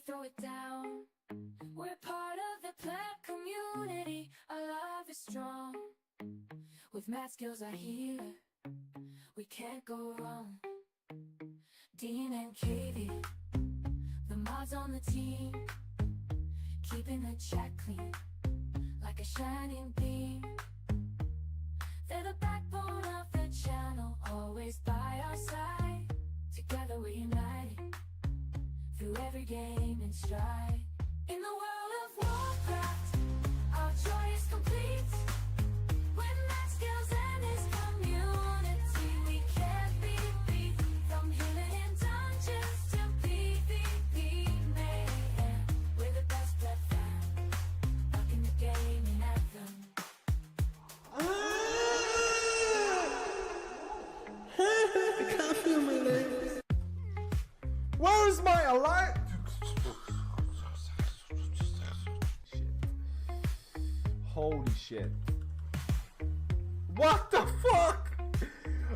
throw it down. We're part of the pleb community. Our love is strong. With math skills, our healer, we can't go wrong. Dean and Katie, the mods on the team, keeping the chat clean like a shining beam. They're the backbone of the channel, always by our side. Together we're united through every game and stride. In the world of Warcraft, our joy is complete. With math skills and his community, we can't be beat. From healing in dungeons to PvP mayhem, we're the best pleb fam, rocking the game and anthem. I can't feel my legs. Where is my alert? Holy shit. What the fuck?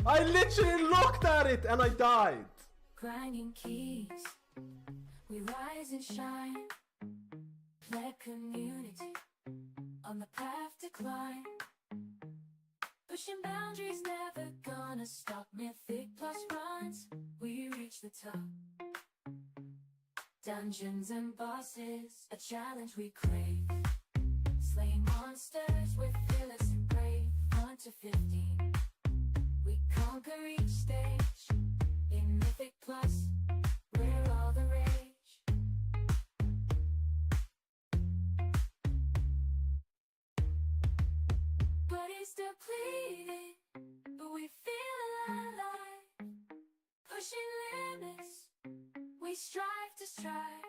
I literally looked at it and I died. Grinding keys, we rise and shine. Let community on the path to climb. Pushing boundaries, never gonna stop. Mythic plus runs, we reach the top. Dungeons and bosses, a challenge we crave. Slaying monsters, we're fearless and brave. 1 to 15, we conquer each stage. In Mythic plus, we're all the rage. Body's depleted, but we feel alive. Pushing limits, we strive to strive.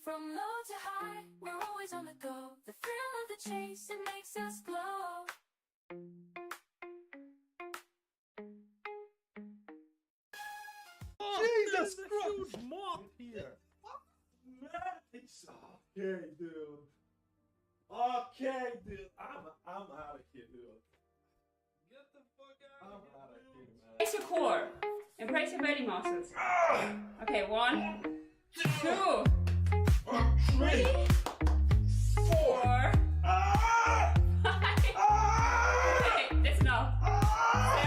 From low to high, we're always on the go. The thrill of the chase, it makes us glow. Jesus Christ! Huge moth here. Okay, dude. Okay, dude. I'm out of here, dude. Get the fuck out of here, man. Embrace your core. Embrace your belly muscles. Okay, 1, 2, 3, 4, 5. Okay, that's enough.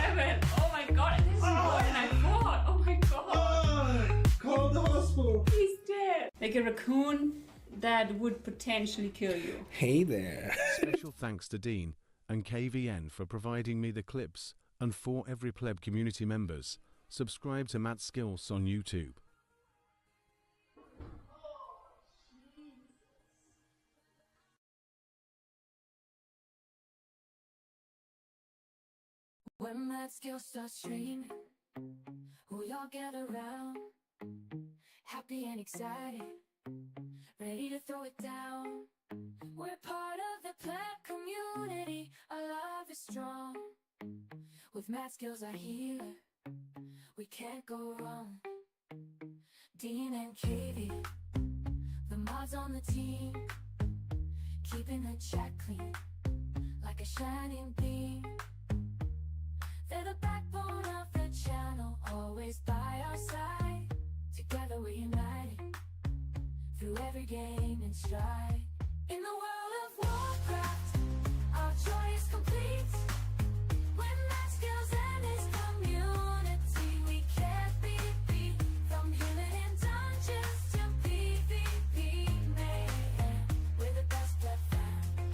7. Oh my god, this is more than I thought. Oh my god. Call the hospital. He's dead. Like a raccoon that would potentially kill you. Hey there. Special thanks to Dean and KVN for providing me the clips, and for every pleb community members, subscribe to Matt Skills on YouTube. When that skill starts streaming, we all get around, happy and excited, ready to throw it down. We're part of the pleb community, our love is strong. With math skills, our healer, we can't go wrong. Dean and Katie, the mods on the team, keeping the chat clean like a shining beam. They're the backbone of the channel, always by our side. Together we're united through every game and stride. In the world of Warcraft, our joy is complete. With math skills and his community, we can't be beat. From healing in dungeons to PvP mayhem, we're the best pleb fam,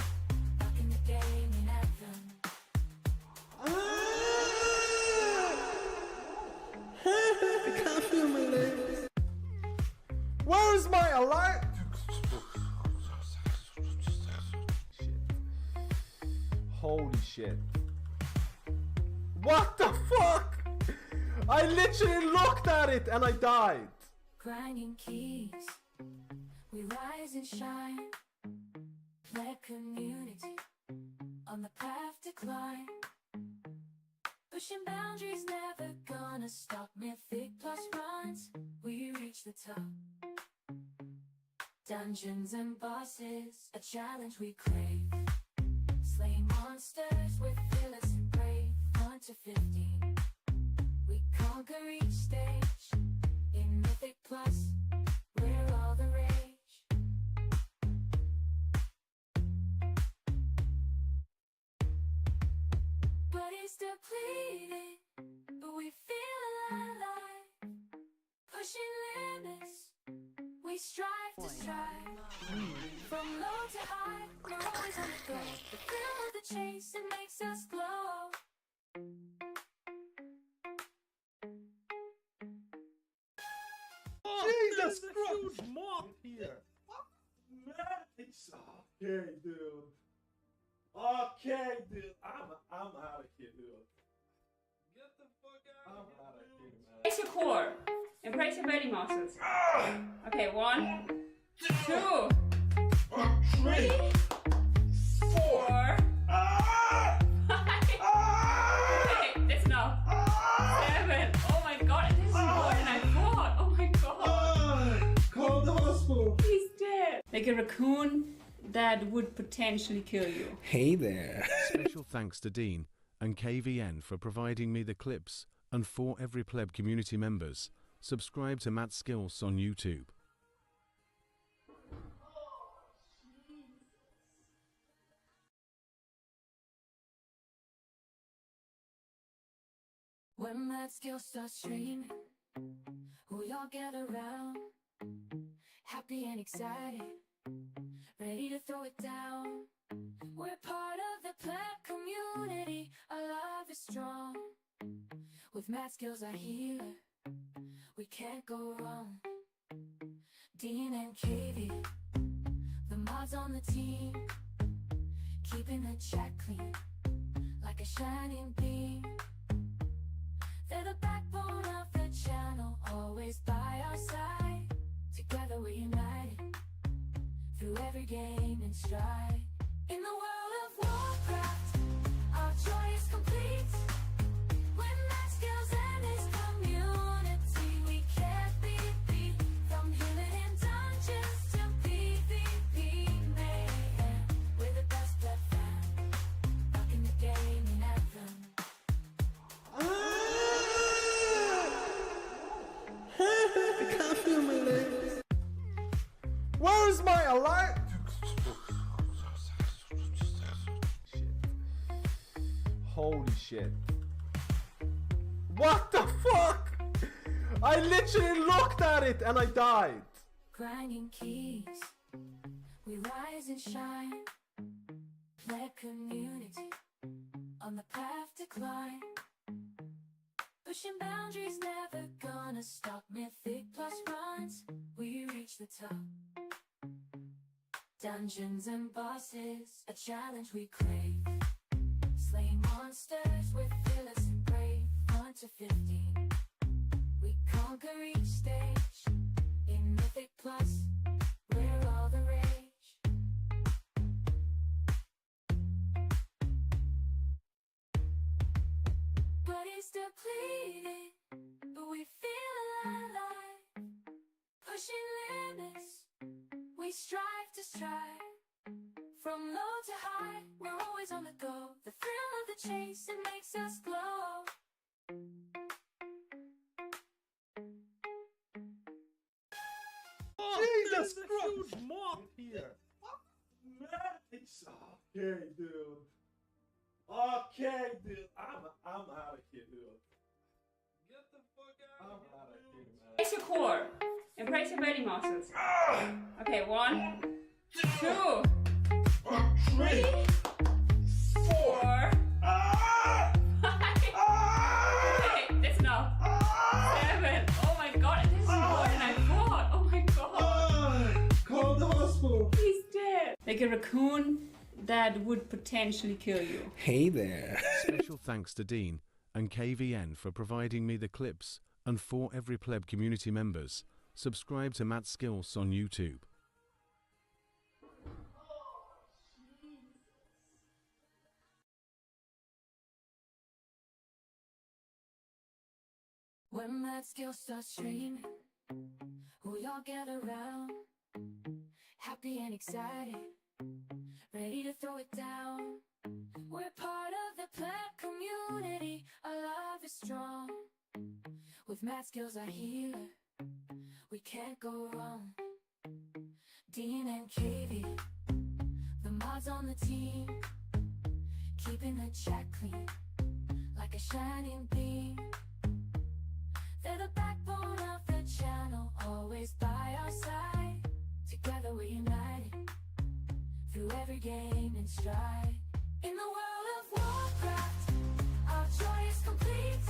rocking the game and anthem. I can't feel my legs. Where is my alert? Holy shit. What the fuck? I literally looked at it and I died. Grinding keys, we rise and shine. Pleb community on the path to climb. Pushing boundaries, never gonna stop. Mythic plus runs, we reach the top. Dungeons and bosses, a challenge we crave. Slaying monsters, we're fearless and brave. 1 to 15, we conquer each stage. In Mythic plus, we're all the rage. Body's depleted, but we feel alive. Pushing limits, we strive to strive. From low to high, we're always on the go. The thrill of the chase, it makes us glow. Jesus Christ! Huge moth here. Man, it's okay, dude. Okay, dude. I'm out of here, dude. Get the fuck out of here. I'm out of here, man. Embrace your core. Embrace your belly muscles. Okay, 1, 2, 3, 4, 5. Okay, that's enough. 7. Oh my god, this is more than I thought. Oh my god. Call the hospital. He's dead. Like a raccoon that would potentially kill you. Hey there. Special thanks to Dean and KVN for providing me the clips, and for every pleb community members, subscribe to Matt Skills on YouTube. When that skill starts streaming, we all get around, happy and excited, ready to throw it down. We're part of the pleb community, our love is strong. With Matt Skills, our healer, we can't go wrong. Dean and Katie, the mods on the team, keeping the chat clean, like a shining beam. They're the backbone of the channel, always by our side. Together we're united, through every game and stride. In the world of Warcraft, our joy is complete. When Matt Skills and his community, we can't be beat. From healing in dungeons to PvP mayhem, we're the best pleb fam, rocking the game and anthem. I can't feel my legs. Where is my alert? Holy shit. What the fuck? I literally looked at it and I died. Grinding keys, we rise and shine. Pleb community, on the path to climb. Pushing boundaries, never gonna stop. Mythic plus runs, we reach the top. Dungeons and bosses, a challenge we crave. Slaying monsters, we're fearless and brave. 1 to 15, we conquer each stage. In Mythic plus, we're all the rage. Body's depleted, but we feel alive. Pushing limits, we strive to strive. From low to high, we're always on the go. The thrill of the chase, it makes us glow. Jesus Christ! Huge moth here. Man, it's okay, dude. Okay, dude. I'm out of here, dude. Get the fuck out of here. I'm out of here, man. Embrace your core. Embrace your belly muscles. Okay, 1, 2, 3, 4, 5. Okay, that's enough. 7. Oh my god, this is more than I thought. Oh my god. Call the hospital. He's dead. Like a raccoon that would potentially kill you. Hey there. Special thanks to Dean and KVN for providing me the clips, and for every pleb community members, subscribe to Matt Skills on YouTube. When that skill starts streaming, we all get around, happy and excited, ready to throw it down. We're part of the pleb community, our love is strong. With Matt Skills, our healer, we can't go wrong. Dean and Katie, the mods on the team, keeping the chat clean, like a shining beam. They're the backbone of the channel, always by our side. Together we're united, through every game and stride. In the world of Warcraft, our joy is complete.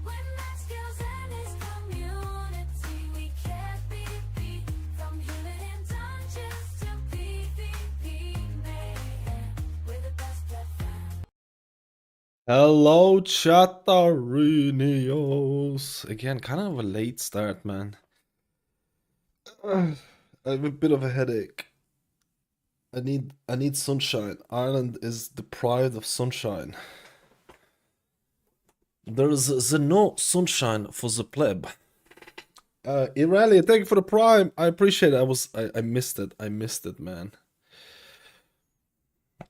When that skills and his community, we can't be beat. From healing in dungeons to PvP, man, we're the best platform. Hello, Chatarinos. Again, kind of a late start, man. I have a bit of a headache. I need sunshine. Ireland is deprived of sunshine. There's no sunshine for the pleb. Irelia, thank you for the prime. I appreciate it. I missed it. I missed it, man.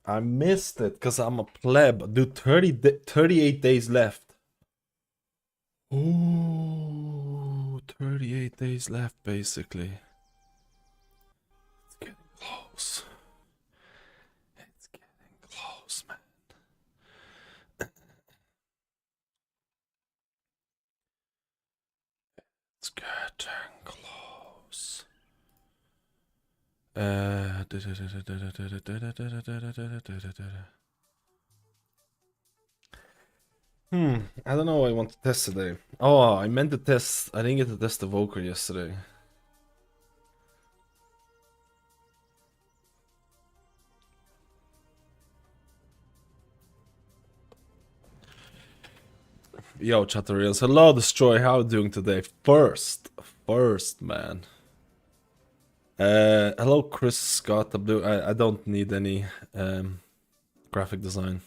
I missed it because I'm a pleb. Dude, 38 days left. Ooh, 38 days left, basically. It's getting close. It's getting close, man. It's getting close. I don't know what I want to test today. Oh, I meant to test. I didn't get to test the Evoker yesterday. Yo, Chatterials. Hello, Destroy. How are you doing today? First, man. Hello, Chris Scott. I don't need any graphic design.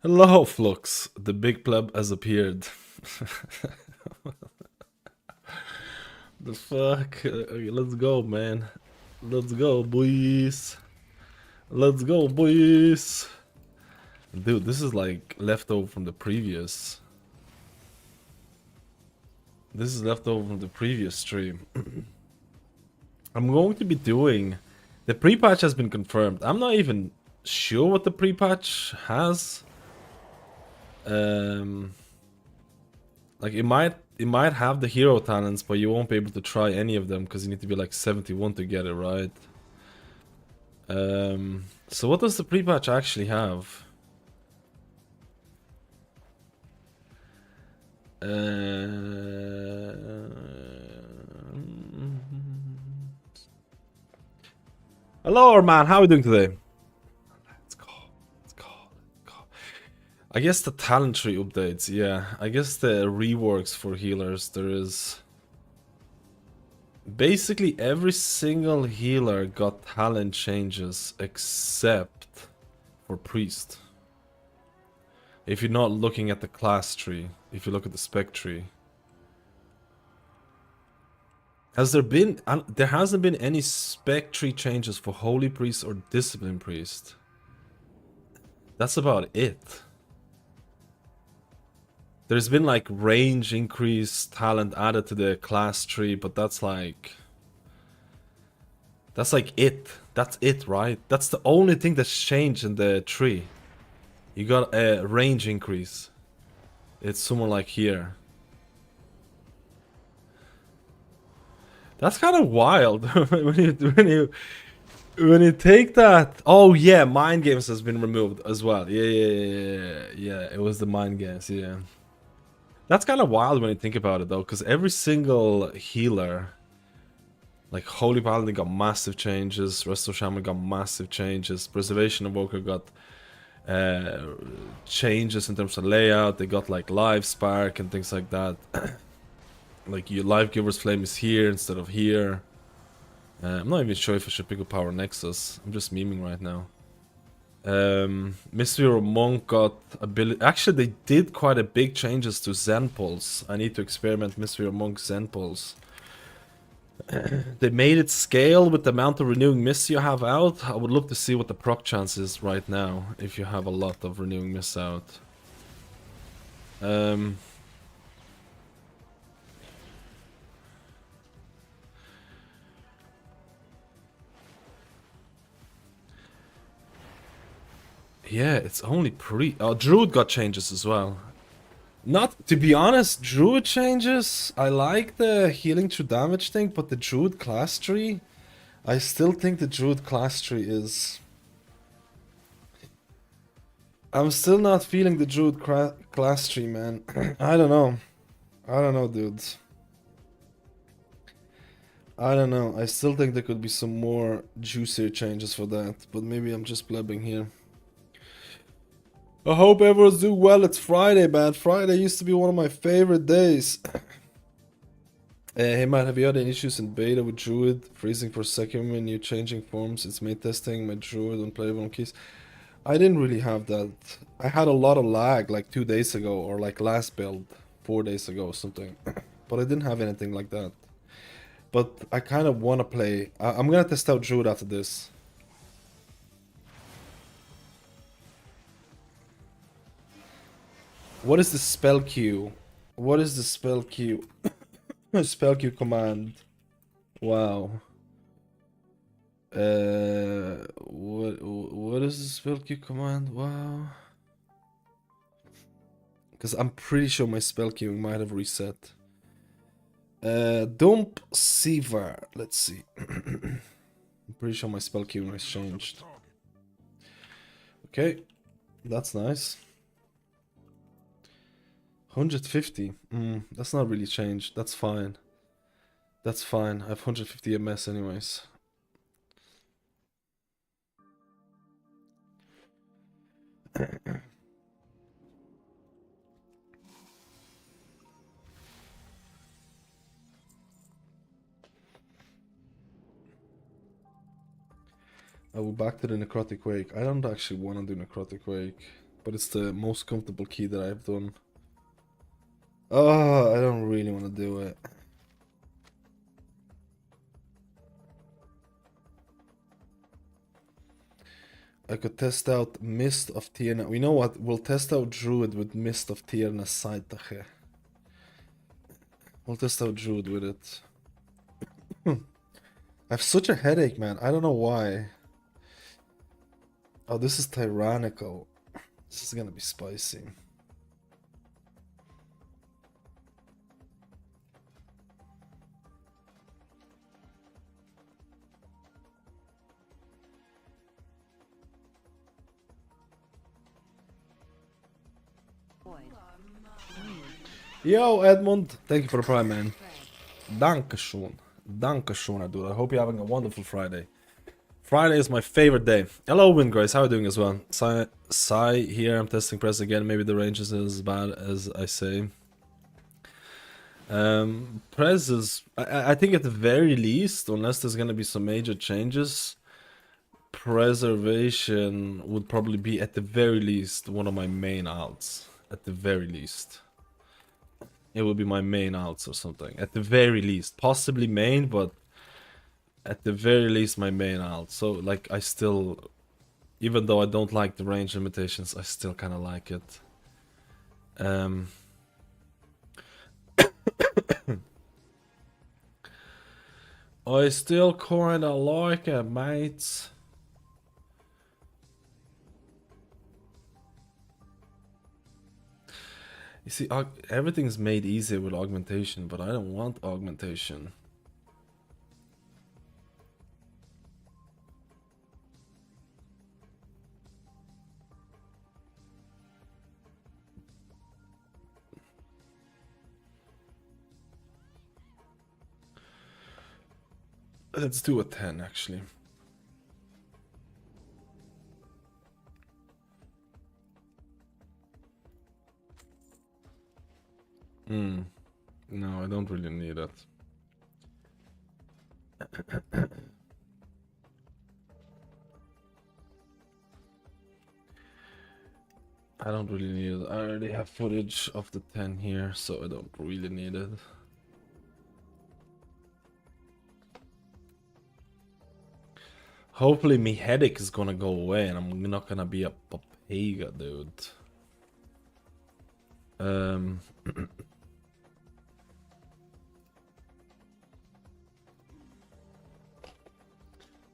Hello, Flux. The big pleb has appeared. The fuck? Okay, let's go, man. Let's go, boys. Let's go, boys. Dude, this is like leftover from the previous. This is leftover from the previous stream. I'm going to be doing... The pre-patch has been confirmed. I'm not even sure what the pre-patch has. Like it might have the hero talents, but you won't be able to try any of them because you need to be like 71 to get it, right? So what does the pre-patch actually have? Hello, man. How are we doing today? Let's go. I guess the talent tree updates, yeah. I guess the reworks for healers, there is... Basically every single healer got talent changes except for priest. If you're not looking at the class tree, if you look at the spec tree. Has there been... there hasn't been any spec tree changes for holy priest or discipline priest. That's about it. There's been like range increase talent added to the class tree, but that's like it. That's it, right? That's the only thing that's changed in the tree. You got a range increase. It's somewhere like here. That's kind of wild when you take that. Oh yeah, mind games has been removed as well. Yeah. It was the mind games. Yeah. That's kind of wild when you think about it though, because every single healer, like Holy Paladin got massive changes, Resto Shaman got massive changes, Preservation Evoker got changes in terms of layout. They got like Life Spark and things like that. Like your Life Giver's Flame is here instead of here. I'm not even sure if I should pick up Power Nexus. I'm just memeing right now. Mystery of Monk got ability. Actually, they did quite a big changes to Zen Pulse. I need to experiment Mystery of Monk Zen Pulse. They made it scale with the amount of renewing mists you have out. I would love to see what the proc chance is right now if you have a lot of renewing mists out. Yeah, it's only Druid got changes as well. Not to be honest, Druid changes. I like the healing through damage thing, but the Druid class tree, I still think the Druid class tree is. I'm still not feeling the Druid class tree, man. I don't know. I don't know, dudes. I don't know. I still think there could be some more juicier changes for that, but maybe I'm just blabbing here. I hope everyone's doing well. It's Friday, man. Friday used to be one of my favorite days. Hey man, have you had any issues in beta with Druid? Freezing for a second when you're changing forms? It's made testing my Druid unplayable on keys. I didn't really have that. I had a lot of lag like 2 days ago, or like last build 4 days ago or something. But I didn't have anything like that. But I kind of want to play. I'm gonna test out Druid after this. What is the spell queue? What is the spell queue? Spell queue command. Wow. What is the spell queue command? Wow. Because I'm pretty sure my spell queuing might have reset. Dump Siva. Let's see. I'm pretty sure my spell queuing has changed. Okay, that's nice. 150. That's not really changed. That's fine. That's fine. I have 150 MS anyways. I will back to the Necrotic Wake. I don't actually want to do Necrotic Wake, but it's the most comfortable key that I've done. Oh, I don't really want to do it. I could test out Mist of Tierna. You know what? We'll test out Druid with Mist of Tierna Saitache. We'll test out Druid with it. I have such a headache, man. I don't know why. Oh, this is tyrannical. This is gonna be spicy. Yo, Edmund. Thank you for the prime, man. Dankeschön. Dankeschön, dude. I hope you're having a wonderful Friday. Friday is my favorite day. Hello, Windgrace. How are you doing as well? Sai here. I'm testing press again. Maybe the range isn't as bad as I say. Press is... I think at the very least, unless there's gonna be some major changes, preservation would probably be at the very least one of my main outs. At the very least. It would be my main outs or something. At the very least. Possibly main, but at the very least my main out. So like I still, even though I don't like the range limitations, I still kind of like it. I still kind of like it, mates. You see, everything's made easier with augmentation, but I don't want augmentation. Let's do a 10 actually. No, I don't really need it. I don't really need it. I already have footage of the 10 here, so I don't really need it. Hopefully my headache is gonna go away and I'm not gonna be a papega, dude.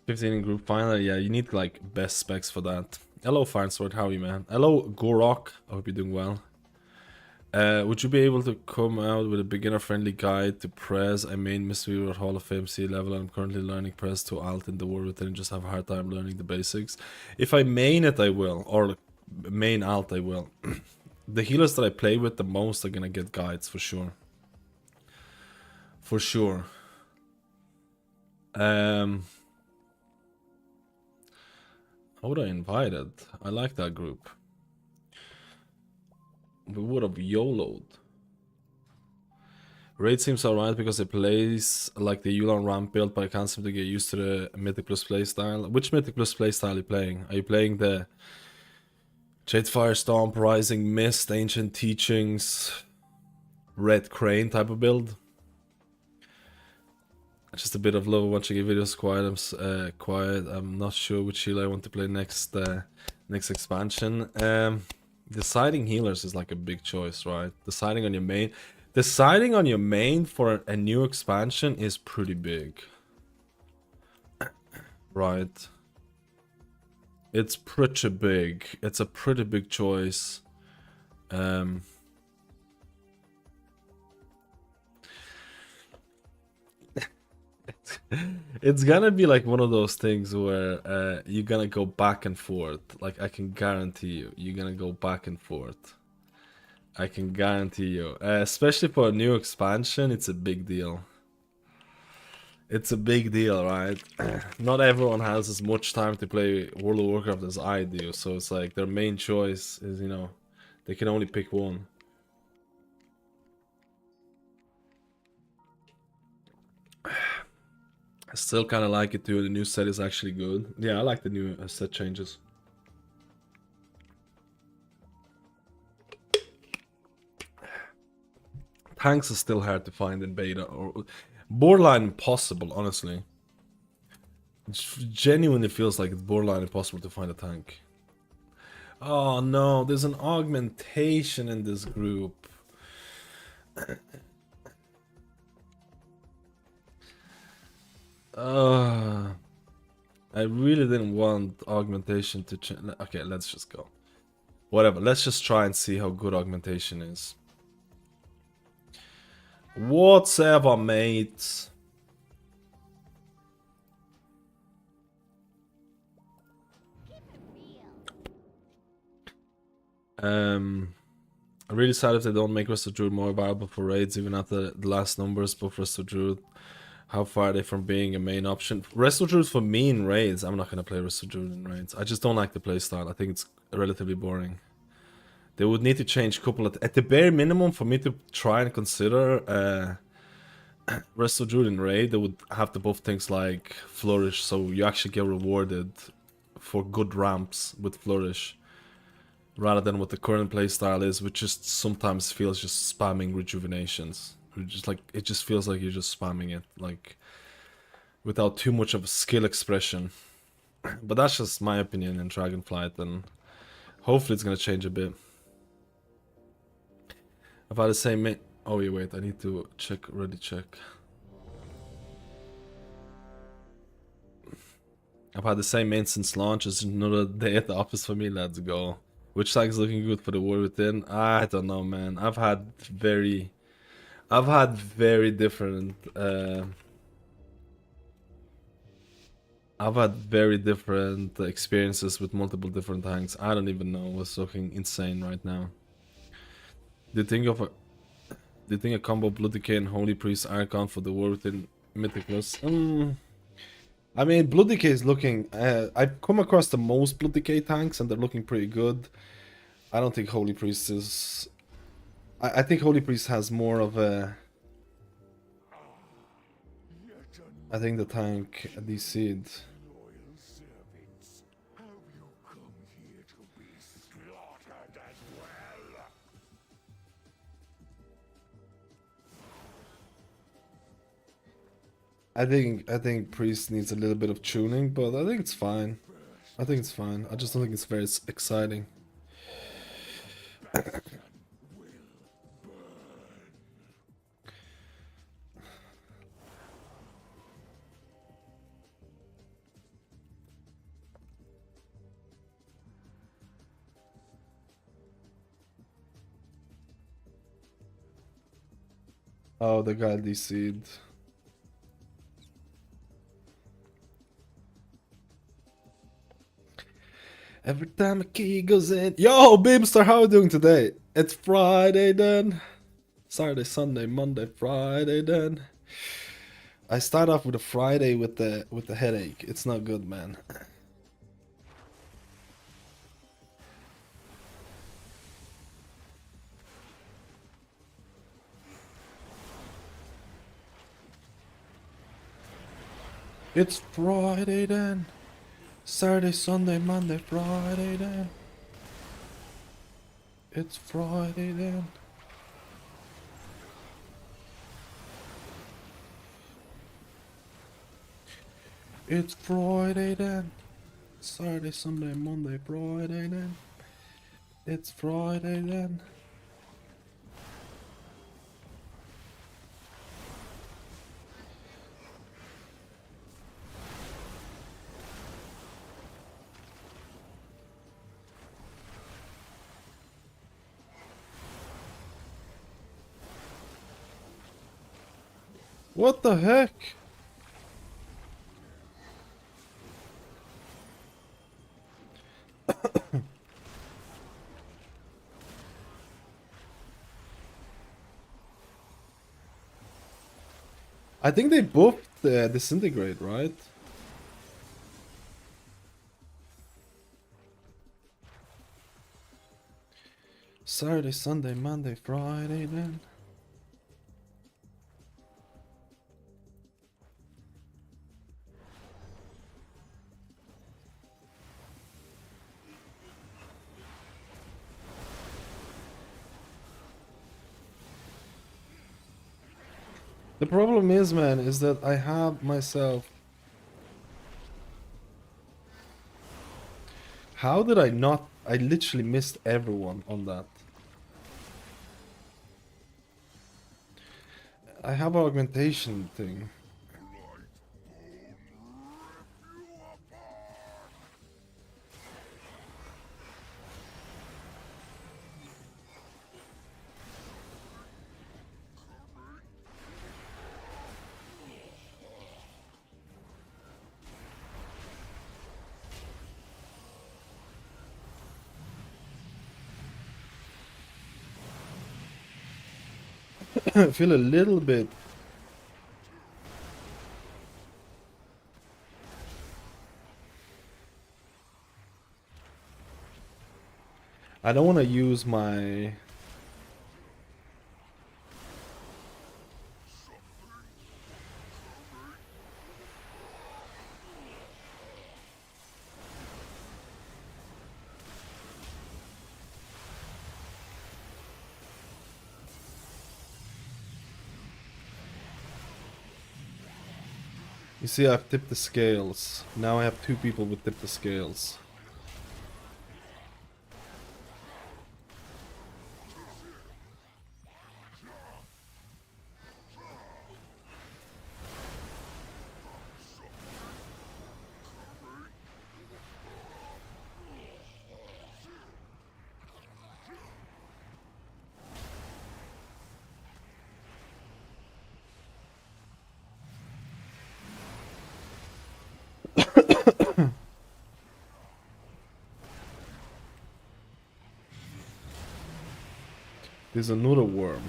15 in group final, yeah, you need like best specs for that. Hello Firesword, how are you, man? Hello Gorok, I hope you're doing well. Would you be able to come out with a beginner-friendly guide to press? I main Mystery at Hall of Fame C level. I'm currently learning press to alt in the World within and just have a hard time learning the basics. If I main it, I will. Or main alt, I will. The healers that I play with the most are gonna get guides for sure. For sure. How would I invite it? I like that group. We would have YOLO'd. Raid seems alright because it plays like the Yulan ramp build, but I can't seem to get used to the Mythic Plus playstyle. Which Mythic Plus playstyle are you playing? Are you playing the Jadefire Stomp, Rising Mist, Ancient Teachings, Red Crane type of build? Just a bit of low watching your videos quiet. I'm not sure which healer I want to play next next expansion. Deciding healers is like a big choice, right? Deciding on your main for a new expansion is pretty big. Right. It's pretty big. It's a pretty big choice. It's gonna be like one of those things where you're gonna go back and forth. Like, I can guarantee you, you're gonna go back and forth. I can guarantee you. Especially for a new expansion, it's a big deal. It's a big deal, right? Not everyone has as much time to play World of Warcraft as I do, so it's like their main choice is, you know, they can only pick one. I still kind of like it too. The new set is actually good. Yeah, I like the new set changes. Tanks are still hard to find in beta, or borderline impossible, honestly. It genuinely feels like it's borderline impossible to find a tank. Oh no, there's an augmentation in this group. I really didn't want augmentation to change. Okay, let's just go. Whatever, let's just try and see how good augmentation is. Whatever, mate. I'm really sad if they don't make Rest of Druid more viable for raids, even after the last numbers, but Rest of Druid, how far are they from being a main option? Rest of Druid for me in raids, I'm not going to play Rest of Druid in raids. I just don't like the playstyle. I think it's relatively boring. They would need to change a couple of... At the bare minimum, for me to try and consider Rest of Druid in raid, they would have to buff things like Flourish, so you actually get rewarded for good ramps with Flourish, rather than what the current playstyle is, which just sometimes feels just spamming rejuvenations. Just like, it just feels like you're just spamming it, like, without too much of a skill expression. But that's just my opinion in Dragonflight, and hopefully it's gonna change a bit. I've had the same oh yeah, wait, I need to check, ready check. I've had the same main since launch. It's another day at the office for me, let's go. Which tag is looking good for the War Within? I don't know, man. I've had very different experiences with multiple different tanks. I don't even know what's looking insane right now. Do you think a combo Blood Decay and Holy Priest Archon for the War Within Mythic Plus? I mean, Blood Decay is looking... I've come across the most Blood Decay tanks and they're looking pretty good. I don't think Holy Priest is... I think Holy Priest has more of a... I think the tank DC'd. I think Priest needs a little bit of tuning, but I think it's fine. I think it's fine. I just don't think it's very exciting. Oh, the guy DC'd. Every time a key goes in. Yo, Beamster, how are you doing today? It's Friday then. Saturday, Sunday, Monday, Friday then. I start off with a Friday with the headache. It's not good, man. It's Friday then. Saturday, Sunday, Monday, Friday then. It's Friday then. It's Friday then. Saturday, Sunday, Monday, Friday then. It's Friday then. What the heck? I think they both disintegrate, right? Saturday, Sunday, Monday, Friday then. The problem is, man, is that I have myself... How did I not... I literally missed everyone on that. I have an augmentation thing. I feel a little bit... I don't want to use my... You see, I've tipped the scales. Now I have two people with tip the scales. There's another worm.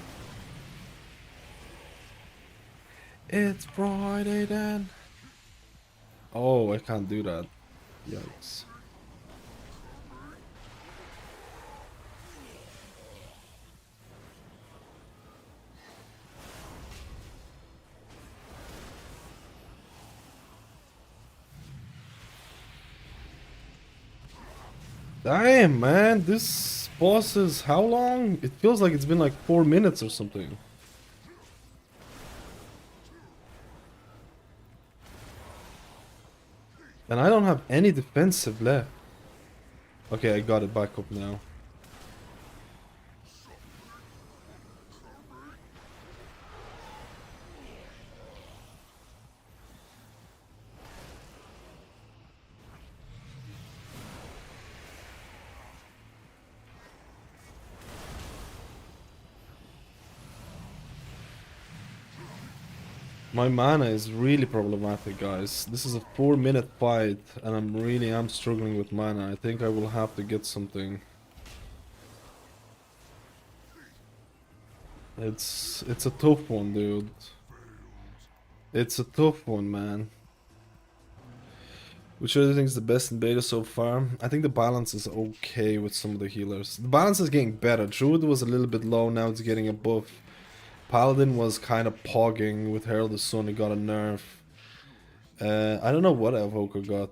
It's Friday then. Oh, I can't do that. Yikes. Damn, man, this boss is how long? It feels like it's been like 4 minutes or something. And I don't have any defensive left. Okay, I got it back up now. My mana is really problematic, guys. This is a 4-minute fight, and I'm struggling with mana. I think I will have to get something. It's a tough one, dude. It's a tough one, man. Which other thing is the best in beta so far? I think the balance is okay with some of the healers. The balance is getting better. Druid was a little bit low, now it's getting a buff. Paladin was kind of pogging with Herald of the Sun, he got a nerf. I don't know what Evoker got.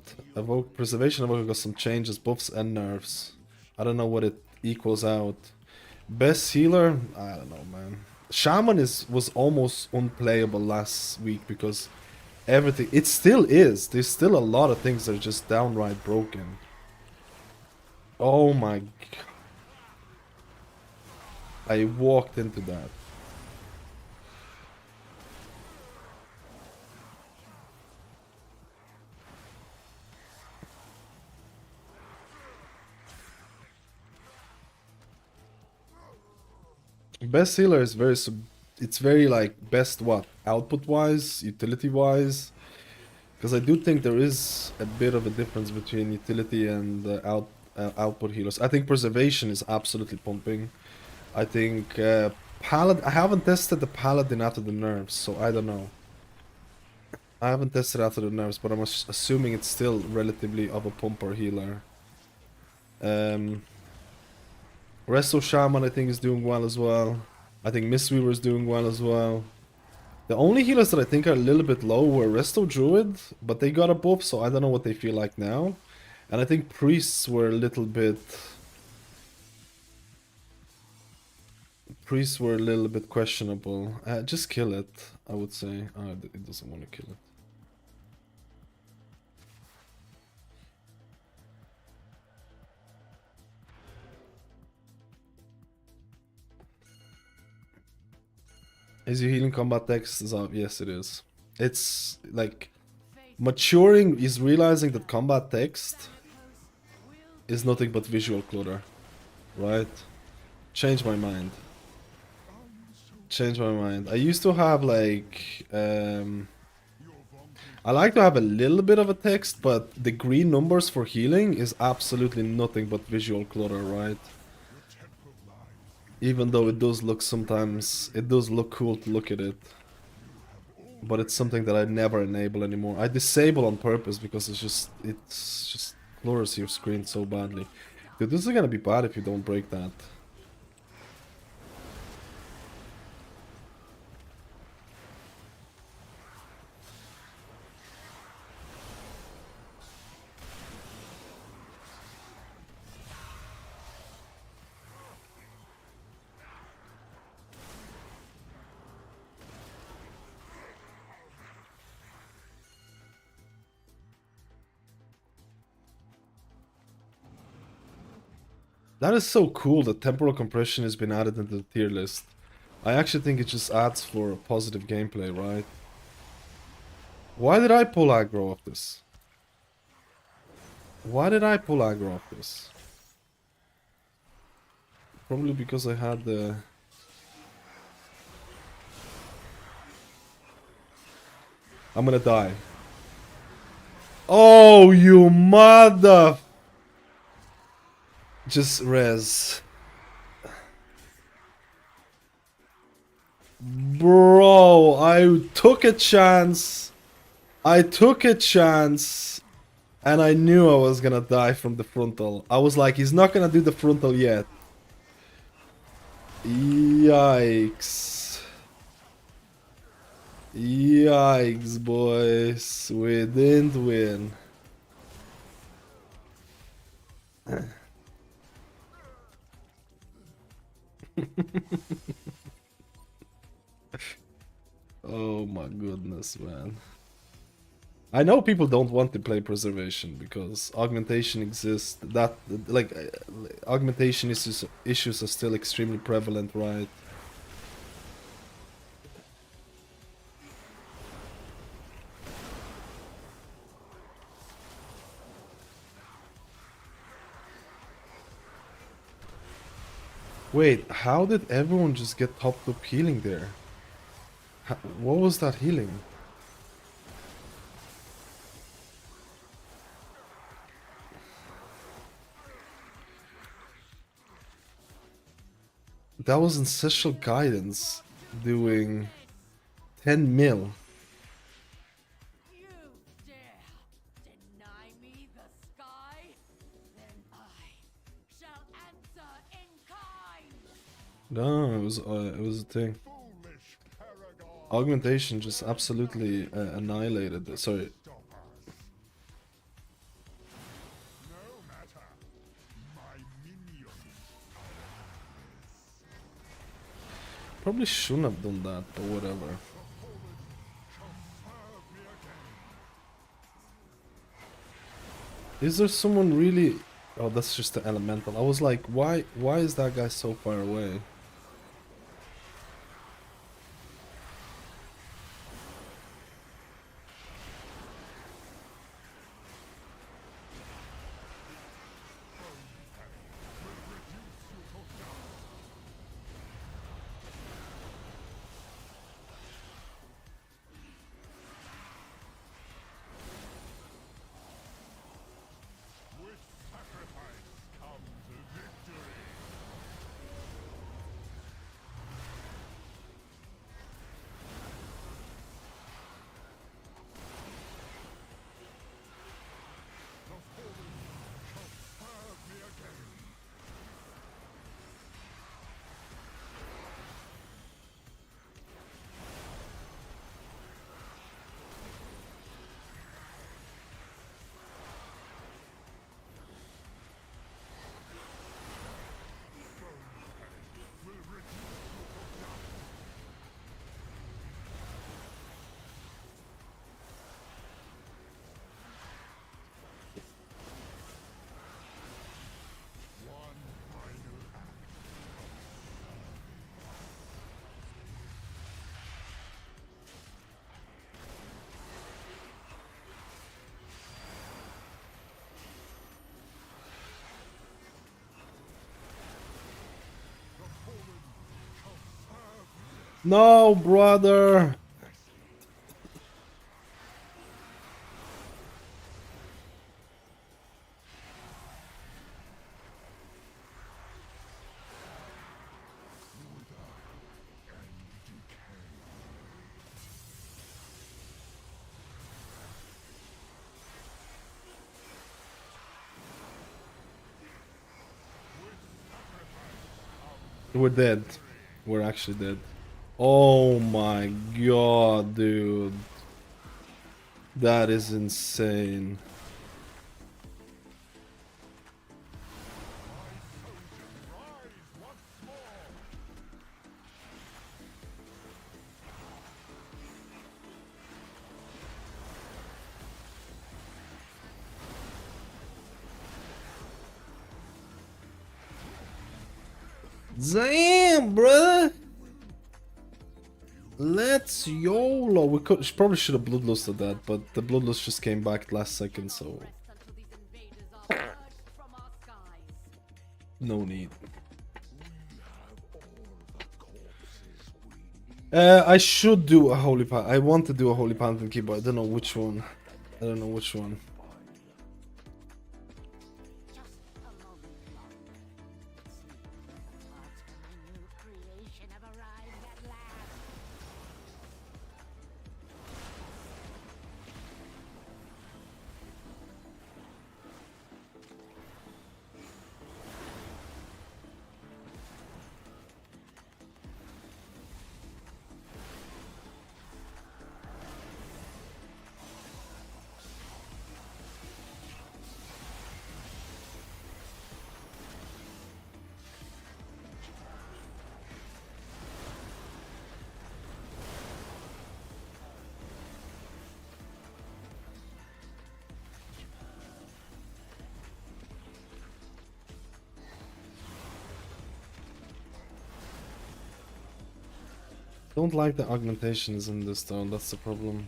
Preservation Evoker got some changes, buffs and nerfs. I don't know what it equals out. Best healer? I don't know, man. Shaman was almost unplayable last week because everything... It still is. There's still a lot of things that are just downright broken. Oh my god. I walked into that. Best healer is it's very like best what? Output wise, utility wise. Because I do think there is a bit of a difference between utility and output healers. I think preservation is absolutely pumping. I think Paladin, I haven't tested the Paladin after the nerfs, so I don't know. I haven't tested after the nerfs, but I'm assuming it's still relatively of a pumper healer. Resto Shaman I think is doing well as well. I think Mistweaver is doing well as well. The only healers that I think are a little bit low were Resto Druid, but they got a buff, so I don't know what they feel like now. And I think Priests were a little bit... Priests were a little bit questionable. Just kill it, I would say. It doesn't want to kill it. Is your healing combat text is up? Yes, it is. It's like maturing is realizing that combat text is nothing but visual clutter, right? Change my mind. Change my mind. I used to have like I like to have a little bit of a text, but the green numbers for healing is absolutely nothing but visual clutter, right? Even though it does look sometimes, it does look cool to look at it. But it's something that I never enable anymore. I disable on purpose because it's just blurs your screen so badly. Dude, this is gonna be bad if you don't break that. That is so cool that temporal compression has been added into the tier list. I actually think it just adds for positive gameplay, right? Why did I pull aggro off this? Why did I pull aggro off this? Probably because I had the... I'm gonna die. Oh, you mother... Just res. Bro, I took a chance. I took a chance. And I knew I was gonna die from the frontal. I was like, he's not gonna do the frontal yet. Yikes. Yikes, boys. We didn't win. Oh my goodness, man. I know people don't want to play preservation because augmentation exists. That like augmentation issues are still extremely prevalent, right? Wait, how did everyone just get topped up healing there? What was that healing? That was ancestral guidance doing 10 mil. You dare deny me the sky? Then I shall answer in kind. No, it was a thing. Augmentation just absolutely annihilated it. Sorry. Probably shouldn't have done that, but whatever. Is there someone really? Oh, that's just the elemental. I was like, why is that guy so far away? No, brother. We're dead. We're actually dead. Oh my god, dude. That is insane. Damn, brother. Let's YOLO. We could probably should have bloodlusted that, but the bloodlust just came back last second, so no need. I should do a holy pan. I want to do a holy pantheon key, but I don't know which one. I don't know which one. Don't like the augmentations in this though, that's the problem.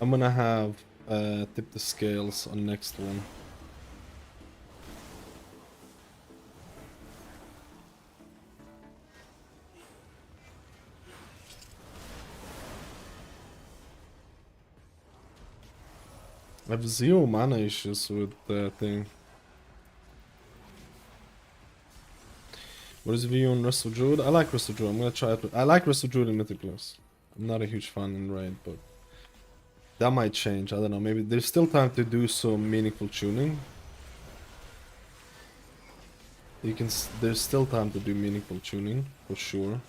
I'm gonna have tip the scales on next one. I have 0 mana issues with the thing. What is your view on Wrestle Druid? I like Wrestle Druid. I'm gonna try it. I like Wrestle Druid in Mythic Plus. I'm not a huge fan in Raid, but that might change. I don't know. Maybe there's still time to do some meaningful tuning. You can. There's still time to do meaningful tuning for sure.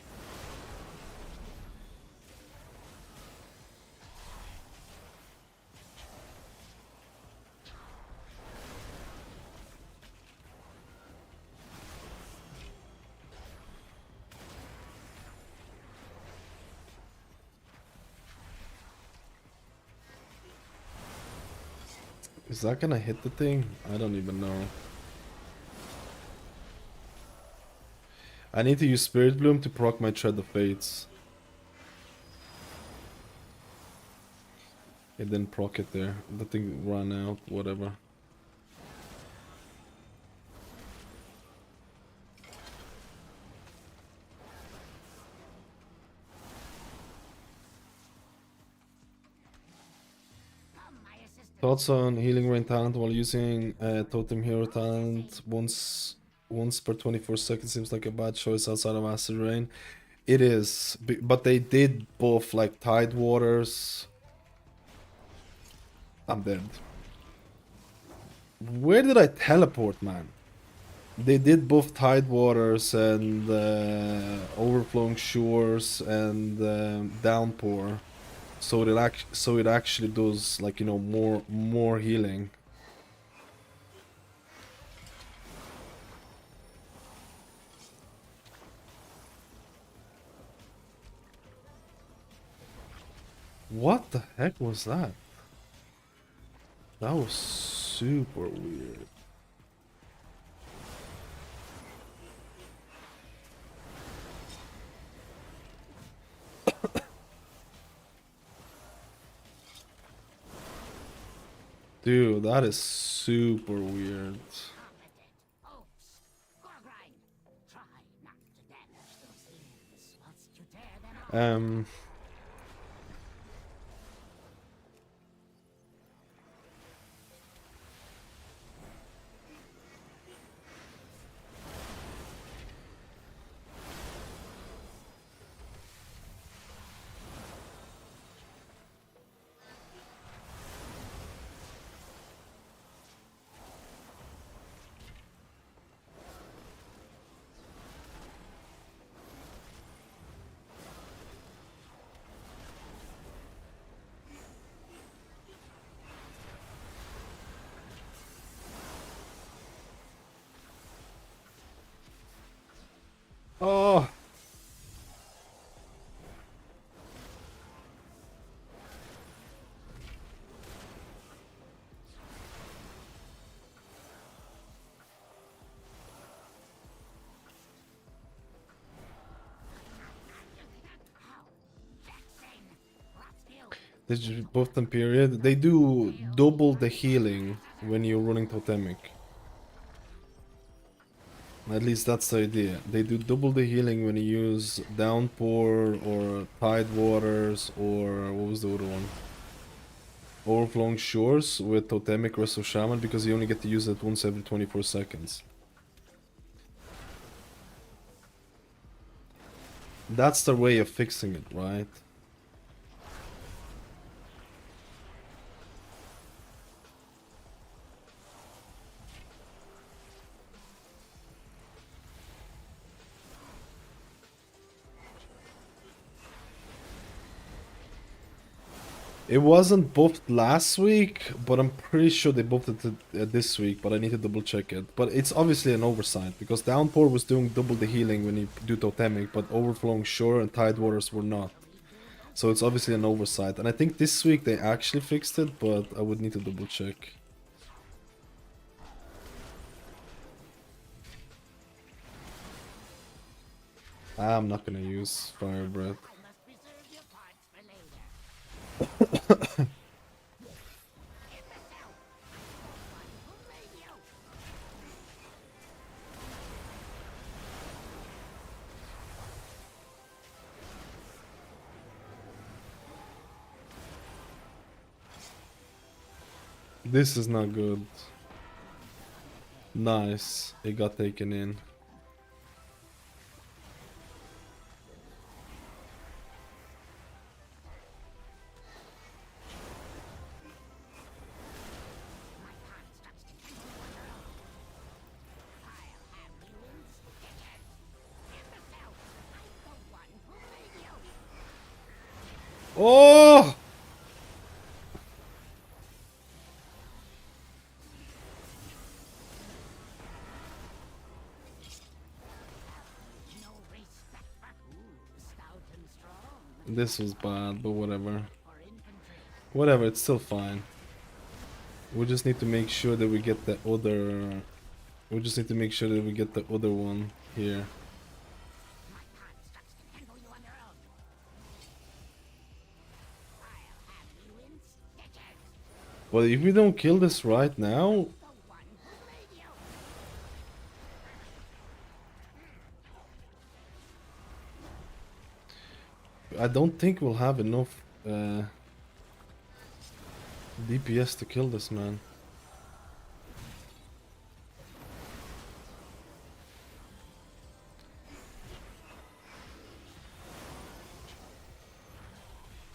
Is that gonna hit the thing? I don't even know. I need to use Spirit Bloom to proc my Tread of Fates. It didn't proc it there. The thing ran out, whatever. Thoughts on healing rain talent while using totem hero talent once per 24 seconds seems like a bad choice outside of acid rain. It is, but they did both like tide waters. I'm dead. Where did I teleport, man? They did both tide waters and overflowing shores and downpour. So it actually does, like, you know, more healing. What the heck was that? That was super weird. Dude, that is super weird. Oh. This is both time period. They do double the healing when you're running totemic. At least that's the idea. They do double the healing when you use downpour or tide waters or what was the other one? Overflowing shores with totemic rest of shaman, because you only get to use it once every 24 seconds. That's their way of fixing it, right? It wasn't buffed last week, but I'm pretty sure they buffed it this week, but I need to double check it. But it's obviously an oversight, because Downpour was doing double the healing when you do Totemic, but Overflowing Shore and Tide Waters were not. So it's obviously an oversight. And I think this week they actually fixed it, but I would need to double check. I'm not gonna use Fire Breath. This is not good. Nice. It got taken in. Oh! This was bad, but whatever. Whatever, it's still fine. We just need to make sure that we get the other... We just need to make sure that we get the other one here. But if we don't kill this right now... I don't think we'll have enough DPS to kill this man.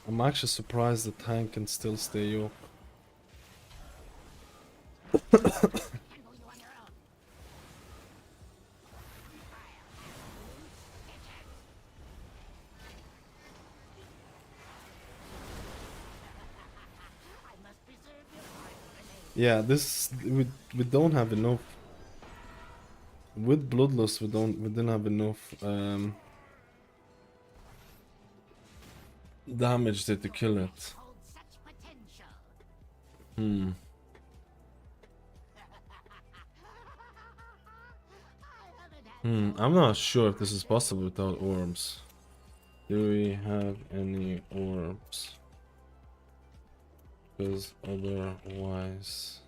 I'm actually surprised the tank can still stay up. Yeah, this we don't have enough. With Bloodlust we didn't have enough damage there to kill it. I'm not sure if this is possible without orbs. Do we have any orbs? Because otherwise...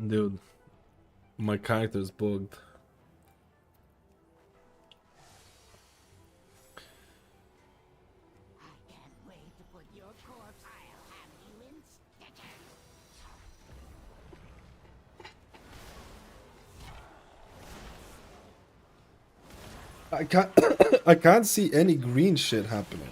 Dude, my character's bugged. I can't I can't see any green shit happening.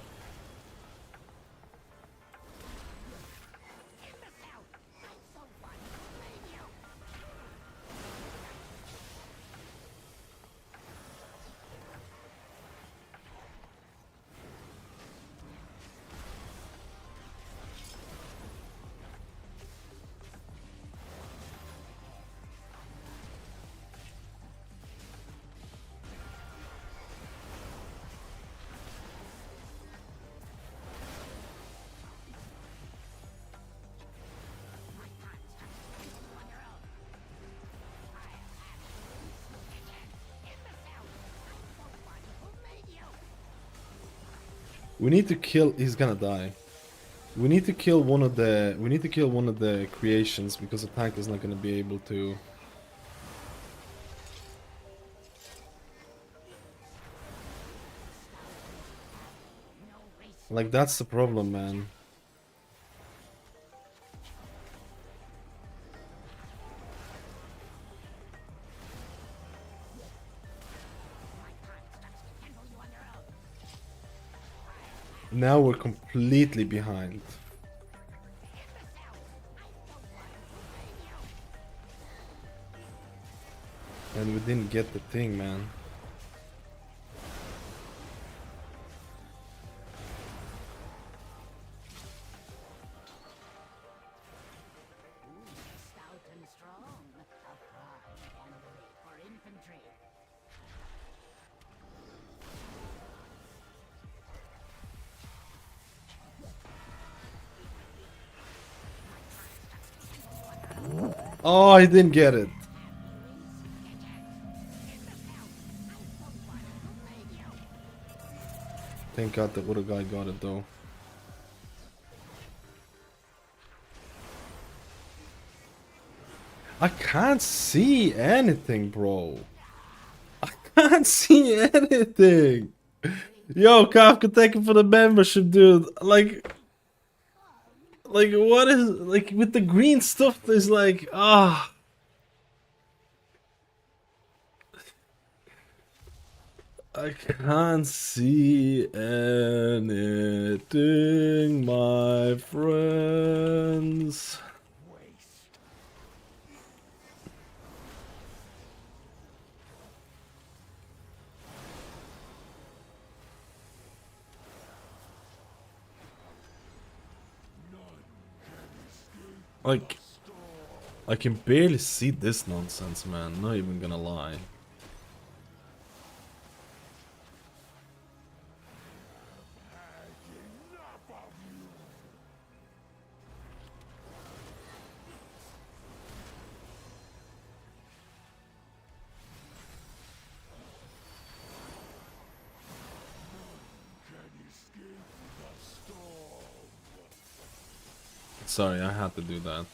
We need to kill. He's gonna die. We need to kill one of the. We need to kill one of the creations because the tank is not gonna be able to. Like that's the problem, man. Now we're completely behind. And we didn't get the thing, man. Oh, I didn't get it. Thank God the other guy got it though. I can't see anything, bro. I can't see anything. Yo, Kafka, thank you for the membership, dude. Like what is like with the green stuff is like I can't see anything, my friends. Like, I can barely see this nonsense, man. Not even gonna lie. Sorry, I had to do that.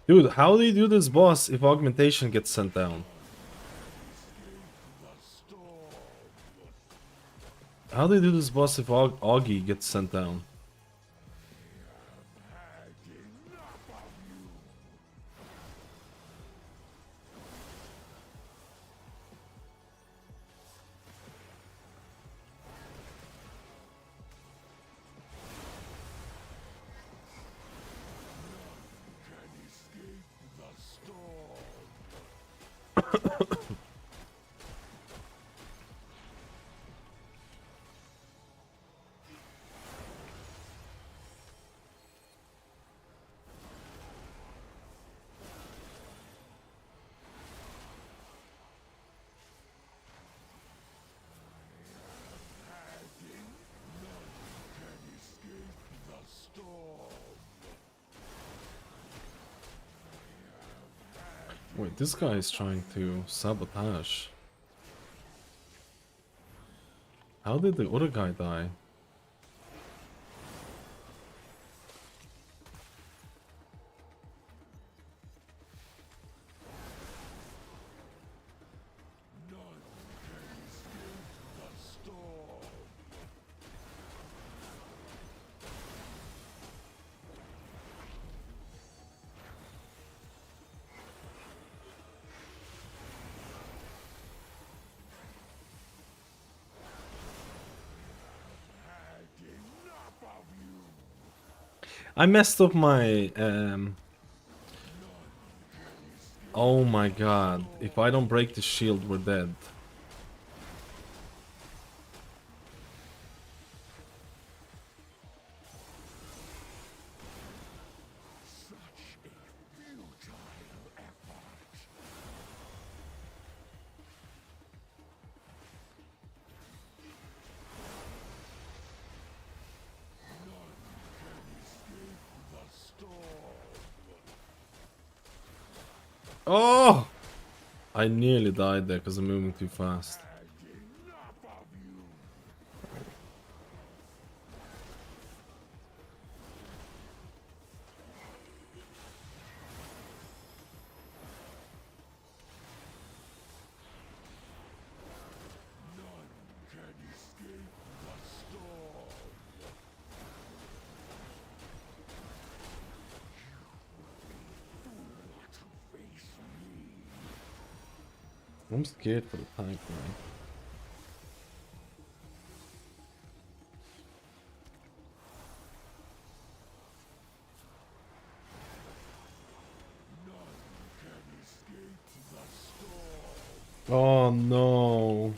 Dude, how do you do this boss if augmentation gets sent down? How do you do this boss if Augie gets sent down? Wait, this guy is trying to sabotage. How did the other guy die? I messed up my oh my god. If I don't break the shield, we're dead. Oh! I nearly died there because I'm moving too fast. I'm scared for the tank, man. Oh no.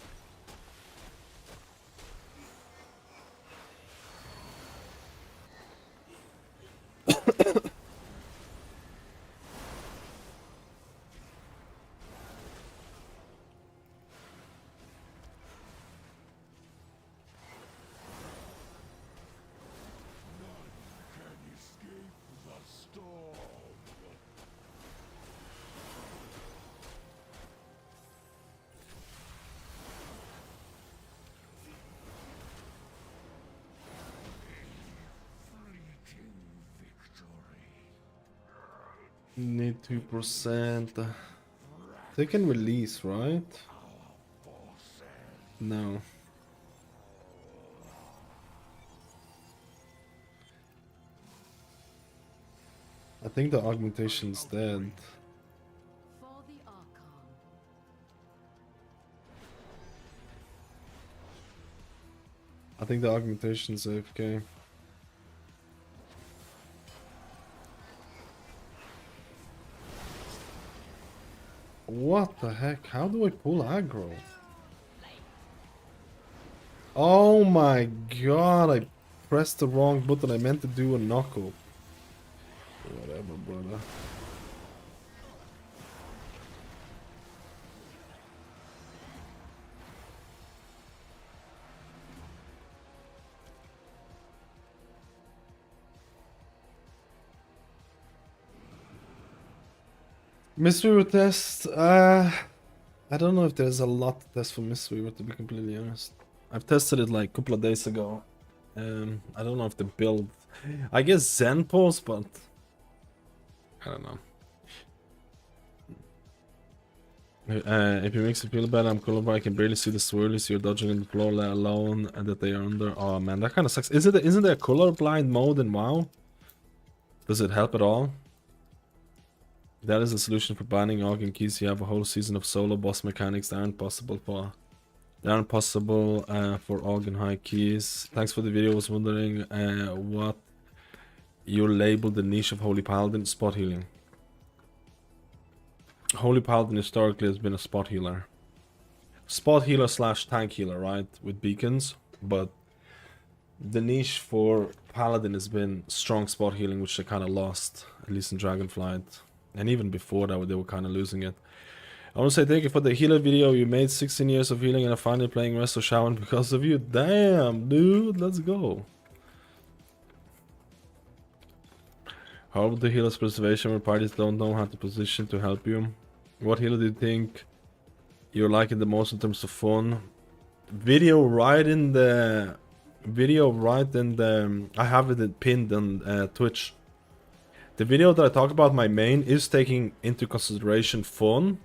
Need 2%. They can release, right? No. I think the augmentation's dead. For the Archon. I think the augmentation's AFK. What the heck? How do I pull aggro? Oh my god, I pressed the wrong button. I meant to do a knuckle. Whatever, brother. Mystery test. I don't know if there's a lot to test for Mystery, to be completely honest. I've tested it like a couple of days ago. I don't know if the build. I guess Zen pulse, but I don't know. If it makes you feel bad, I'm colorblind. I can barely see the swirlies. You're dodging on the floor, let alone and that they are under. Oh man, that kind of sucks. Isn't there a colorblind mode in WoW? Does it help at all? That is the solution for banning Aug keys. You have a whole season of solo boss mechanics that aren't possible for Aug high keys. Thanks for the video. I was wondering what you labeled the niche of Holy Paladin. Spot healing. Holy Paladin historically has been a spot healer. Spot healer slash tank healer, right? With beacons. But the niche for Paladin has been strong spot healing, which they kind of lost, at least in Dragonflight. And even before that, they were kind of losing it. I want to say thank you for the healer video. You made 16 years of healing and I'm finally playing Rest of Shaman because of you. Damn, dude. Let's go. How about the healer's preservation where parties don't know how to position to help you? What healer do you think you're liking the most in terms of fun? Video right in the... I have it pinned on Twitch. The video that I talk about my main is taking into consideration fun.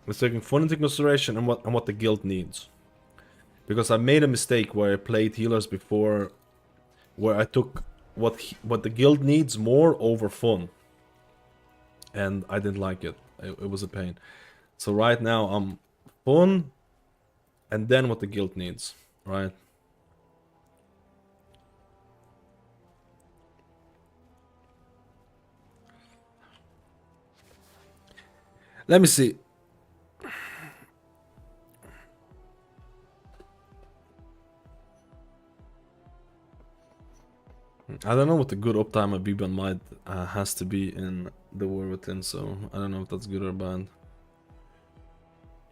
It's taking fun into consideration and what the guild needs. Because I made a mistake where I played healers before, where I took what the guild needs more over fun. And I didn't like it. It was a pain. So right now I'm fun and then what the guild needs, right? Let me see. I don't know what the good uptime a Biban might has to be in the War Within, so I don't know if that's good or bad.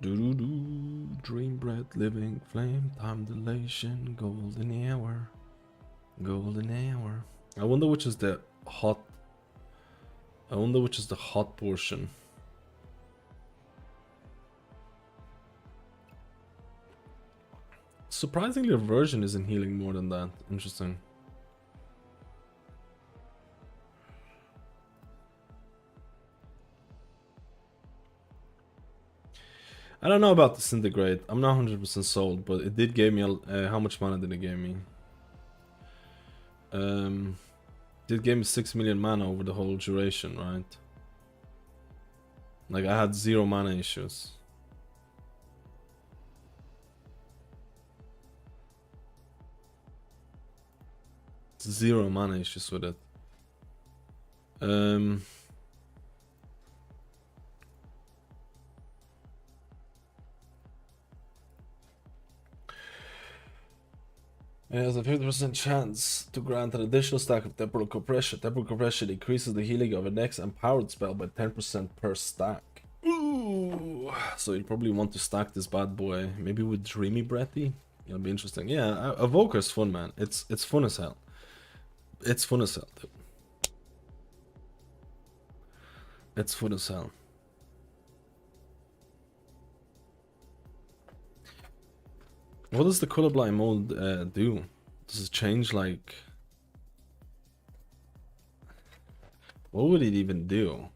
Dream breath, living flame, time dilation, golden hour. Golden hour. I wonder which is the hot. I wonder which is the hot portion. Surprisingly, aversion isn't healing more than that. Interesting. I don't know about Disintegrate. I'm not 100% sold, but it did give me how much mana did it give me? It gave me 6 million mana over the whole duration, right? Like I had 0 mana issues. Zero mana issues with it. It has a 50% chance to grant an additional stack of temporal compression. Temporal compression increases the healing of a next empowered spell by 10% per stack. Ooh. So you probably want to stack this bad boy, maybe with Dreamy Breathy. It'll be interesting. Yeah, Evoker's fun, man. It's fun as hell. It's fun as hell, dude. It's fun as hell. What does the colorblind mode do? Does it change like... What would it even do?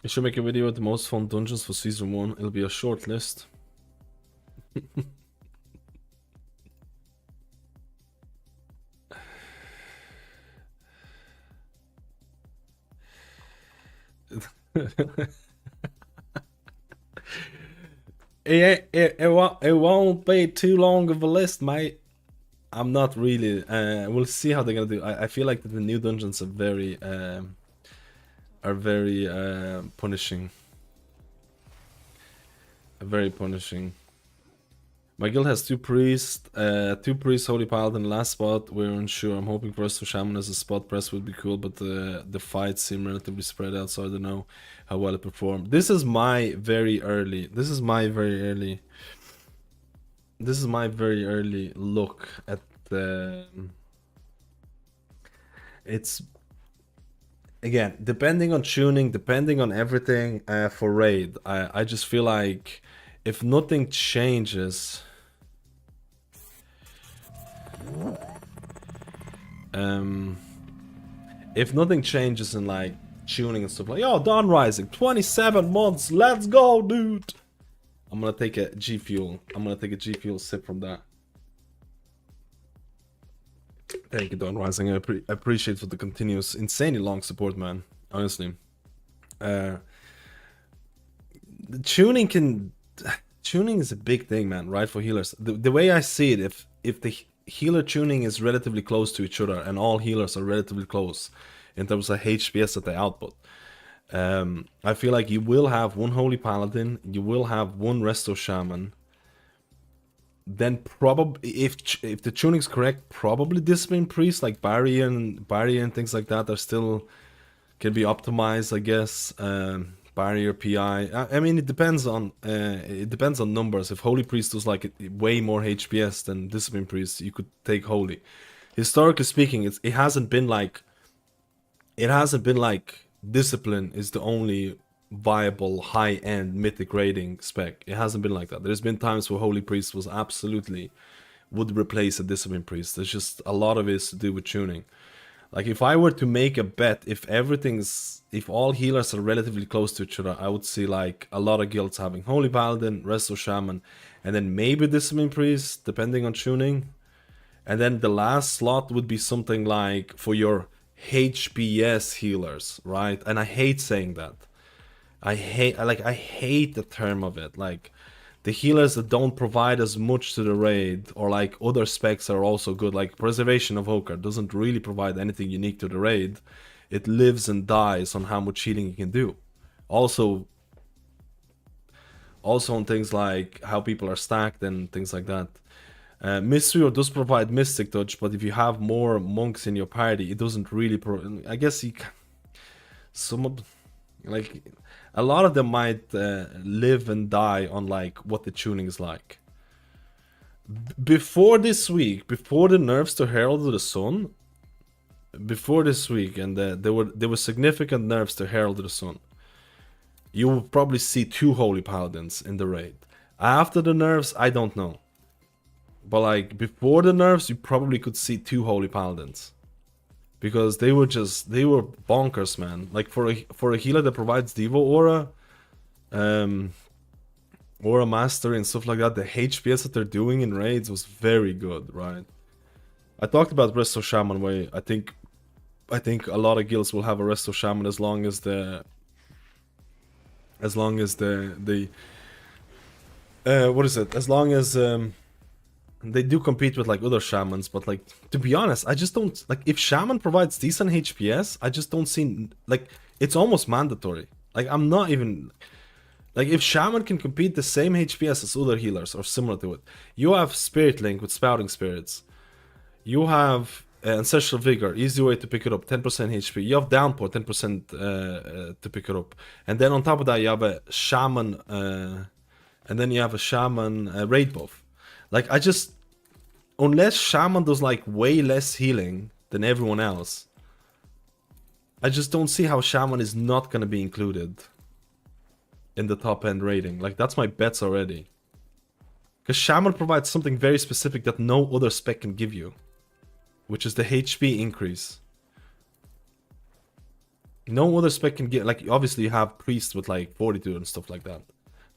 I should make a video with the most fun dungeons for season 1. It'll be a short list. It won't be too long of a list, mate. I'm not really. We'll see how they're gonna do. I feel like that the new dungeons are very punishing. Very punishing. My guild has 2 priests, holy paladin last spot. We're unsure. I'm hoping for us to shaman as a spot press would be cool, but the fights seem relatively spread out, so I don't know how well it performed. This is my very early look at the. It's again depending on tuning, depending on everything for raid. I just feel like if nothing changes. If nothing changes in like tuning and stuff like, yo, Dawn Rising, 27 months, let's go, dude. I'm gonna take a G Fuel. I'm gonna take a G Fuel sip from that. Thank you, Dawn Rising. I appreciate for the continuous, insanely long support, man. Honestly, the tuning is a big thing, man. Right, for healers. The way I see it, if the healer tuning is relatively close to each other, and all healers are relatively close in terms of HPS that they output, I feel like you will have one Holy Paladin, you will have one Resto Shaman. Then probably, if the tuning's correct, probably Discipline Priest like Barrier and things like that are still can be optimized, I guess. Barrier, PI. I mean, it depends on numbers. If Holy Priest does like way more HPS than Discipline Priest, you could take Holy. Historically speaking, it hasn't been like Discipline is the only viable high-end mythic rating spec. It hasn't been like that. There's been times where Holy Priest was absolutely would replace a Discipline Priest. There's just a lot of it to do with tuning. Like if I were to make a bet, if all healers are relatively close to each other, I would see like a lot of guilds having Holy Paladin, Resto Shaman, and then maybe Discipline Priest, depending on tuning. And then the last slot would be something like for your HPS healers, right? And I hate saying that. I hate the term of it. Like the healers that don't provide as much to the raid, or like other specs are also good. Like Preservation of Evoker doesn't really provide anything unique to the raid. It lives and dies on how much healing you can do. Also on things like how people are stacked and things like that. Mystery does provide Mystic Touch, but if you have more monks in your party, it doesn't really. I guess a lot of them might live and die on like what the tuning is like. Before this week, before the nerfs to Herald of the Sun, before this week, and there were significant nerfs to Herald of the Sun, you will probably see 2 Holy Paladins in the raid. After the nerfs, I don't know. But like before the nerfs, you probably could see 2 Holy Paladins. Because they were bonkers, man. Like for a healer that provides Devo Aura, Aura Mastery and stuff like that, the HPS that they're doing in raids was very good, right? I talked about Resto Shaman way. I think a lot of guilds will have a Resto Shaman as long as the what is it? As long as they do compete with like other shamans, but like to be honest, I just don't like if Shaman provides decent HPS, I just don't see like it's almost mandatory. Like I'm not even like if Shaman can compete the same HPS as other healers or similar to it. You have Spirit Link with Spouting Spirits. You have Ancestral Vigor, easy way to pick it up, 10% HP. You have Downpour, 10% to pick it up. And then on top of that, you have a Shaman, and then you have a Shaman raid buff. Like, I just, unless Shaman does like way less healing than everyone else, I just don't see how Shaman is not gonna be included in the top end rating. Like, that's my bets already. Because Shaman provides something very specific that no other spec can give you, which is the HP increase. No other spec can get, like, obviously you have Priest with like Fortitude and stuff like that.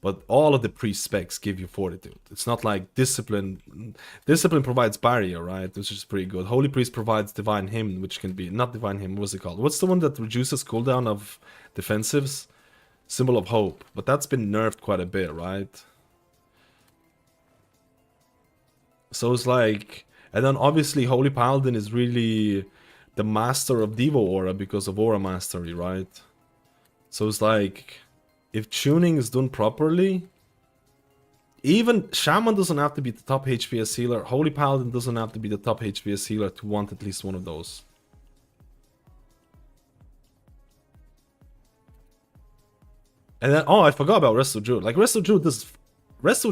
But all of the Priest specs give you Fortitude. It's not like Discipline. Discipline provides Barrier, right? Which is pretty good. Holy Priest provides Divine Hymn, which can be, not Divine Hymn, what's it called? What's the one that reduces cooldown of defensives? Symbol of Hope. But that's been nerfed quite a bit, right? So it's like, and then obviously Holy Paladin is really the master of Devo Aura because of Aura Mastery, right? So it's like, if tuning is done properly, even Shaman doesn't have to be the top HPS healer, Holy Paladin doesn't have to be the top HPS healer to want at least one of those. And then, oh, I forgot about Resto Druid. Like, Resto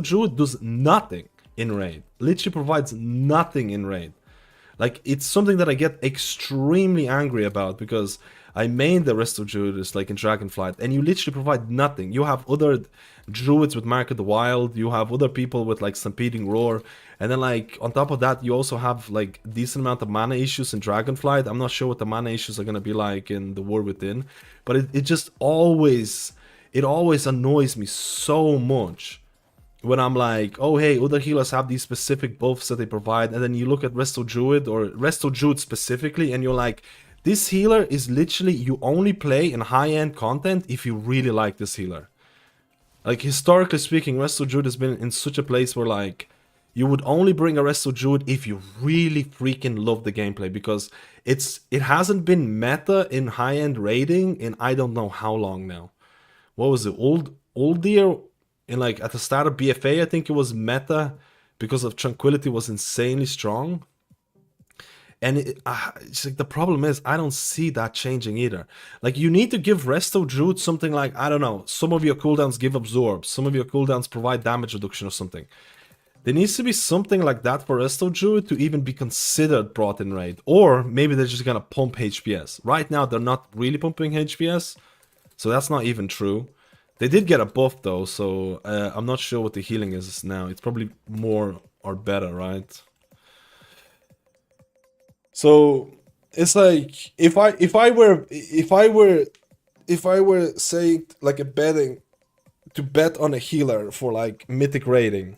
Druid does nothing in raid. Literally provides nothing in raid. Like, it's something that I get extremely angry about because I main the rest of Druids like in Dragonflight, and you literally provide nothing. You have other Druids with Mark of the Wild, you have other people with like Stampeding Roar, and then like on top of that you also have like decent amount of mana issues in Dragonflight. I'm not sure what the mana issues are gonna be like in the War Within, but it just always annoys me so much when I'm like, oh hey, other healers have these specific buffs that they provide, and then you look at Resto Druid or Resto Druid specifically, and you're like, this healer is literally, you only play in high-end content if you really like this healer. Like, historically speaking, Resto Druid has been in such a place where, like, you would only bring a Resto Druid if you really freaking love the gameplay, because it hasn't been meta in high-end raiding in I don't know how long now. What was it? Old year? In like, at the start of BFA, I think it was meta because of Tranquility was insanely strong. And it's like, the problem is, I don't see that changing either. Like, you need to give Resto Druid something like, I don't know, some of your cooldowns give Absorb, some of your cooldowns provide damage reduction or something. There needs to be something like that for Resto Druid to even be considered brought in raid. Or maybe they're just gonna pump HPS. Right now, they're not really pumping HPS, so that's not even true. They did get a buff though, so I'm not sure what the healing is now. It's probably more or better, right? So it's like, if I were saying like a betting to bet on a healer for like mythic rating,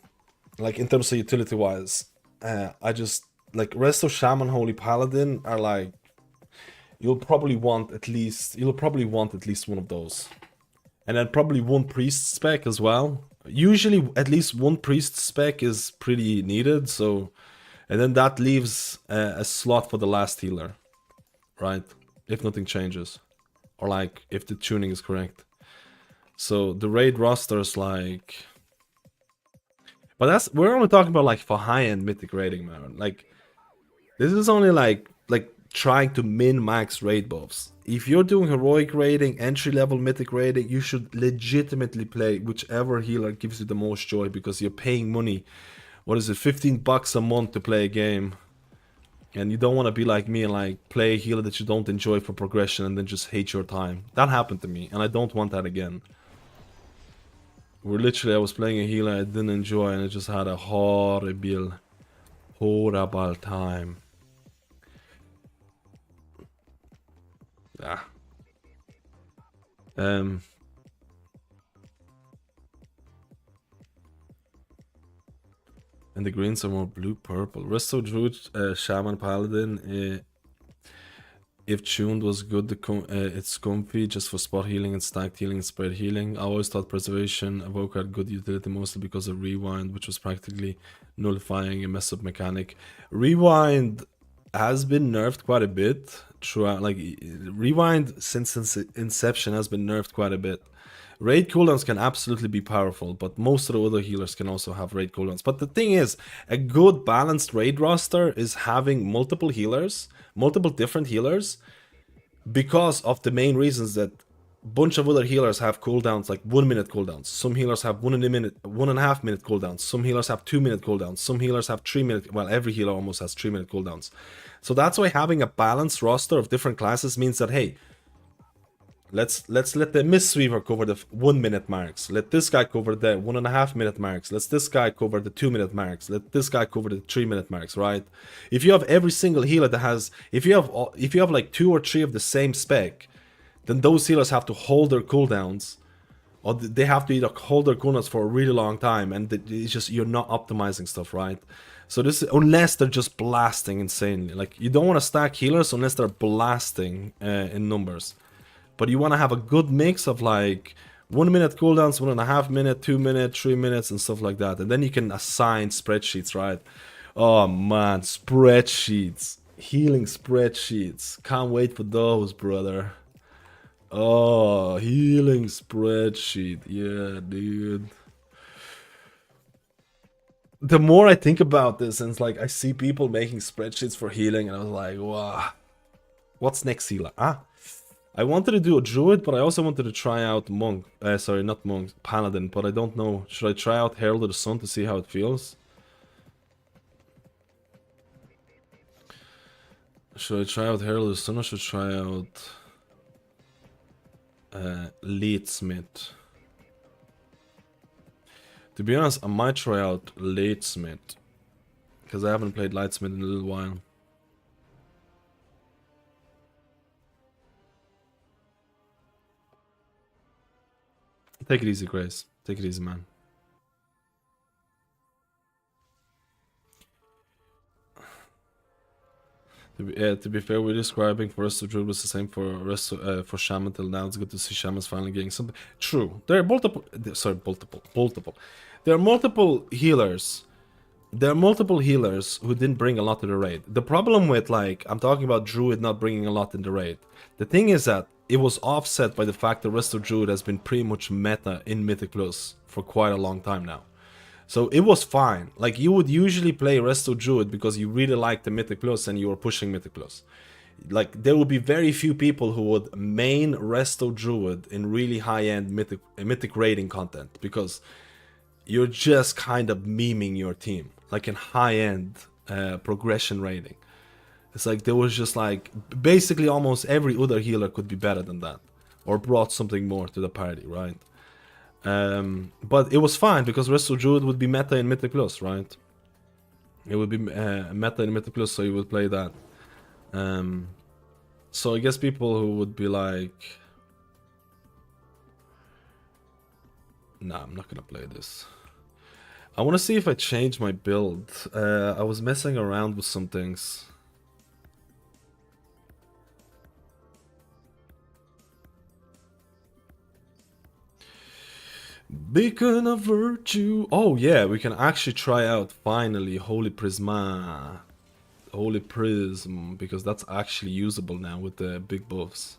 like in terms of utility wise, I just like Resto Shaman Holy Paladin are like, you'll probably want at least one of those, and then probably one priest spec as well. Usually at least one priest spec is pretty needed, so. And then that leaves a slot for the last healer, right? If nothing changes. Or like, if the tuning is correct. So the raid roster is like... But we're only talking about like for high-end mythic raiding, man. Like, this is only like trying to min-max raid buffs. If you're doing heroic raiding, entry-level mythic raiding, you should legitimately play whichever healer gives you the most joy, because you're paying money. What is it, $15 a month to play a game? And you don't want to be like me and like play a healer that you don't enjoy for progression and then just hate your time. That happened to me, and I don't want that again. Where literally I was playing a healer I didn't enjoy and I just had a horrible time. Ah. And the greens are more blue-purple. Resto Druid, Shaman Paladin. If tuned was good, it's comfy just for spot healing and stacked healing and spread healing. I always thought Preservation Evoker had good utility, mostly because of Rewind, which was practically nullifying a mess-up mechanic. Rewind has been nerfed quite a bit. Like, Rewind since inception has been nerfed quite a bit. Raid cooldowns can absolutely be powerful, but most of the other healers can also have raid cooldowns. But the thing is, a good balanced raid roster is having multiple healers, multiple different healers, because of the main reasons that a bunch of other healers have cooldowns like 1 minute cooldowns. Some healers have 1.5 minute cooldowns. Some healers have 2 minute cooldowns. Some healers have 3 minute. Well, every healer almost has 3 minute cooldowns. So that's why having a balanced roster of different classes means that, hey, Let's let the Mistweaver cover the 1 minute marks. Let this guy cover the 1.5 minute marks. Let this guy cover the 2 minute marks. Let this guy cover the 3 minute marks, right? If you have every single healer that has, if you have like 2 or 3 of the same spec, then those healers have to hold their cooldowns, or they have to either hold their cooldowns for a really long time, and it's just, you're not optimizing stuff, right? So this, unless they're just blasting insanely, like you don't want to stack healers unless they're blasting in numbers. But you want to have a good mix of like 1 minute cooldowns, 1.5 minute, 2 minute, 3 minutes, and stuff like that. And then you can assign spreadsheets, right? Oh man, spreadsheets, healing spreadsheets. Can't wait for those, brother. Oh, healing spreadsheet, yeah, dude. The more I think about this, and it's like I see people making spreadsheets for healing, and I was like, wow, what's next healer? I wanted to do a Druid, but I also wanted to try out Monk. Sorry, not Monk, Paladin, but I don't know. Should I try out Herald of the Sun to see how it feels? Should I try out Herald of the Sun, or should I try out Leadsmith? To be honest, I might try out Leadsmith, because I haven't played Lightsmith in a little while. Take it easy, Grace. Take it easy, man. To be fair, we're describing for rest of Druid was the same for Shaman till now. It's good to see Shamans finally getting something. True. There are multiple. Sorry, multiple. There are multiple healers. There are multiple healers who didn't bring a lot to the raid. The problem with, like, I'm talking about Druid not bringing a lot in the raid. The thing is that it was offset by the fact the rest of Druid has been pretty much meta in Mythic Plus for quite a long time now. So it was fine. Like, you would usually play Resto Druid because you really liked the Mythic Plus and you were pushing Mythic Plus. Like, there would be very few people who would main Resto Druid in really high-end mythic raiding content, because you're just kind of memeing your team, like in high-end progression raiding. It's like there was just like basically almost every other healer could be better than that, or brought something more to the party, right? But it was fine because Resto Druid would be meta in Mythic Plus, right? It would be meta in Mythic Plus, so you would play that. So I guess people who would be like, nah, I'm not gonna play this. I want to see if I change my build. I was messing around with some things. Beacon of Virtue. Oh yeah, we can actually try out finally Holy Prisma. Holy Prism, because that's actually usable now with the big buffs.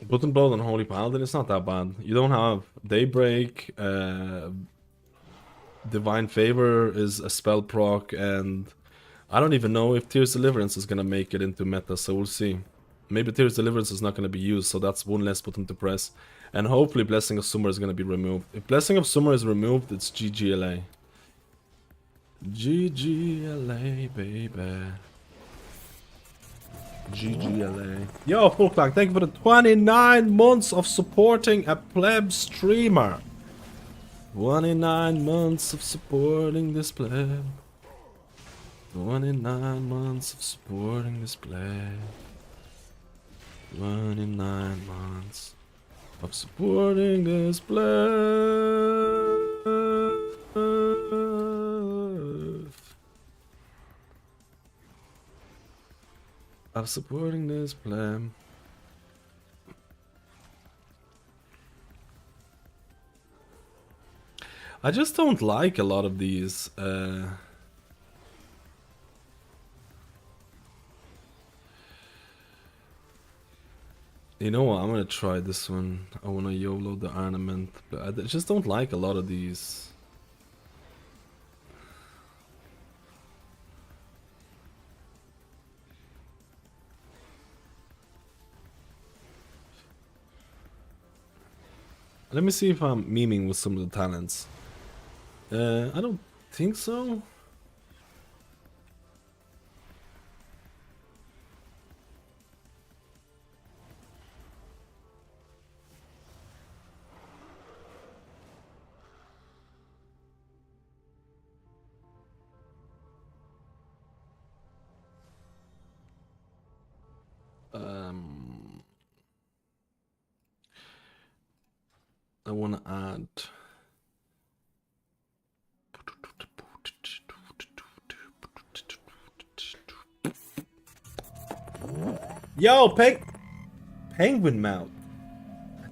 Button Blood and Holy Paladin, it's not that bad. You don't have Daybreak, Divine Favor is a spell proc, and I don't even know if Tears Deliverance is gonna make it into meta, so we'll see. Maybe Tears Deliverance is not gonna be used, so that's one less button to press. And hopefully Blessing of Summer is gonna be removed. If Blessing of Summer is removed, it's GGLA. GGLA, baby. GGLA. Yo, Full Clank, thank you for the 29 months of supporting a pleb streamer. 29 months of supporting this pleb. 29 months of supporting this pleb. 29 months of supporting this pleb. Of supporting this plan. I just don't like a lot of these. You know what? I'm gonna try this one. I wanna YOLO the ornament, but I just don't like a lot of these. Let me see if I'm memeing with some of the talents. I don't think so. I want to add. Yo, penguin mouth.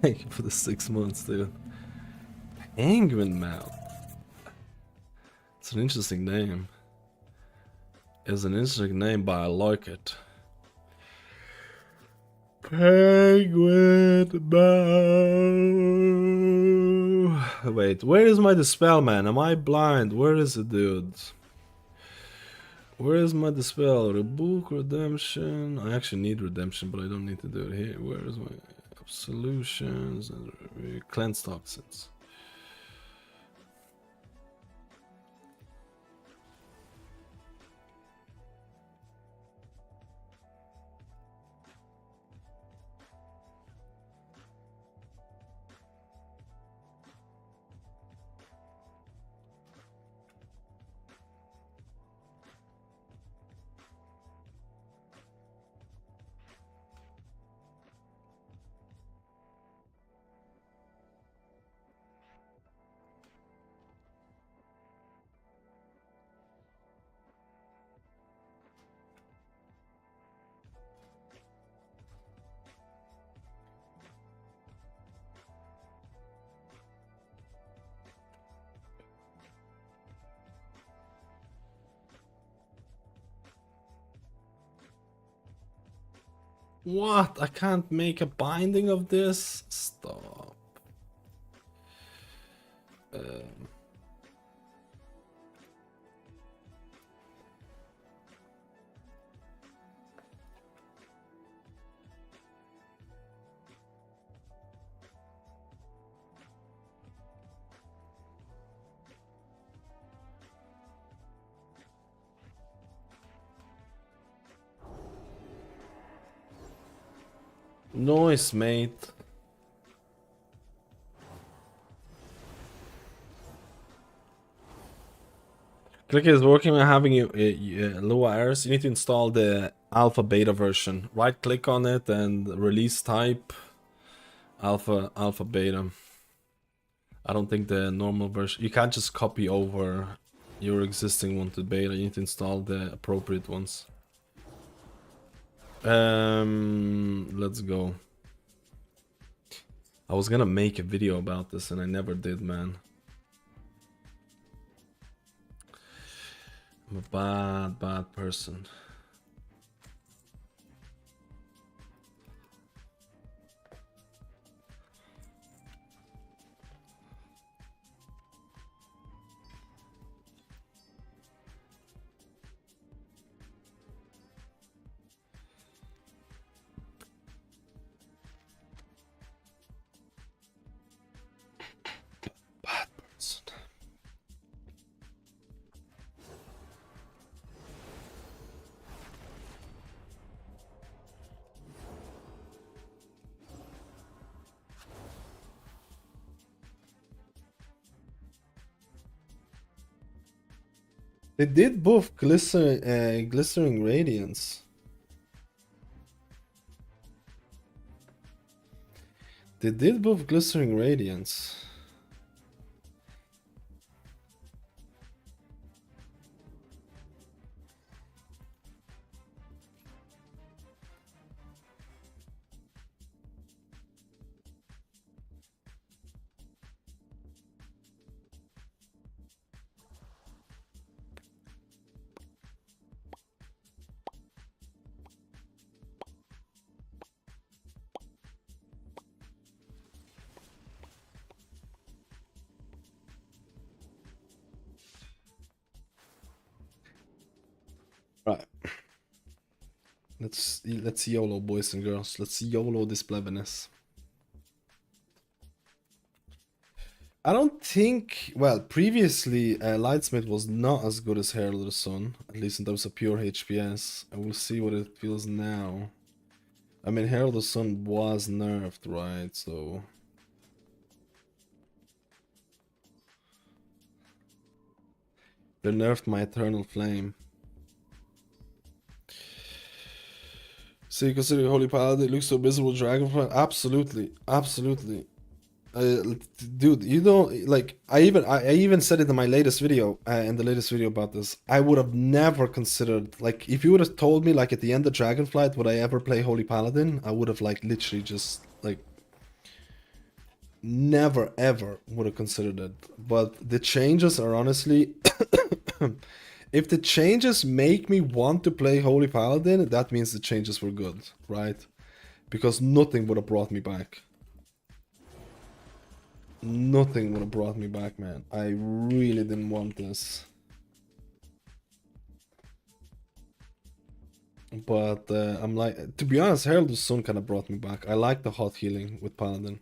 Thank you for the 6 months, dude. Penguin mouth. It's an interesting name. It's an interesting name, but I like it. Penguin mouth. Wait, where is my dispel, man? Am I blind? Where is it, dude? Where is my dispel? Rebook, redemption. I actually need redemption, but I don't need to do it here. Where is my absolutions and cleanse toxins? What? I can't make a binding of this? Stop. Nice, mate. Click is working on having low errors. You need to install the alpha beta version. Right click on it and release type alpha beta. I don't think the normal version. You can't just copy over your existing one to beta. You need to install the appropriate ones. Let's go. I was gonna make a video about this and I never did, man. I'm a bad person. They did both glistering radiance. They did both glistering radiance. Right. Let's YOLO, boys and girls. Let's YOLO this plebiness. I don't think. Well, previously, Lightsmith was not as good as Herald of the Sun, at least in terms of pure HPS. And we'll see what it feels now. I mean, Herald of the Sun was nerfed, right? So. They nerfed my Eternal Flame. So you consider Holy Paladin looks so miserable Dragonfly? Absolutely, absolutely. Dude, you don't like. I even said it in my latest video, in the latest video about this. I would have never considered, like, if you would have told me like at the end of Dragonflight would I ever play Holy Paladin, I would have like literally just like never ever would have considered it. But the changes are honestly. If the changes make me want to play Holy Paladin, that means the changes were good, right? Because nothing would have brought me back. Nothing would have brought me back, man. I really didn't want this. But I'm like, to be honest, Herald of the Sun kind of brought me back. I like the hot healing with Paladin.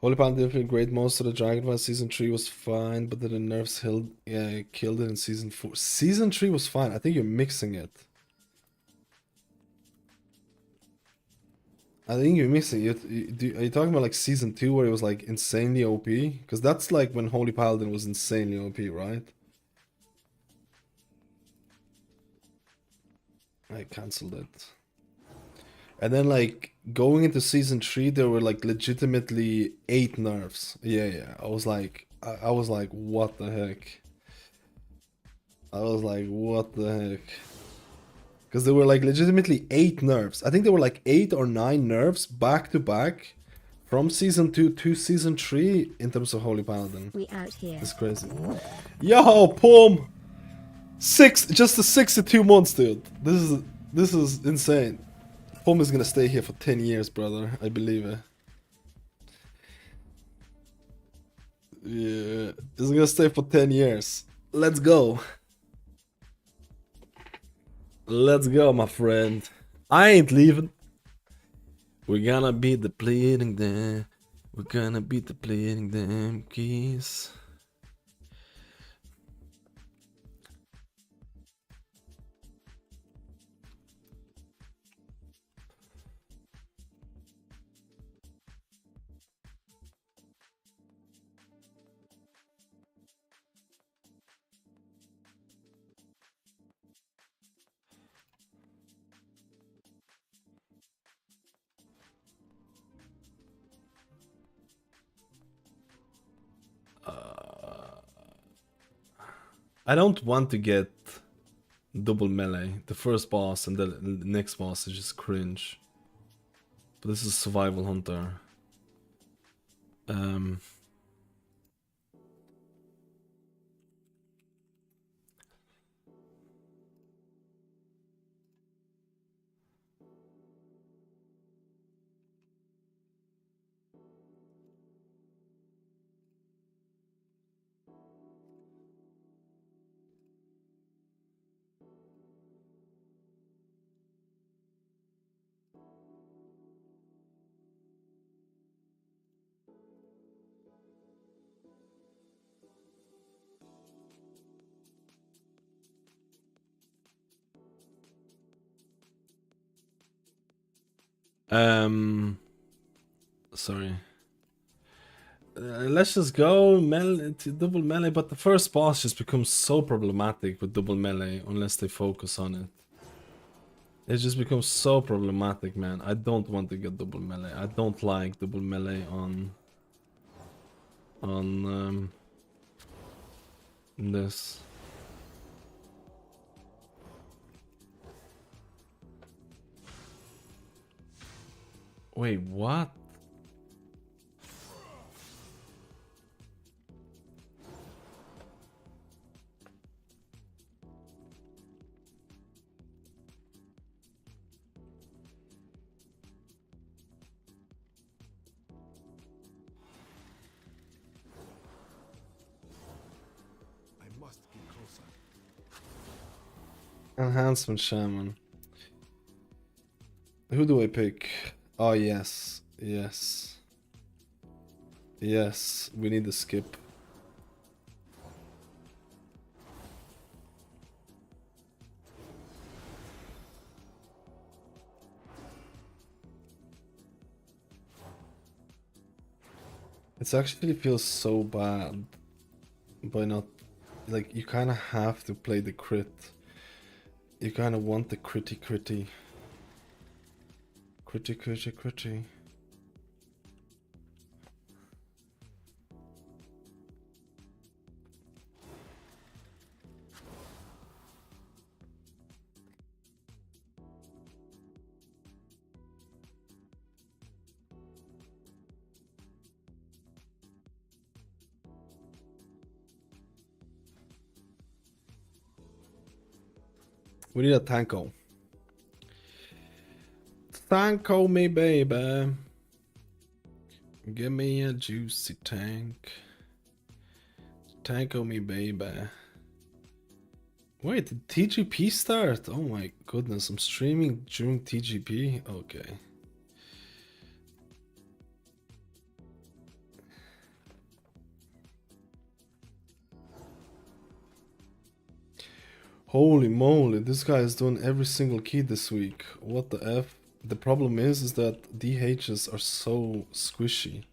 Holy Paladin did feel great most of the Dragonfly. Season 3 was fine, but then the nerfs killed it in Season 4. Season 3 was fine. I think you're mixing it. I think you're mixing it. Are you talking about like Season 2 where it was like insanely OP? Because that's like when Holy Paladin was insanely OP, right? I cancelled it. And then like going into Season 3 there were like legitimately 8 nerfs. Yeah. I was like what the heck? I was like what the heck? Because there were like legitimately 8 nerfs. I think there were like 8 or 9 nerfs back to back from Season 2 to Season 3 in terms of Holy Paladin. We out here. It's crazy. Yo, Pum! Just the 62 months, dude. This is insane. Pum is gonna stay here for 10 years, brother. I believe it. Yeah, he's gonna stay for 10 years. Let's go. Let's go, my friend. I ain't leaving. We're gonna beat the bleeding them. We're gonna beat the bleeding them keys. I don't want to get double melee. The first boss and the next boss is just cringe. But this is Survival Hunter. Sorry. Let's just go double melee, but the first boss just becomes so problematic with double melee unless they focus on it. It just becomes so problematic, man. I don't want to get double melee. I don't like double melee on this. Wait, what? I must get closer. Enhancement Shaman. Who do I pick? Oh, yes. Yes. Yes. We need to skip. It actually feels so bad by not, like, you kind of have to play the crit. You kind of want the critty. Critty. We need a tanko. Tanko me, baby. Give me a juicy tank. Tanko me, baby. Wait, did TGP start? Oh my goodness, I'm streaming during TGP? Okay. Holy moly, this guy is doing every single key this week. What the F? The problem is that DHs are so squishy.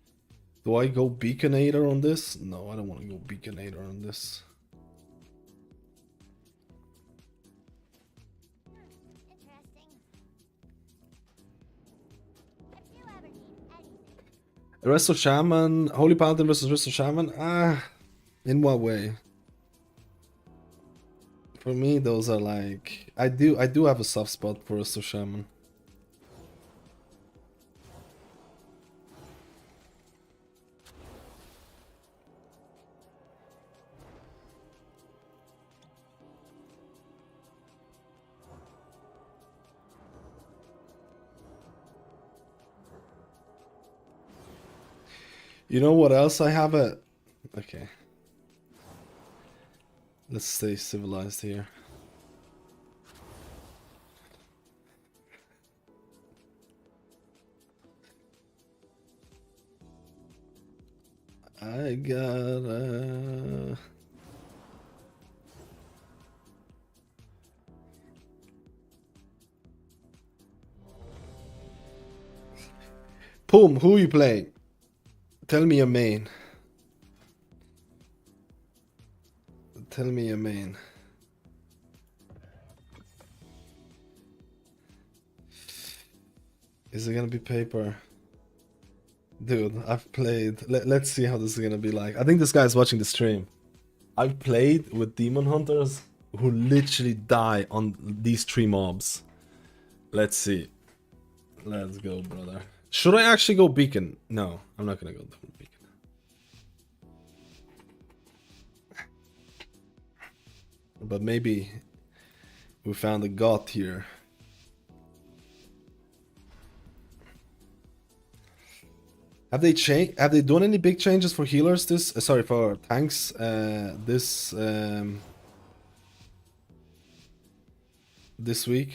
Do I go Beaconator on this? No, I don't want to go Beaconator on this. Resto Shaman, Holy Paladin versus Resto Shaman? In what way? For me, those are like, I do have a soft spot for Resto Shaman. You know what else I have a... Okay. Let's stay civilized here. I gotta... Pum, who you playing? Tell me your main. Tell me your main. Is it gonna be paper? Dude, I've played... Let's see how this is gonna be like. I think this guy's watching the stream. I've played with demon hunters who literally die on these 3 mobs. Let's see. Let's go, brother. Should I actually go beacon? No, I'm not gonna go beacon. But maybe we found a god here. Have they changed? Have they done any big changes for healers? Sorry, for tanks. This week.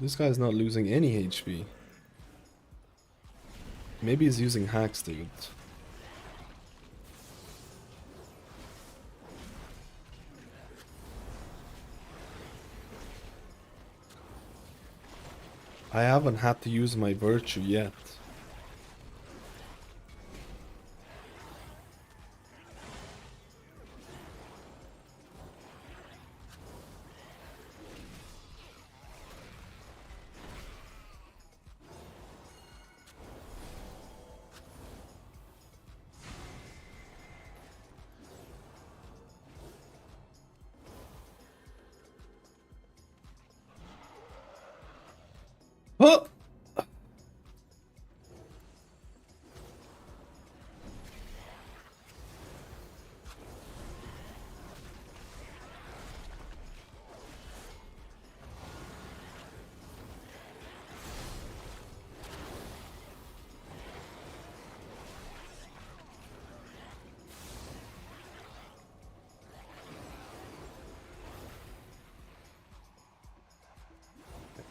This guy's not losing any HP. Maybe he's using hacks, dude. I haven't had to use my virtue yet. Oh!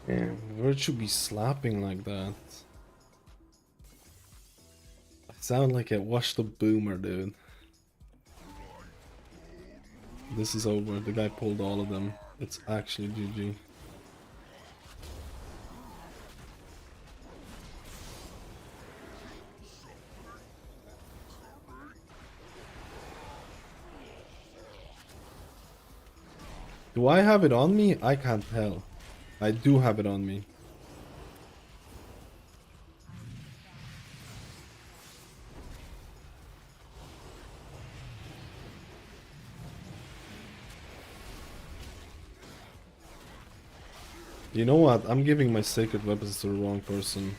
Yeah, virtue be slapping like that. I sound like a washed up boomer, dude. This is over. The guy pulled all of them. It's actually GG. Do I have it on me? I can't tell. I do have it on me. You know what? I'm giving my sacred weapons to the wrong person.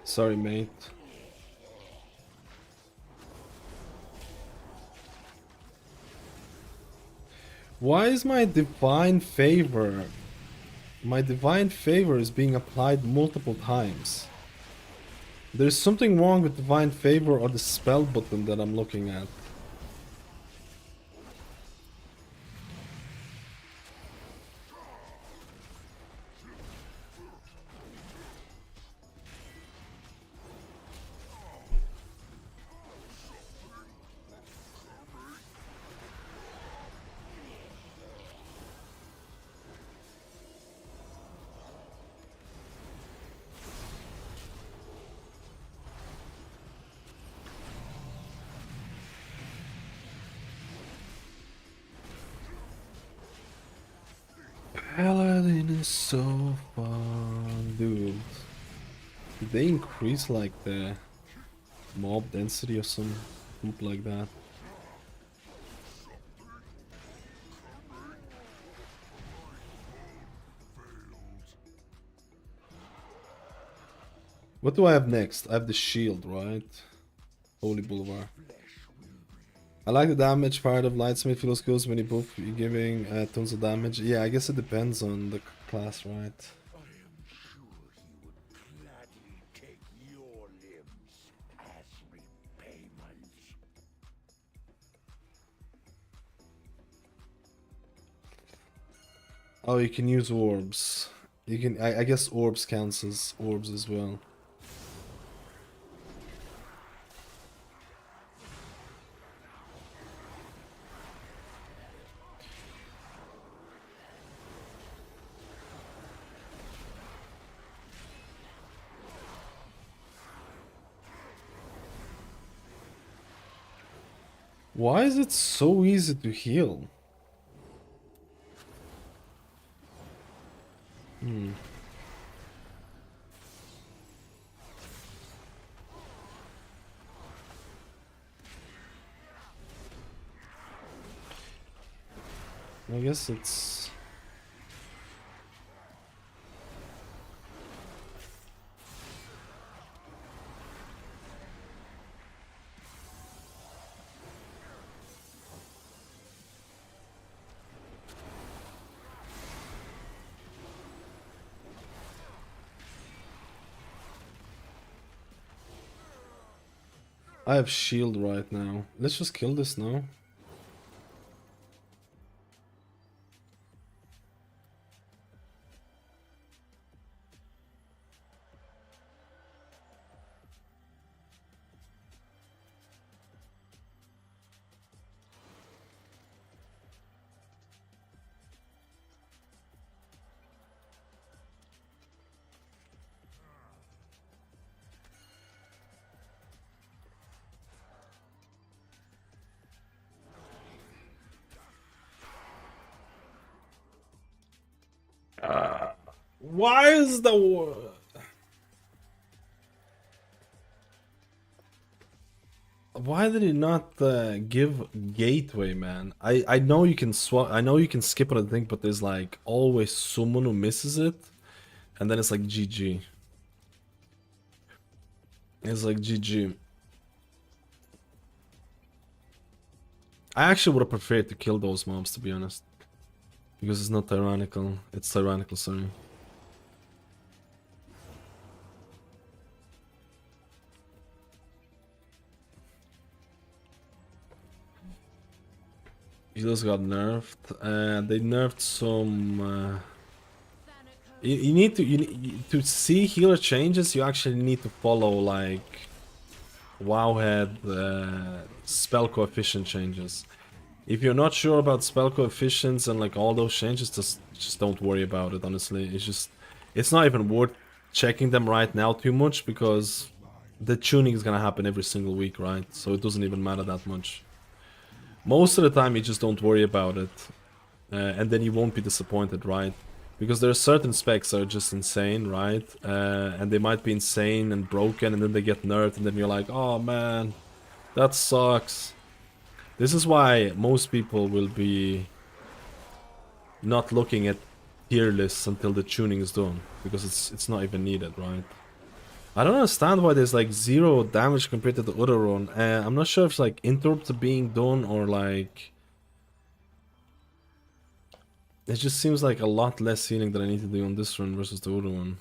Sorry, mate. Why is my divine favor? My divine favor is being applied multiple times. There's something wrong with divine favor or the spell button that I'm looking at. Paladin is so fun, dude. Did they increase like the mob density or some poop like that? What do I have next? I have the shield, right? Holy Boulevard. I like the damage part of Lightsmith feels good when you buff, you're giving tons of damage. Yeah, I guess it depends on the class, right? Oh, you can use orbs. You can, I guess orbs counts as orbs as well. Why is it so easy to heal? I guess it's... I have shield right now. Let's just kill this now. Why is the... Why did he not give gateway, man? I know you can swap. I know you can skip on a thing, but there's like always someone who misses it, and then it's like GG. It's like GG. I actually would have preferred to kill those mobs, to be honest, because it's not tyrannical. It's tyrannical, sorry. Healers got nerfed. They nerfed some. You need to see healer changes. You actually need to follow like Wowhead spell coefficient changes. If you're not sure about spell coefficients and like all those changes, just don't worry about it. Honestly, it's not even worth checking them right now too much because the tuning is gonna happen every single week, right? So it doesn't even matter that much. Most of the time, you just don't worry about it, and then you won't be disappointed, right? Because there are certain specs that are just insane, right? And they might be insane and broken, and then they get nerfed, and then you're like, oh man, that sucks. This is why most people will be not looking at tier lists until the tuning is done, because it's not even needed, right? I don't understand why there's like 0 damage compared to the other run. I'm not sure if it's like interrupts are being done or like... It just seems like a lot less healing that I need to do on this run versus the other one.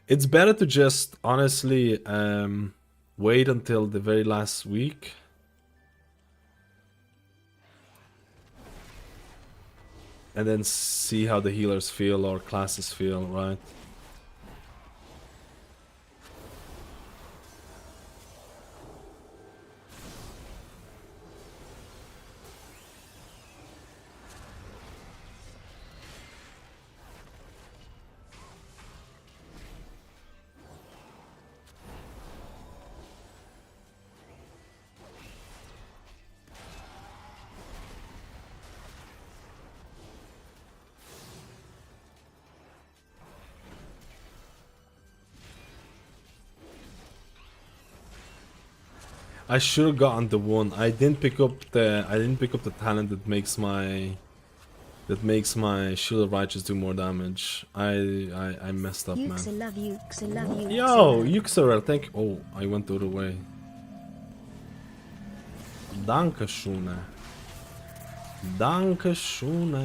It's better to just honestly wait until the very last week. And then see how the healers feel or classes feel, right? I should have gotten the one. I didn't pick up the talent that makes my Shield of Righteous do more damage. I messed up, man. Yuxa, love you. Yuxa, love you. Yo, Yuxarel, thank you. Oh, I went the other way. Dankeschön. Dankeschön.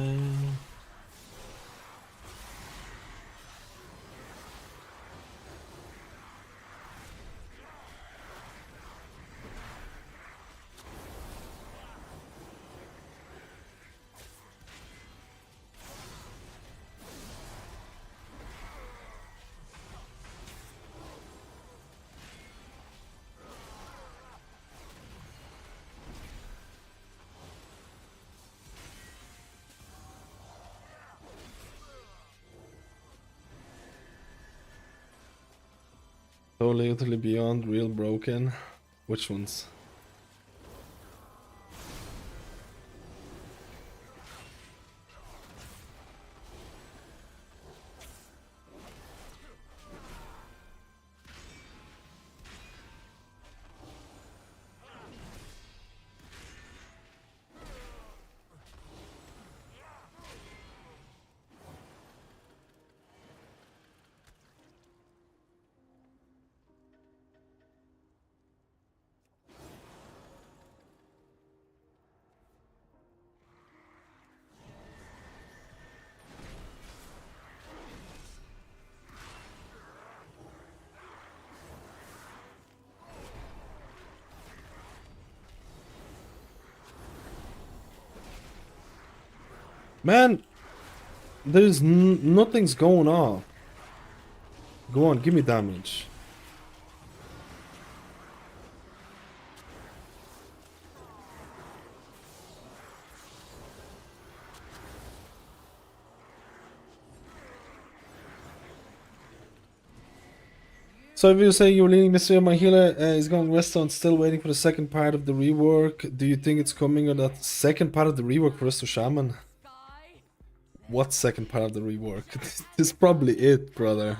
Totally, utterly beyond, real broken. Which ones? Man, there's nothing's going on. Go on, give me damage. So if you say you're leaning this way, my healer is going Redstone, still waiting for the second part of the rework. Do you think it's coming or that second part of the rework for us to Shaman? What second part of the rework? This is probably it, brother.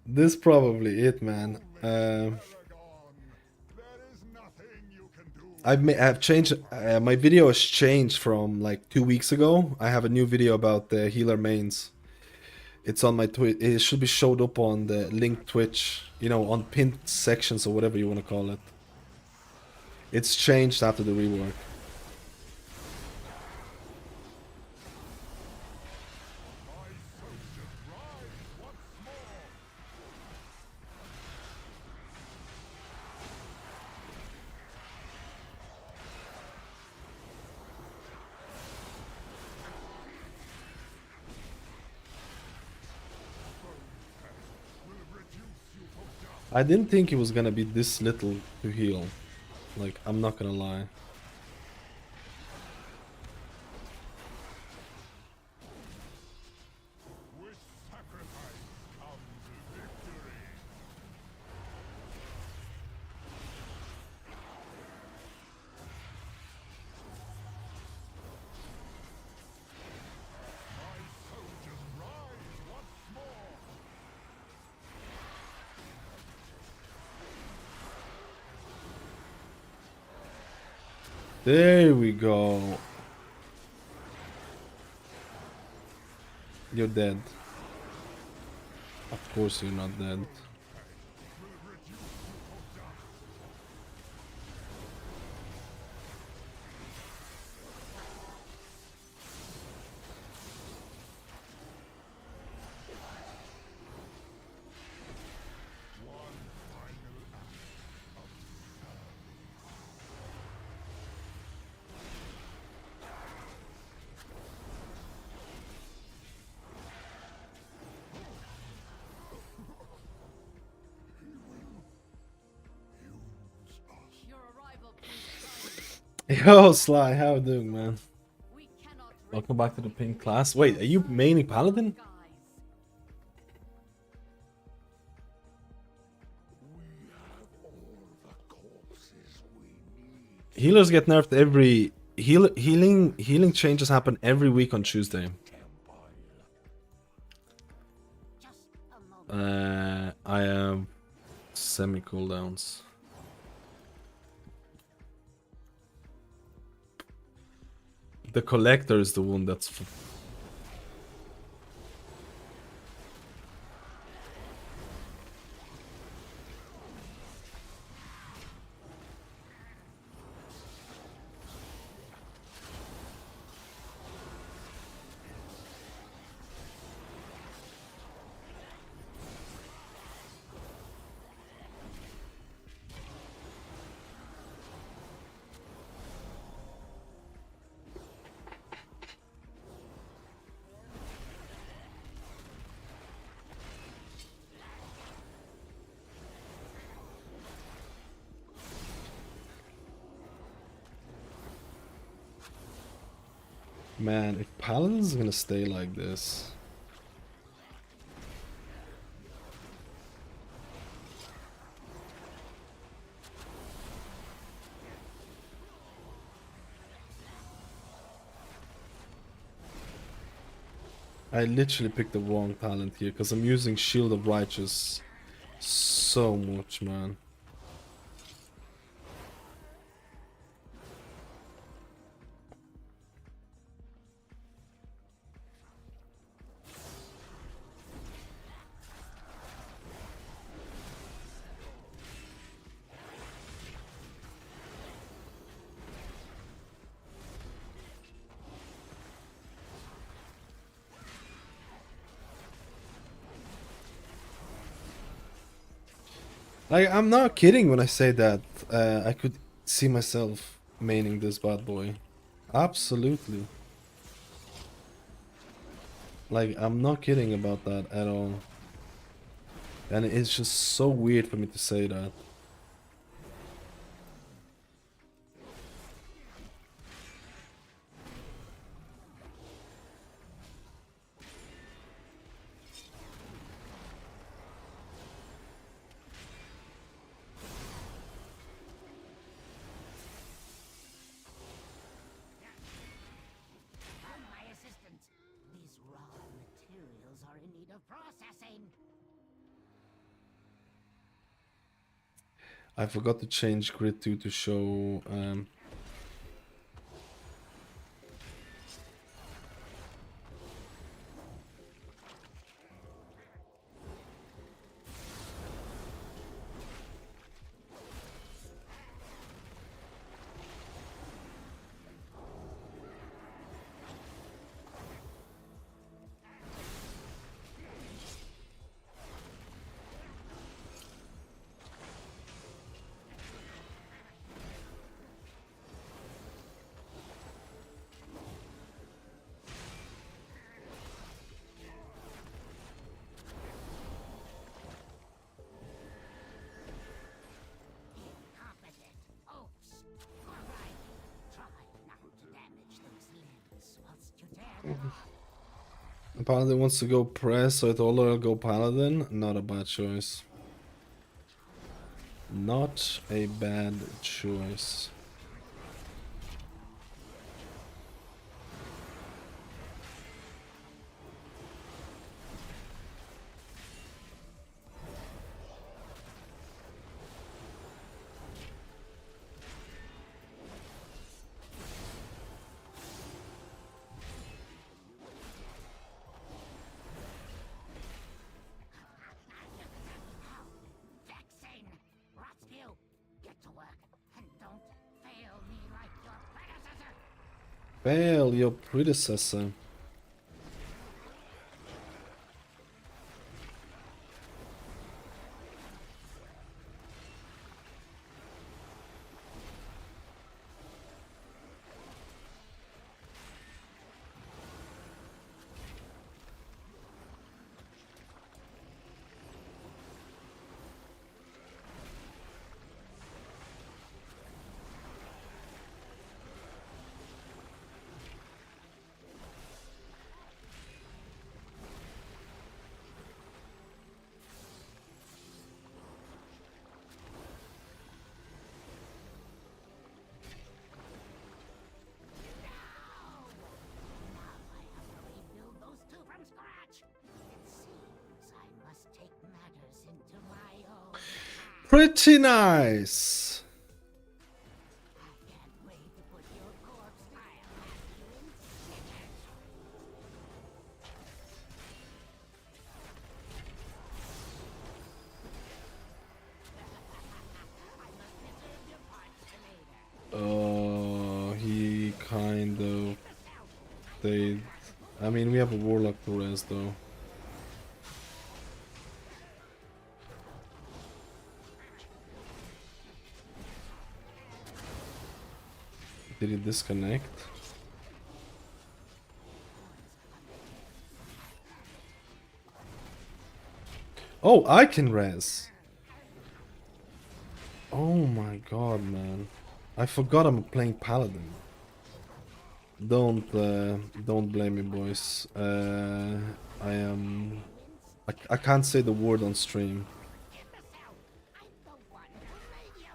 This probably it, man. I've changed. My video has changed from like 2 weeks ago. I have a new video about the healer mains. It's on my Twitch. It should be showed up on the linked Twitch. You know, on pinned sections or whatever you want to call it. It's changed after the rework. I didn't think it was gonna be this little to heal. Like, I'm not gonna lie. There we go. You're dead. Of course you're not dead. Yo, Sly, how you doing, man? Welcome back to the pink class. Wait, are you mainly Paladin? Healers get nerfed every healing changes happen every week on Tuesday. I have semi cooldowns. The collector is the one that's Man, if Paladin's gonna stay like this. I literally picked the wrong talent here because I'm using Shield of Righteous so much, man. Like, I'm not kidding when I say that I could see myself maining this bad boy. Absolutely. Like, I'm not kidding about that at all. And it's just so weird for me to say that. I forgot to change grid 2 to show Incompetent oafs. All right. Try not to damage those limbs whilst you tear them off. Paladin wants to go press, so I told her I'll go Paladin. Not a bad choice. Not a bad choice. Vexing! Rotspew, get to work and don't fail me like your predecessor. Fail your predecessor. Rebuild those two from scratch. It seems I must take matters into my own hands. Pretty nice. I can't wait to put your corpse pile after you in stitches. I must reserve your parts for later. He kind of stayed. I mean, we have a warlock to res though. Did he disconnect? Oh, I can res. Oh my god, man. I forgot I'm playing Paladin. Don't blame me, boys. I can't say the word on stream. Imbecile! I'm the one who made you!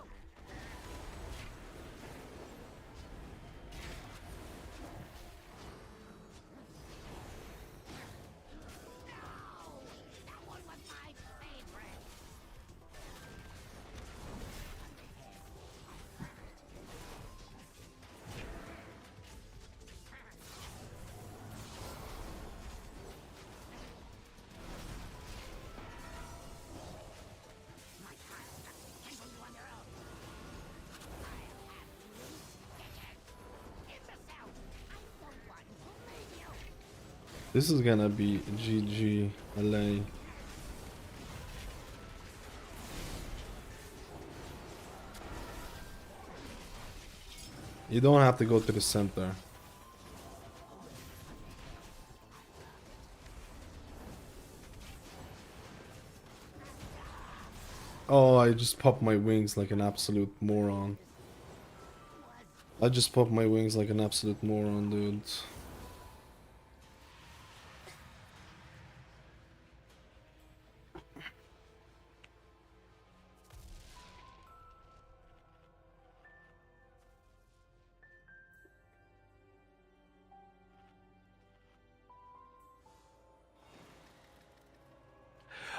That one was my favorite! My trials just handle you on their own. I'll have you in stitches! Imbecile! I'm the one who made you! This is gonna be GG LA. You don't have to go to the center. Oh, I just popped my wings like an absolute moron. I just popped my wings like an absolute moron, dude.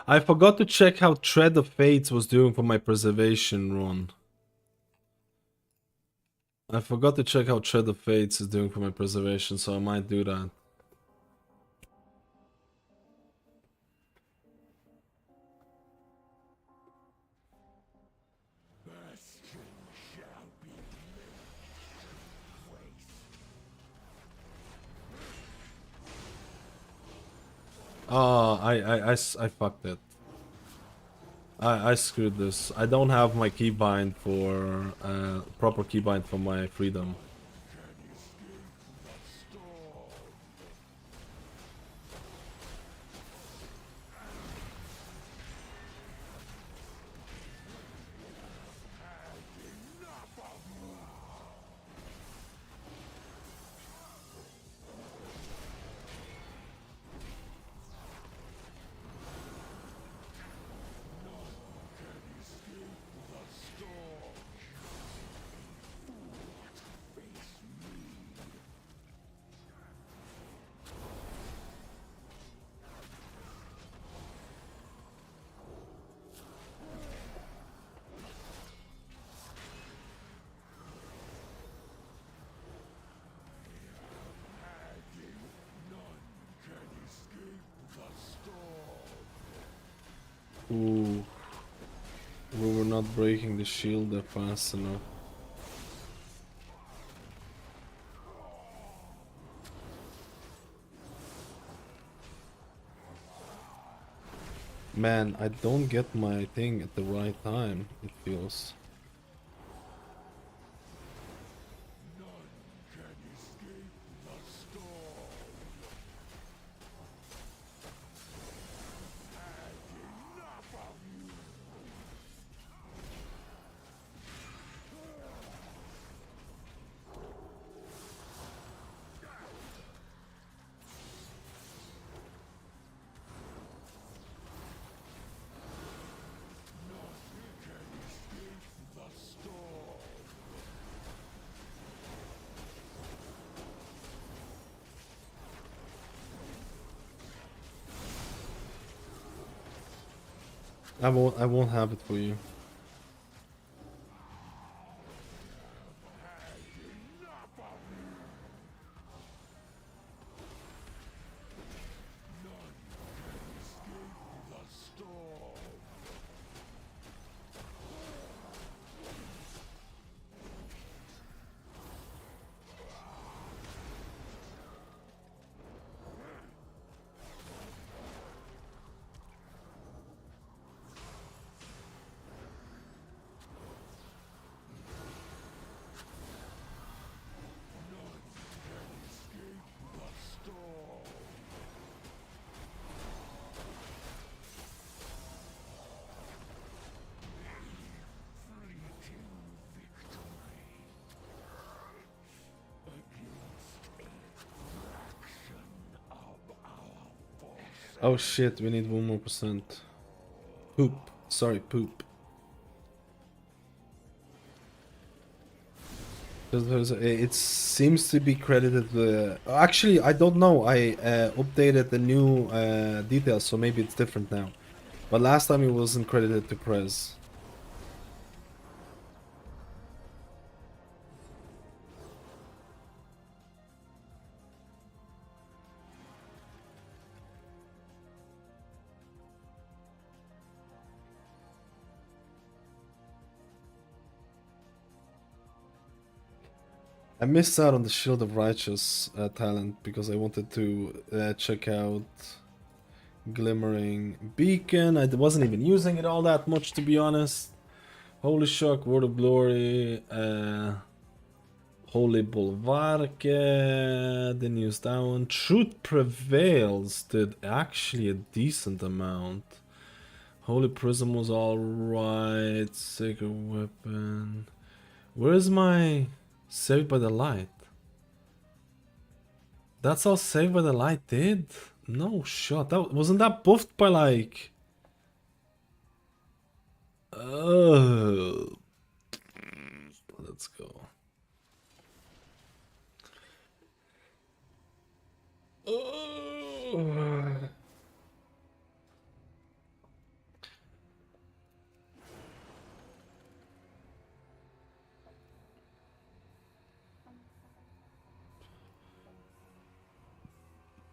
I forgot to check how Tread of Fates was doing for my preservation run. I forgot to check how Tread of Fates is doing for my preservation, so I might do that. Oh, I fucked it. I screwed this. I don't have my keybind for proper keybind for my freedom. Ooh. We were not breaking the shield there fast enough. Man, I don't get my thing at the right time, it feels. I won't have it for you. Oh shit, we need 1 more %. Poop. Sorry, poop. It seems to be credited. Actually, I don't know. I updated the new details, so maybe it's different now. But last time it wasn't credited to Prez. I missed out on the Shield of Righteous talent because I wanted to check out Glimmering Beacon. I wasn't even using it all that much, to be honest. Holy Shock, Word of Glory, Holy Bulwark, didn't use that one. Truth Prevails did actually a decent amount. Holy Prism was alright. Sacred Weapon. Where's my Saved by the Light? That's all Saved by the Light did? No shot. That wasn't that buffed by like. Let's go.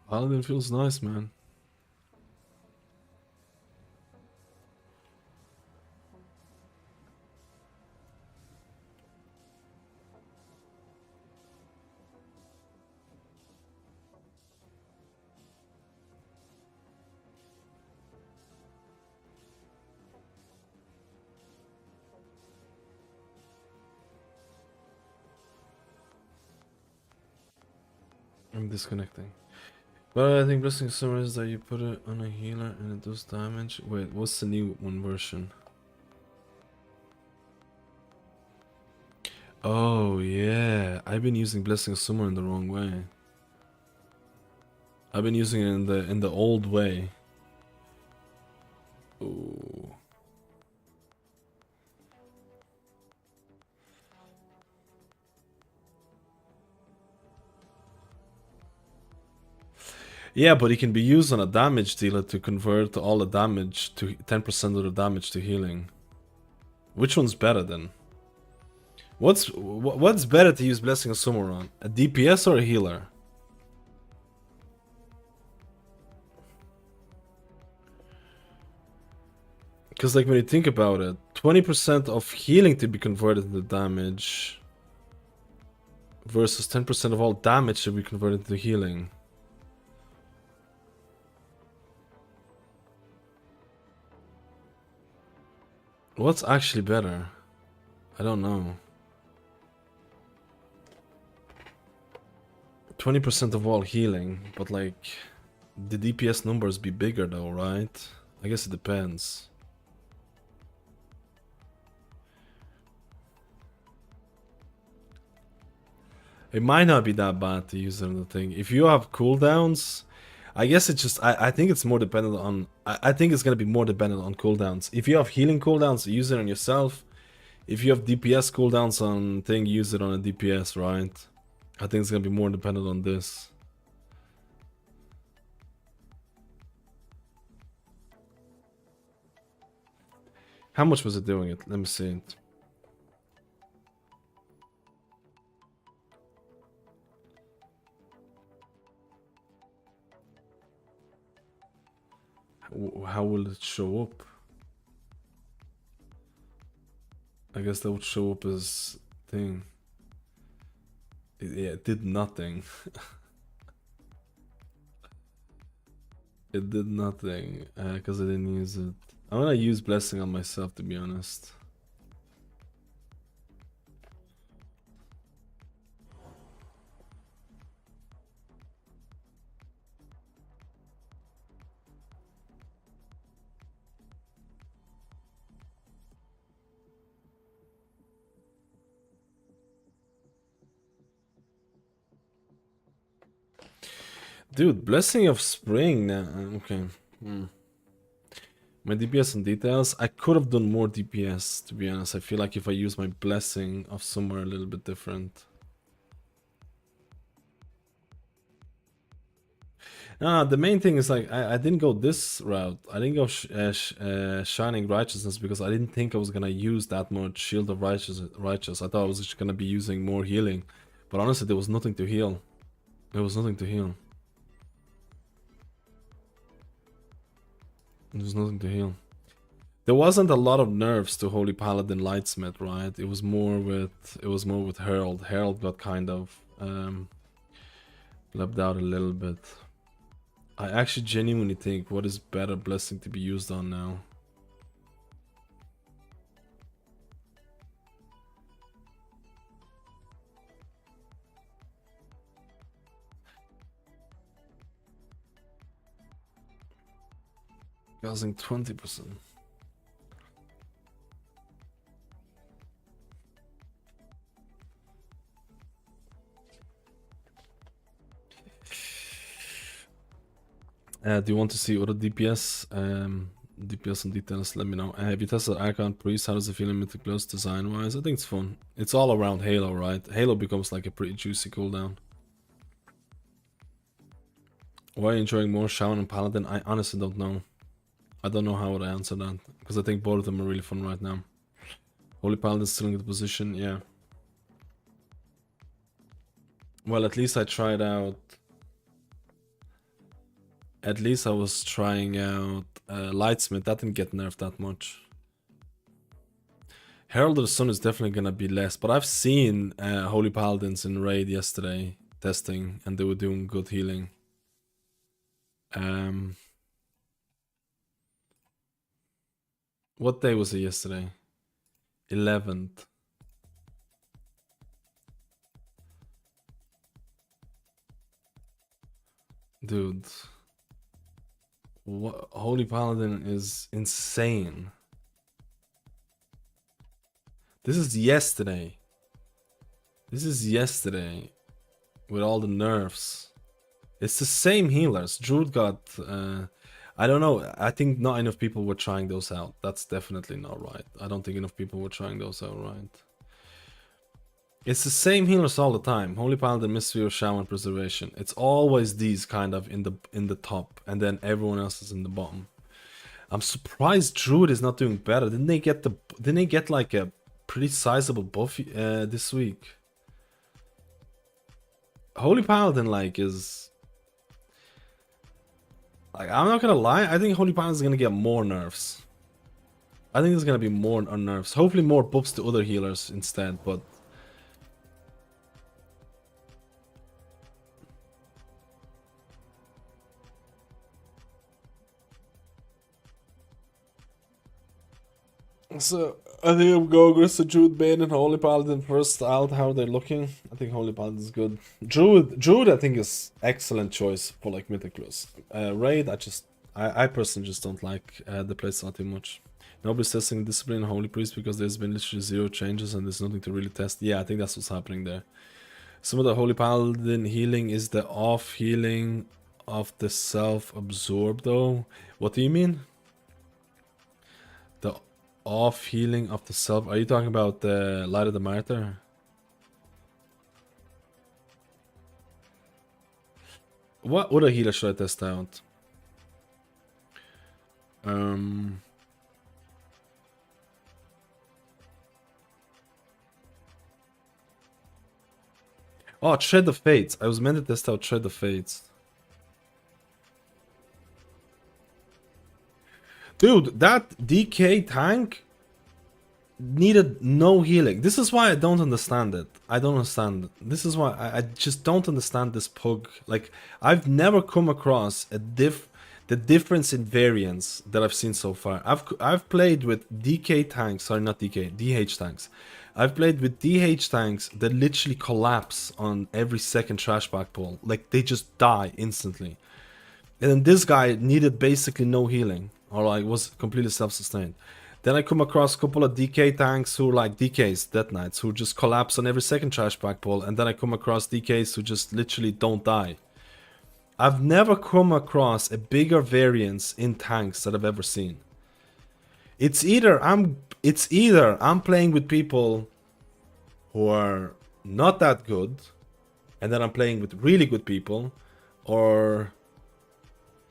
Paladin feels nice, man. I'm disconnecting. But I think Blessing Summer is that you put it on a healer and it does damage. Wait, what's the new one version? Oh yeah, I've been using Blessing Summer in the wrong way. I've been using it in the old way. Ooh. Yeah, but it can be used on a damage dealer to convert all the damage to 10% of the damage to healing. Which one's better then? What's better to use Blessing of Summer on? A DPS or a healer? Because like when you think about it, 20% of healing to be converted into damage versus 10% of all damage to be converted into healing. What's actually better? I don't know. 20% of all healing, but like the DPS numbers be bigger though, right? I guess it depends. It might not be that bad to use it on the thing. If you have cooldowns, I guess it's just I think it's more dependent on I think it's gonna be more dependent on cooldowns. If you have healing cooldowns, use it on yourself. If you have DPS cooldowns on thing, use it on a DPS, right? I think it's gonna be more dependent on this. How much was it doing it? Let me see it. How will it show up? I guess that would show up as thing. Yeah, it did nothing. It did nothing because I didn't use it. I'm gonna use Blessing on myself, to be honest. Dude, Blessing of Spring now. Okay. My DPS and details. I could have done more DPS, to be honest. I feel like if I use my Blessing of Summer a little bit different. The main thing is like I didn't go this route. I didn't go Shining Righteousness because I didn't think I was gonna use that much Shield of Righteous. I thought I was just gonna be using more healing, but honestly, there was nothing to heal. There was nothing to heal. There's nothing to heal. There wasn't a lot of nerfs to Holy Paladin Lightsmith, right? It was more with Herald. Herald got kind of blebbed out a little bit. I actually genuinely think what is better Blessing to be used on now? Causing 20%. Do you want to see other DPS? DPS and details, let me know. Have you tested Archon Priest? How does it feel in Mythic Plus design-wise? I think it's fun. It's all around Halo, right? Halo becomes like a pretty juicy cooldown. Why are you enjoying more Shaman and Paladin? I honestly don't know. I don't know how would I answer that, because I think both of them are really fun right now. Holy Paladin still in the position, yeah. Well, at least I tried out At least I was trying out Lightsmith. That didn't get nerfed that much. Herald of the Sun is definitely gonna be less, but I've seen Holy Paladins in raid yesterday testing, and they were doing good healing. What day was it yesterday? 11th. Dude, what Holy Paladin is insane. This is yesterday. This is yesterday with all the nerfs. It's the same healers. Druid got I don't know. I think not enough people were trying those out. That's definitely not right. I don't think enough people were trying those out right. It's the same healers all the time. Holy Paladin, Mystery, Shaman, Preservation. It's always these kind of in the top, and then everyone else is in the bottom. I'm surprised Druid is not doing better. Didn't they get like a pretty sizable buff this week? Holy Paladin is I'm not gonna lie, I think Holy Paladin is gonna get more nerfs. I think there's gonna be more nerfs. Hopefully more buffs to other healers instead, but so I think I'm going with the Druid Bane and Holy Paladin first out. How they're looking. I think Holy Paladin is good. Druid I think is excellent choice for like Mythic Plus. Raid I personally just don't like the playstyle too much. Nobody's testing Discipline and Holy Priest because there's been literally 0 changes and there's nothing to really test. Yeah, I think that's what's happening there. Some of the Holy Paladin healing is the off healing of the self-absorbed though. What do you mean? The off healing of the self. Are you talking about the Light of the Martyr? What other healer should I test out? Oh, Tread of Fates. I was meant to test out Tread of Fates. Dude, that DK tank needed no healing. This is why I don't understand it. I don't understand it. This is why I just don't understand this pug. Like, I've never come across the difference in variance that I've seen so far. I've played with DK tanks, sorry, not DK, DH tanks. I've played with DH tanks that literally collapse on every second trash back pull. Like, they just die instantly. And then this guy needed basically no healing, or like was completely self-sustained. Then I come across a couple of DK tanks who are like DKs, Death Knights, who just collapse on every second trash back pull. And then I come across DKs who just literally don't die. I've never come across a bigger variance in tanks that I've ever seen. It's either I'm playing with people who are not that good, and then I'm playing with really good people, or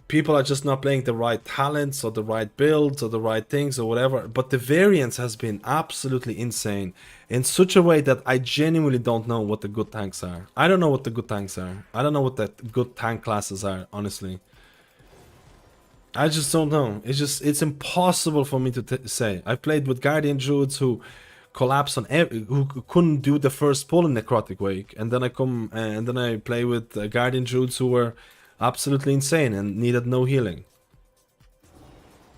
people are just not playing the right talents or the right builds or the right things or whatever. But the variance has been absolutely insane in such a way that I genuinely don't know what the good tanks are. I don't know what the good tanks are. I don't know what the good tank classes are, honestly. I just don't know. It's impossible for me to say. I've played with Guardian Druids who collapse on who couldn't do the first pull in Necrotic Wake, and then I play with Guardian Druids who were absolutely insane and needed no healing.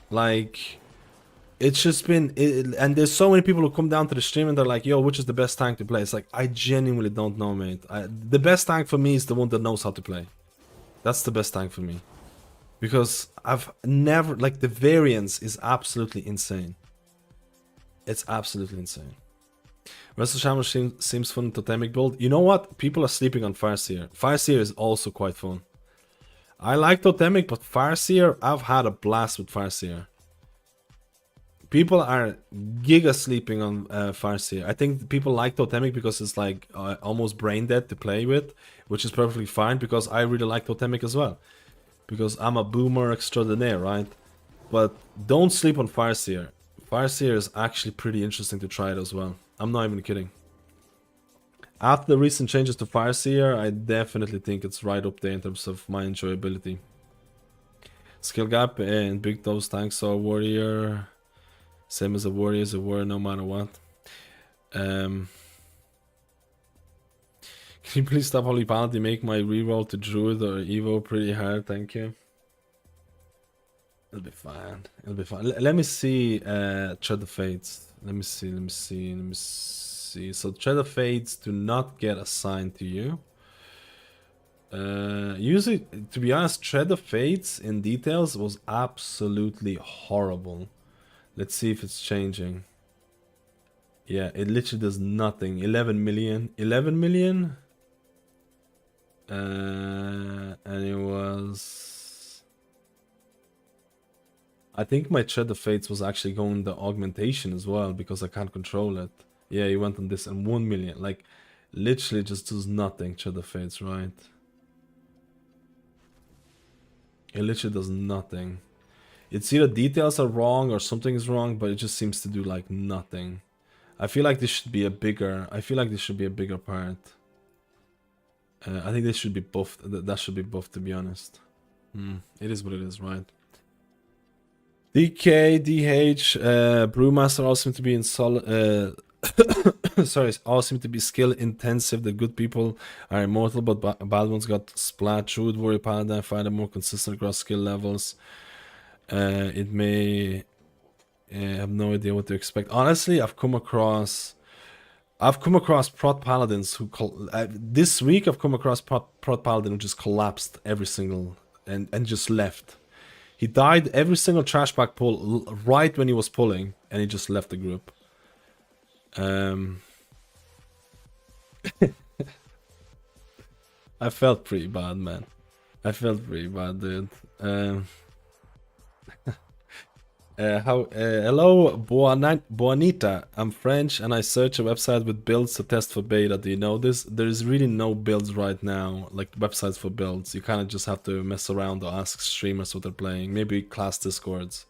Like, it's just been and there's so many people who come down to the stream and they're like, yo, which is the best tank to play? It's like, I genuinely don't know, mate. The best tank for me is the one that knows how to play. That's the best tank for me. Because I've never, like, the variance is absolutely insane. It's absolutely insane. Wrestle Shaman seems fun totemic build. You know what? People are sleeping on Farseer. Farseer is also quite fun. I like totemic, but Farseer, I've had a blast with Farseer. People are giga sleeping on Farseer. I think people like totemic because it's like almost brain dead to play with, which is perfectly fine because I really like totemic as well. Because I'm a boomer extraordinaire, right? But don't sleep on Farseer. Farseer is actually pretty interesting to try it as well. I'm not even kidding. After the recent changes to Farseer, I definitely think it's right up there in terms of my enjoyability. Skill gap in big those tanks or warrior. Same as a warrior is a warrior no matter what. Can you please stop Holy Paladin? Make my reroll to Druid or Evo pretty hard, thank you. It'll be fine. It'll be fine. Let me see Tread of Fates. Let me see. So Tread of Fates do not get assigned to you. Usually, to be honest, Tread of Fates in details was absolutely horrible. Let's see if it's changing. Yeah, it literally does nothing. 11 million. 11 million? And it was... I think my Tread of Fates was actually going the augmentation as well because I can't control it. Yeah, he went on this and 1 million. Like, literally just does nothing, Tread of Fates, right? It literally does nothing. It's either details are wrong or something is wrong, but it just seems to do like nothing. I feel like this should be a bigger... I feel like this should be a bigger part. I think this should be buffed. That should be buffed, to be honest. It is what it is, right? DK, DH, Brewmaster all seem to be in solid... sorry, all seem to be skill intensive. The good people are immortal, but bad ones got splat. Druid, Warrior, Paladin find them more consistent across skill levels. It may... I have no idea what to expect. Honestly, I've come across prot paladins who this week I've come across prot paladin who just collapsed every single and just left. He died every single trash bag pull right when he was pulling, and he just left the group. I felt pretty bad, man. I felt pretty bad, dude. Hello, Buanita. I'm French and I search a website with builds to test for beta. Do you know this? There's really no builds right now, like websites for builds. You kind of just have to mess around or ask streamers what they're playing. Maybe class discords.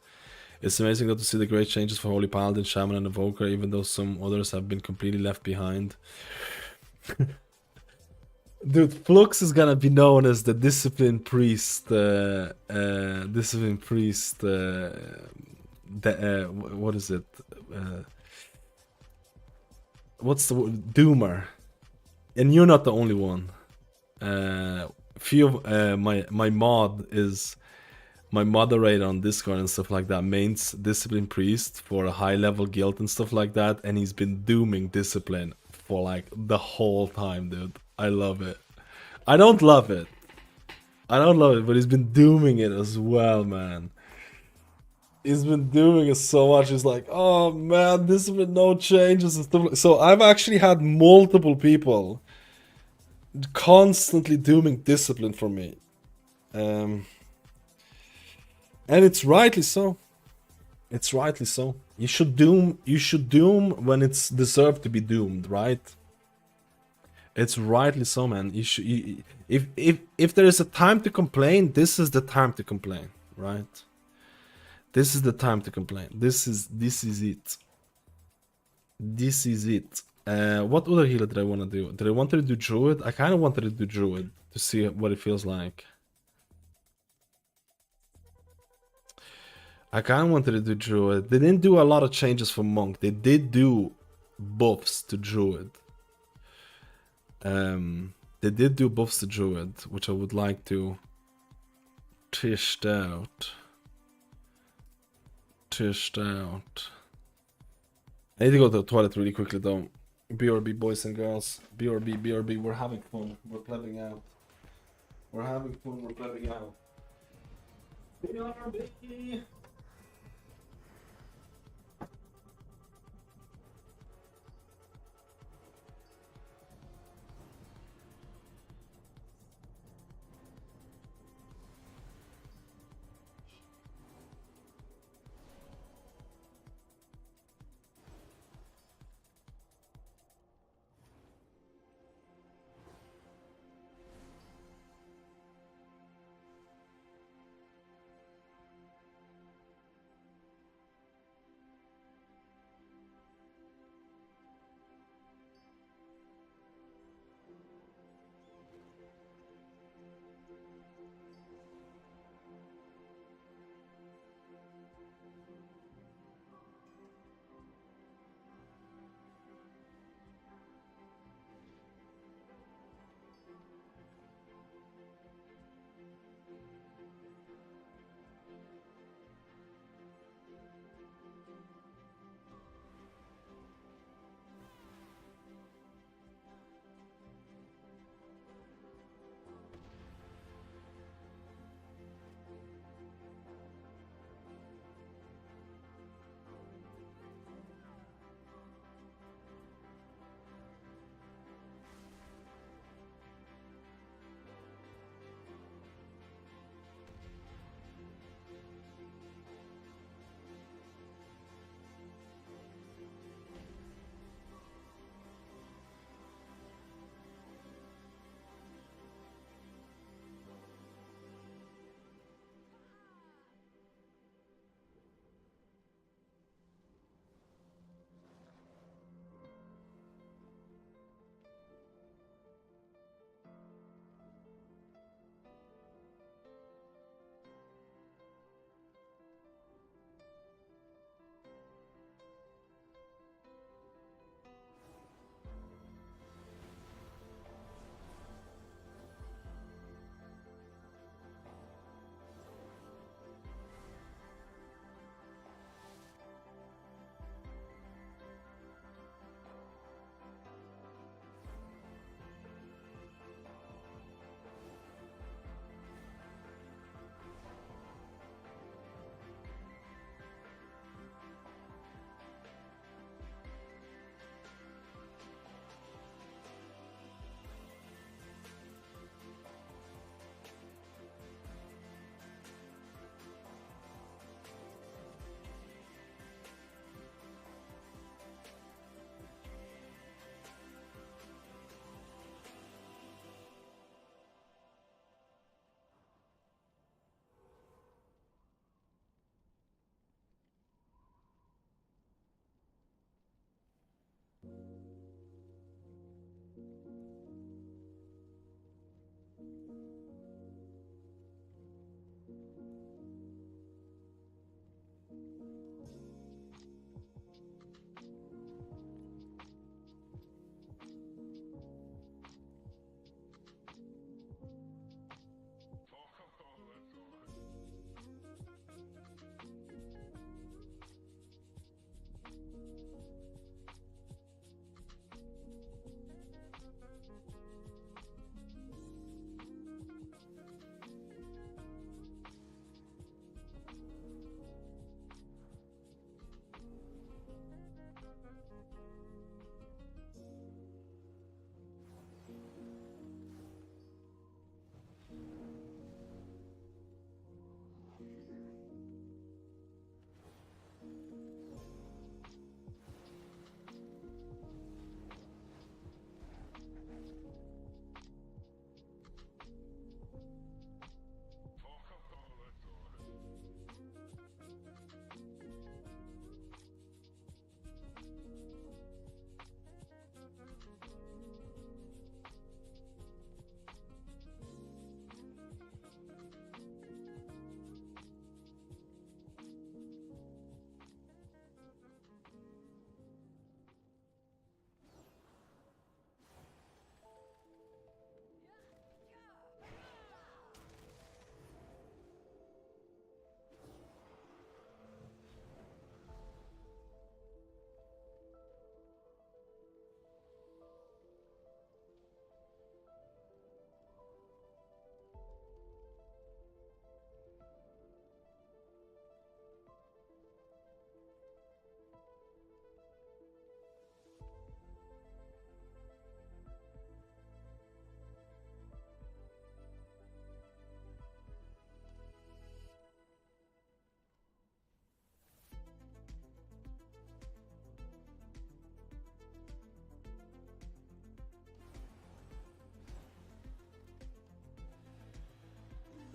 It's amazing though to see the great changes for Holy Paladin, Shaman, and Evoker, even though some others have been completely left behind. Dude, Flux is gonna be known as the Discipline Priest. What is it? What's the word? Doomer. And you're not the only one. Few of my mod is my moderator on Discord and stuff like that. Mains Discipline Priest for a high level guild and stuff like that, and he's been dooming Discipline for like the whole time, dude. I love it. I don't love it, but he's been dooming it as well, man. He's been doing it so much. He's like, oh man, this has been no changes and stuff. So I've actually had multiple people constantly dooming Discipline for me, and it's rightly so. It's rightly so. You should doom when it's deserved to be doomed, right? It's rightly so, man. You should. If there is a time to complain, this is the time to complain, right? This is the time to complain. This is it. This is it. What other healer did I want to do? Did I want to do Druid? I kind of wanted to do Druid to see what it feels like. I kind of wanted to do Druid. They didn't do a lot of changes for Monk. They did do buffs to Druid. They did do buffs to Druid, which I would like to test out. I need to go to the toilet really quickly though. BRB boys and girls. BRB, we're having fun. We're plebbing out. We're having fun, we're plebbing out. BRB!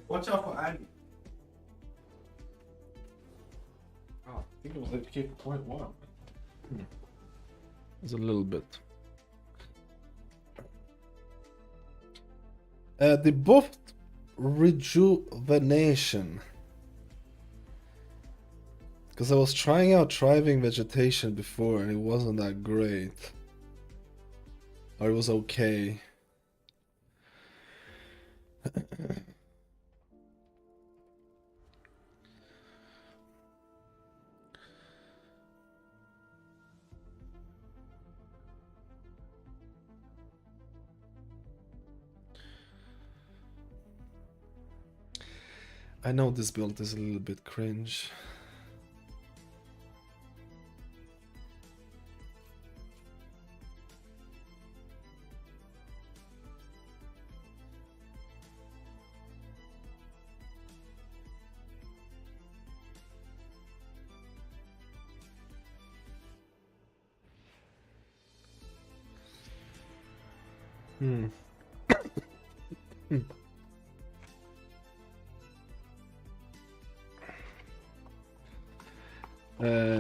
Watch out for Annie. Oh, I think it was AFK for quite a while. It's a little bit. They buffed rejuvenation. Because I was trying out thriving vegetation before and it wasn't that great. Or it was okay. I know this build is a little bit cringe.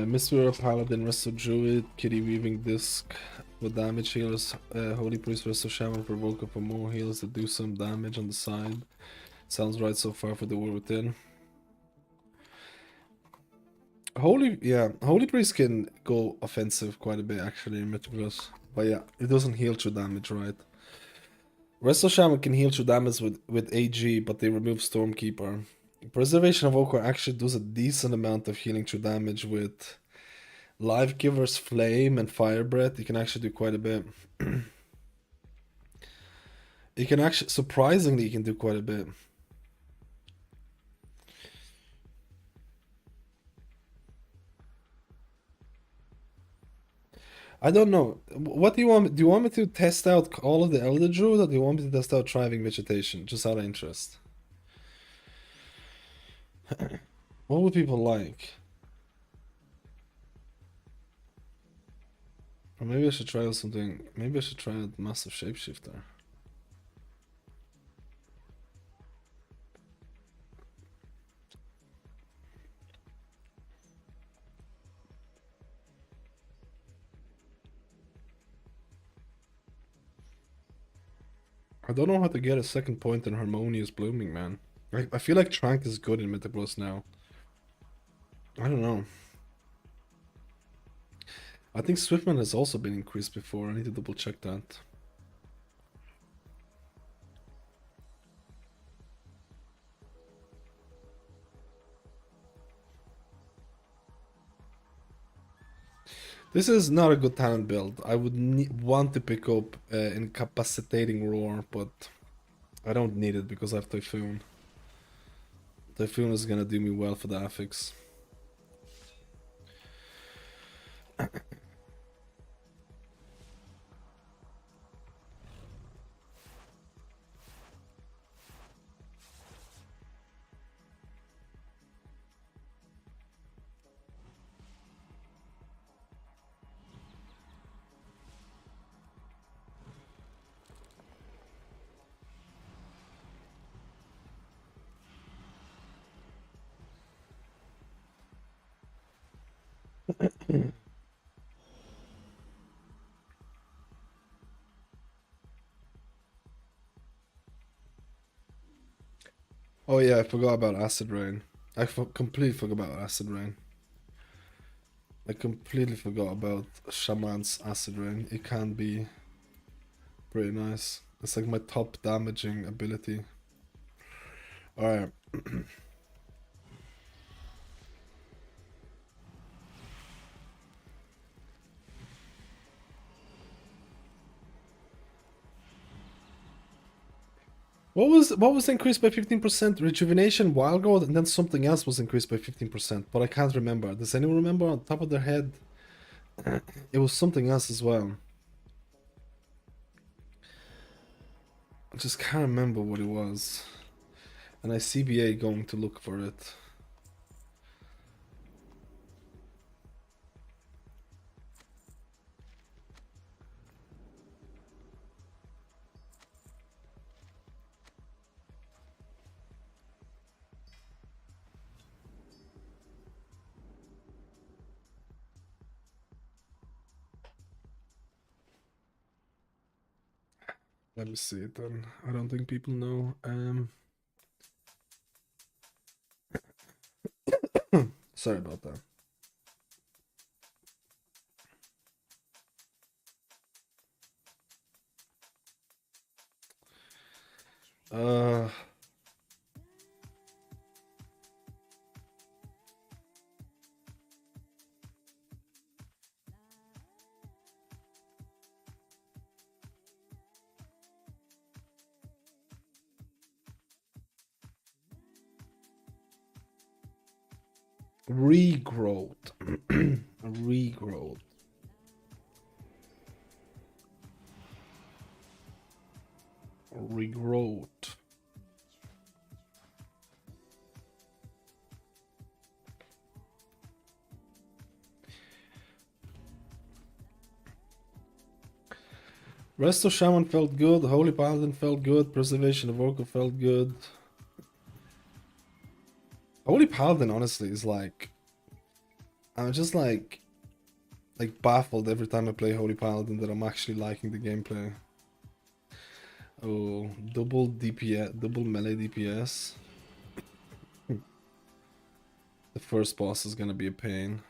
Mystery Paladin, Resto Druid, Kitty Weaving Disc with damage healers, Holy Priest, Resto Shaman, Evoker for more heals that do some damage on the side. Sounds right so far for the war within. Holy Priest can go offensive quite a bit actually in Mythicus. But yeah, it doesn't heal through damage, right? Resto Shaman can heal through damage with AG, but they remove Stormkeeper. Preservation of Evoker actually does a decent amount of healing through damage with Life Giver's Flame and Fire Breath. You can actually do quite a bit. You can actually, surprisingly, you can do quite a bit. I don't know. What do you want? Do you want me to test out all of the Elder Druid, or do you want me to test out Thriving Vegetation? Just out of interest. What would people like? Or maybe I should try out something. Maybe I should try out Massive Shapeshifter. I don't know how to get a second point in Harmonious Blooming, man. I feel like Trank is good in Mythicus now. I don't know. I think Swiftman has also been increased before. I need to double check that. This is not a good talent build. I would want to pick up Incapacitating Roar, but I don't need it because I have Typhoon. Typhoon is gonna do me well for the affix. Oh yeah, I forgot about Acid Rain. I completely forgot about Acid Rain. I completely forgot about Shaman's Acid Rain. It can be pretty nice. It's like my top damaging ability. Alright. What was increased by 15%? Rejuvenation, Wild Gold, and then something else was increased by 15%, but I can't remember. Does anyone remember on top of their head? It was something else as well. I just can't remember what it was. And I CBA going to look for it. Let me see it then. I don't think people know. Sorry about that. Uh, regrowth. Regrowth. Regrowth. Rest of Shaman felt good, Holy Paladin felt good, Preservation Evoker felt good. Holy Paladin honestly is like, I'm just like baffled every time I play Holy Paladin that I'm actually liking the gameplay. Oh, double DPS, double melee DPS. The first boss is gonna be a pain.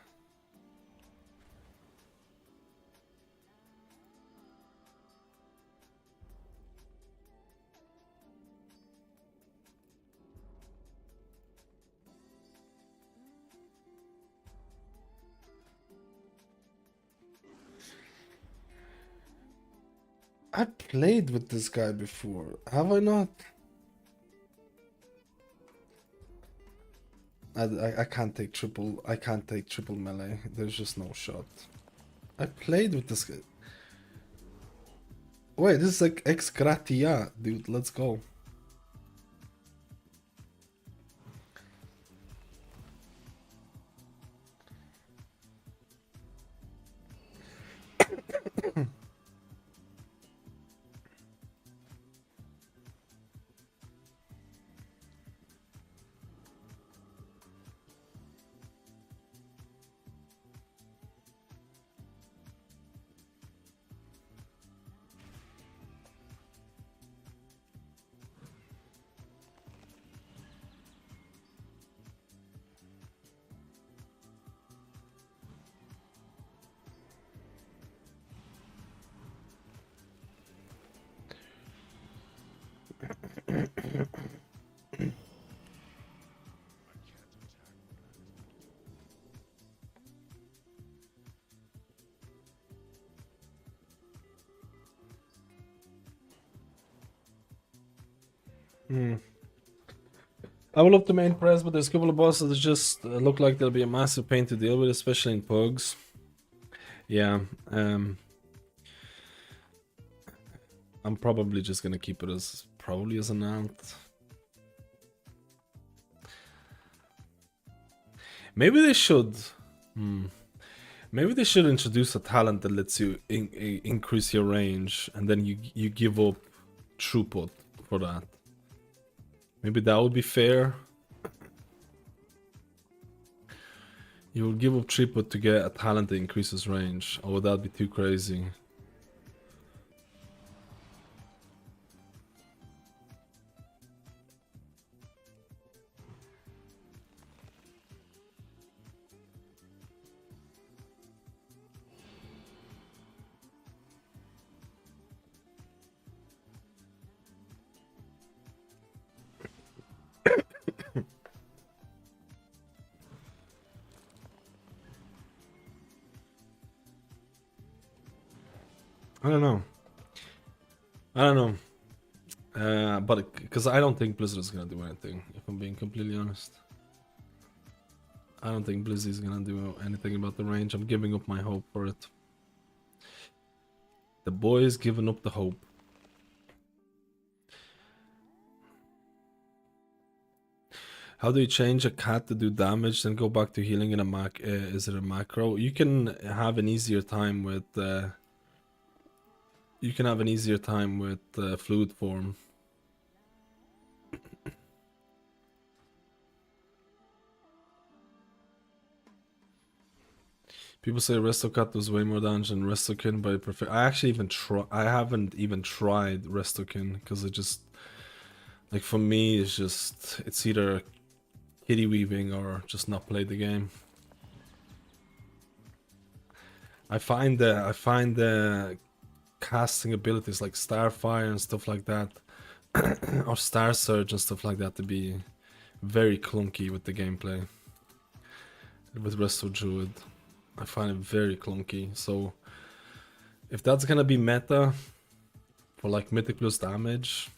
I played with this guy before, have I not? I can't take triple. I can't take triple melee. There's just no shot. I played with this guy. Wait, this is like ex gratia, dude. Let's go. I will up the main press, but there's a couple of bosses that just look like they'll be a massive pain to deal with, especially in pugs. Yeah, I'm probably just gonna keep it as probably as an alt. Maybe they should. Maybe they should introduce a talent that lets you increase your range, and then you give up throughput for that. Maybe that would be fair. You will give up throughput to get a talent that increases range, or would that be too crazy? I don't know. I don't know. But because I don't think Blizzard is gonna do anything, if I'm being completely honest. I don't think Blizzard is gonna do anything about the range. I'm giving up my hope for it. The boy's giving up the hope. How do you change a cat to do damage, then go back to healing in a is it a macro? You can have an easier time with fluid form. People say Restocut does way more damage than Restokin, but I prefer. I actually even try. I haven't even tried Restokin because it just like for me it's just it's either kitty weaving or just not play the game. I find the casting abilities like Starfire and stuff like that, or Star Surge and stuff like that to be very clunky with the gameplay. With Resto Druid, I find it very clunky. So if that's gonna be meta for like Mythic plus damage,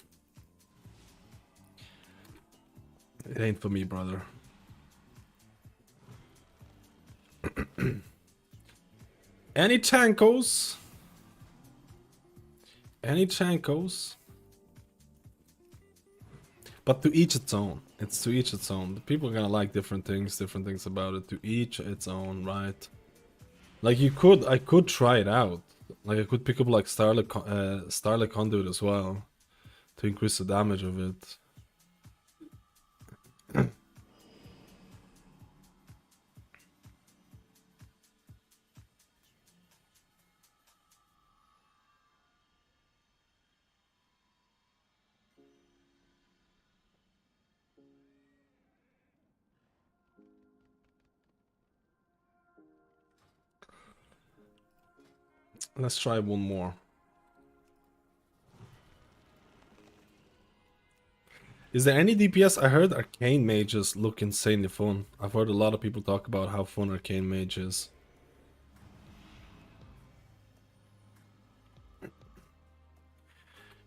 it ain't for me, brother. Any Chankos? Any Chankos? But to each its own. It's to each its own. The people are gonna like different things about it. To each its own, right? Like I could try it out. Like I could pick up like Starlight Conduit as well to increase the damage of it. Let's try one more. Is there any DPS? I heard arcane mages look insanely fun. I've heard a lot of people talk about how fun arcane mage is.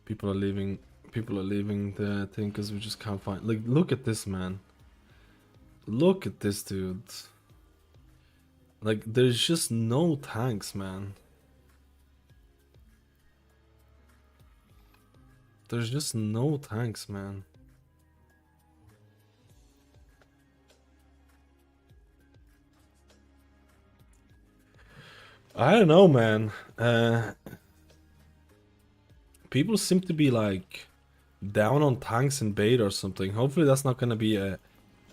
People are leaving the thing because we just can't find. Like, look at this man. Look at this dude. Like, there's just no tanks, man. There's just no tanks, man. I don't know, man. People seem to be like down on tanks in beta or something. Hopefully that's not gonna be a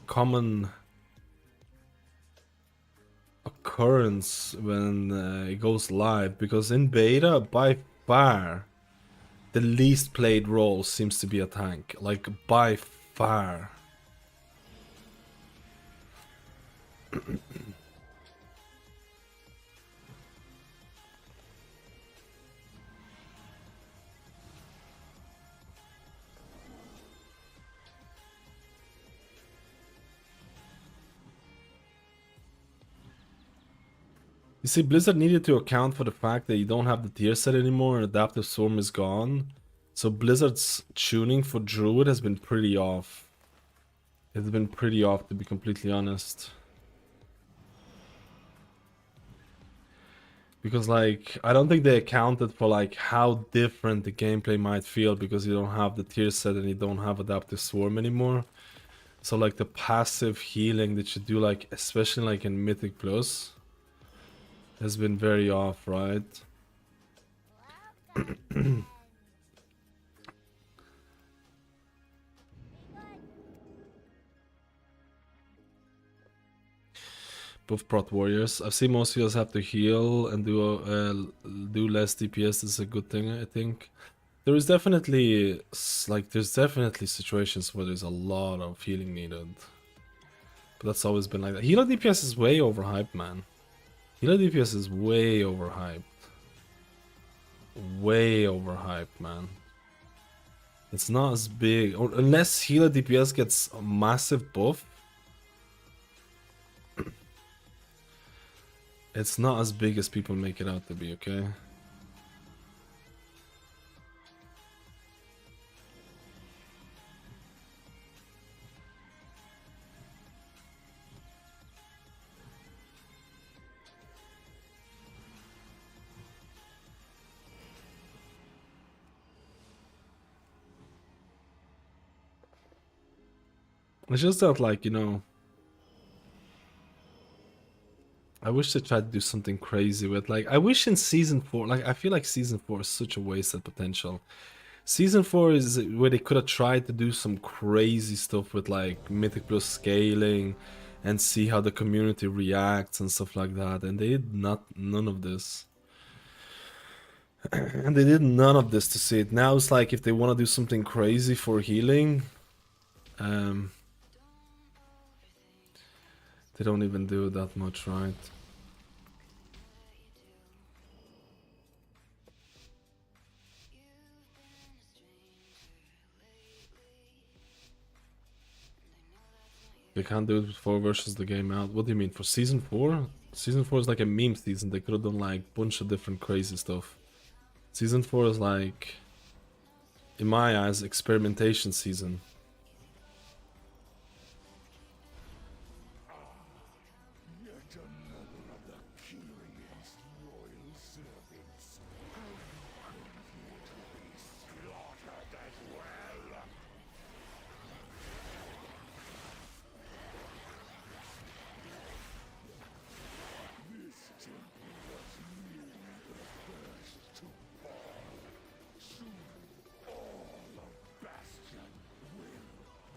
common occurrence when it goes live, because in beta, by far, the least played role seems to be a tank. Like, by far. You see, Blizzard needed to account for the fact that you don't have the tier set anymore and Adaptive Swarm is gone. So Blizzard's tuning for Druid has been pretty off. It's been pretty off, to be completely honest. Because, like, I don't think they accounted for, like, how different the gameplay might feel because you don't have the tier set and you don't have Adaptive Swarm anymore. So, like, the passive healing that you do, like, especially, like, in Mythic Plus, has been very off, right? Both prot warriors. I've seen most healers have to heal and do less DPS. This is a good thing, I think. There is definitely there's definitely situations where there's a lot of healing needed, but that's always been like that. Healer DPS is way overhyped, man. Healer DPS is way overhyped. Way overhyped, man. It's not as big, or unless healer DPS gets a massive buff. It's not as big as people make it out to be, okay? It's just that, like, you know, I wish they tried to do something crazy with, like, I wish in Season 4, like, I feel like Season 4 is such a wasted potential. Season 4 is where they could have tried to do some crazy stuff with, like, Mythic Plus scaling, and see how the community reacts and stuff like that. And they did none of this. And they did none of this to see it. Now it's like if they want to do something crazy for healing, they don't even do that much, right? They can't do it before versus the game out. What do you mean, for season 4? Season 4 is like a meme season. They could have done like a bunch of different crazy stuff. Season 4 is like, in my eyes, experimentation season.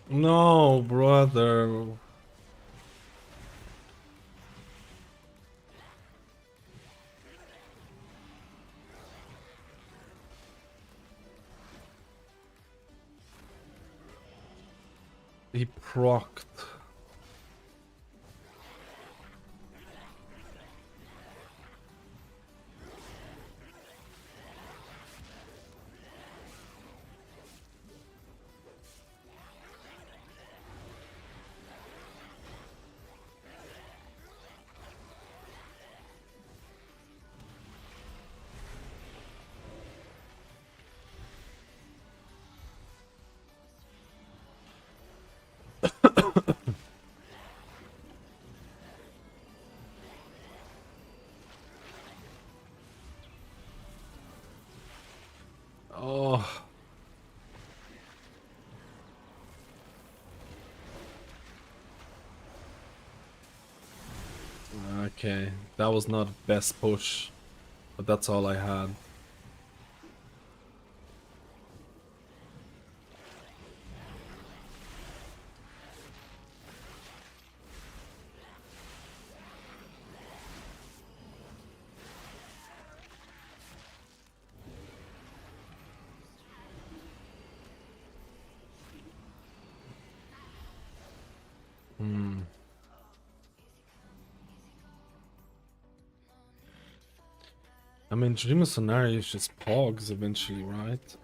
No, brother. He procced. Oh. Okay, that was not best push, but that's all I had. I mean, Dream of Scenario is just pogs eventually, right?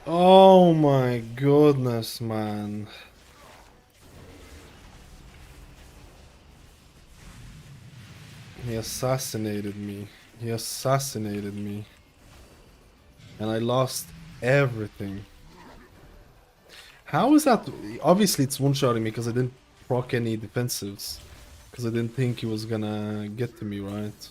Oh my goodness, man. He assassinated me. He assassinated me. And I lost everything. How is that? Obviously, it's one-shotting me because I didn't proc any defensives. Because I didn't think he was gonna get to me, right?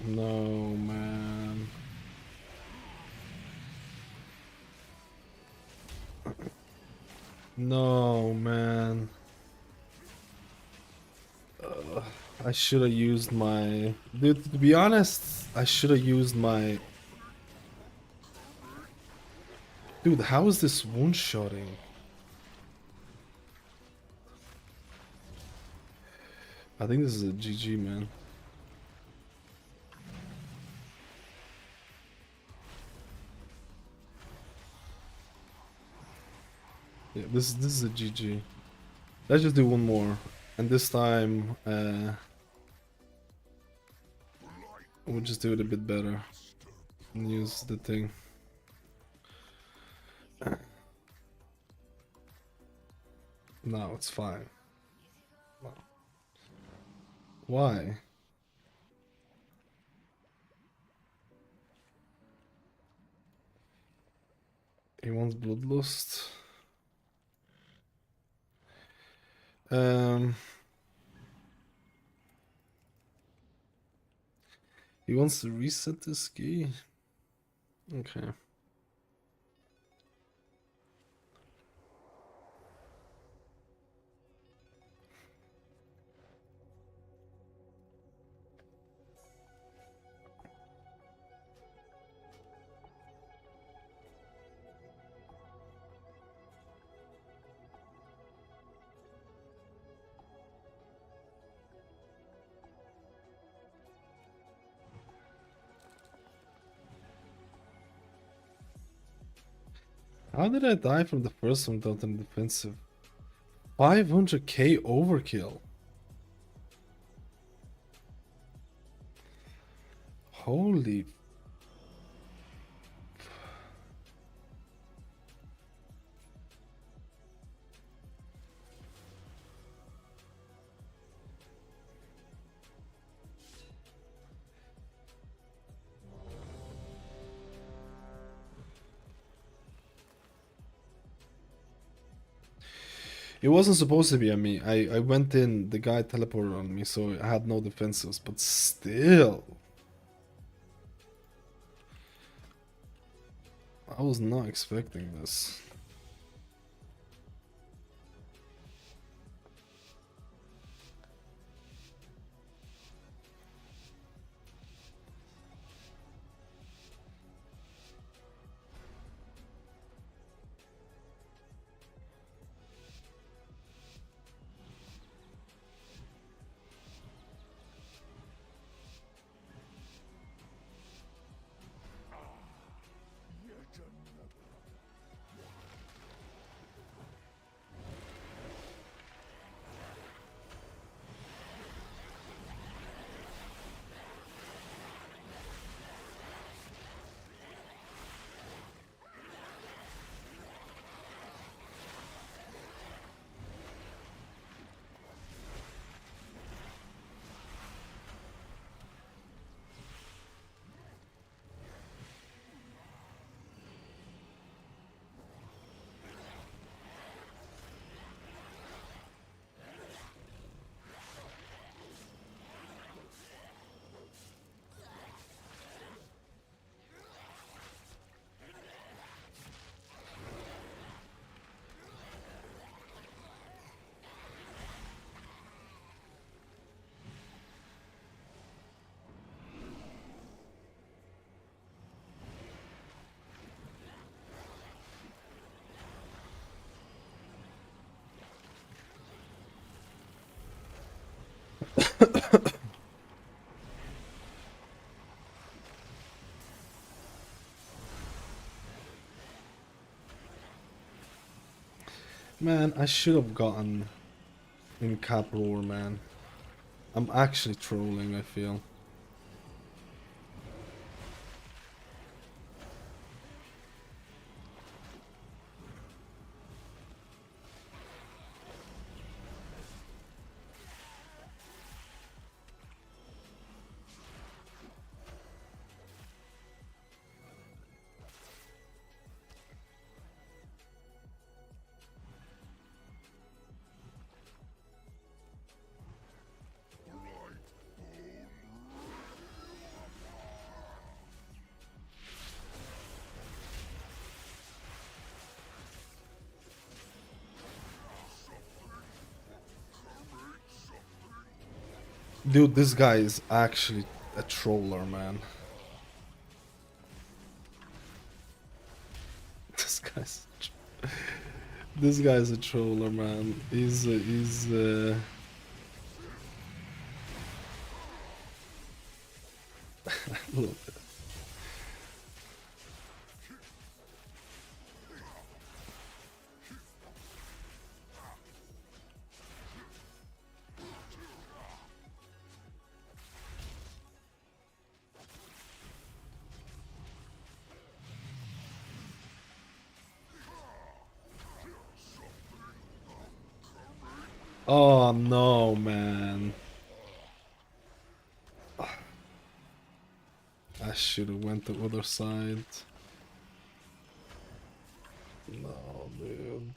No, man. No, man. I should have used my... Dude, to be honest, I should have used my... Dude, how is this one-shotting? I think this is a GG, man. Yeah, this is a GG. Let's just do one more, and this time we'll just do it a bit better and use the thing. No, it's fine. Why? He wants Bloodlust. Um, he wants to reset this key. Okay. How did I die from the first one without any defensive? 500k overkill. Holy. It wasn't supposed to be on me. I went in, the guy teleported on me, so I had no defensives, but still. I was not expecting this. Man, I should have gotten in cap roar, man. I'm actually trolling, I feel. Dude, this guy is actually a troller, man. This guy's a troller, man. He's look. Oh no, man. I should have went the other side. No, dude.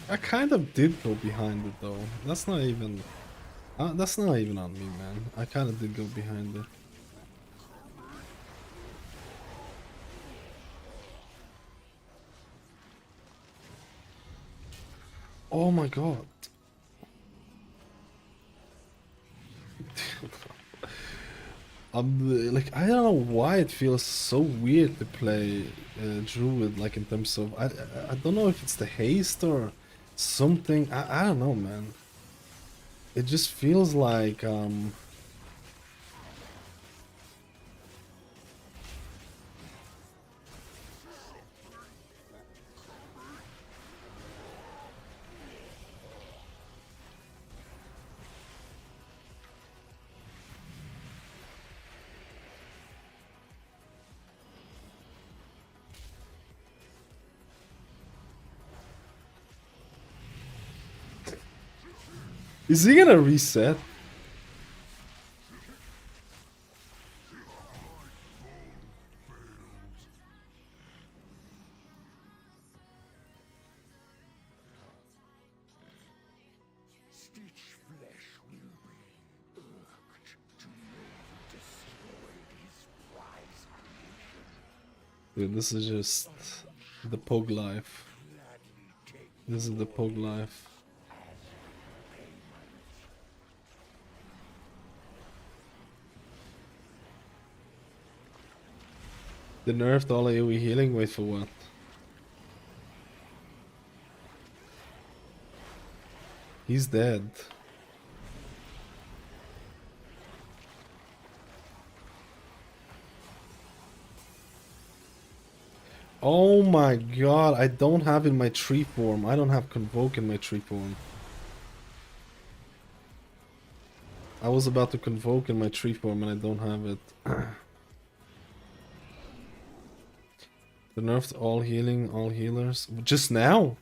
I kind of did go behind it though. That's not even on me, man. I kind of did go behind it. Oh my god. Like, I don't know why it feels so weird to play Druid, like in terms of I don't know if it's the haste or something. I don't know, man. It just feels like is he gonna reset? Dude, this is just the Pog life. This is the Pog life. They nerfed all AoE healing? Wait for what? He's dead. Oh my god, I don't have in my tree form. I don't have Convoke in my tree form. I was about to Convoke in my tree form and I don't have it. They nerfed all healing, all healers. Just now?